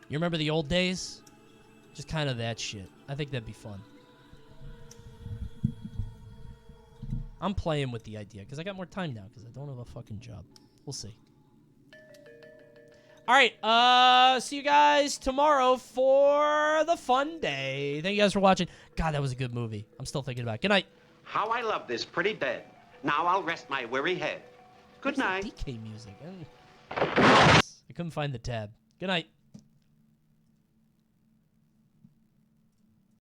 You remember the old days? Just kind of that shit. I think that'd be fun. I'm playing with the idea because I got more time now because I don't have a fucking job. We'll see. All right. See you guys tomorrow for the fun day. Thank you guys for watching. God, that was a good movie. I'm still thinking about it. Good night. How I love this pretty bed. Now I'll rest my weary head. Good night. DK music. I couldn't find the tab. Good night.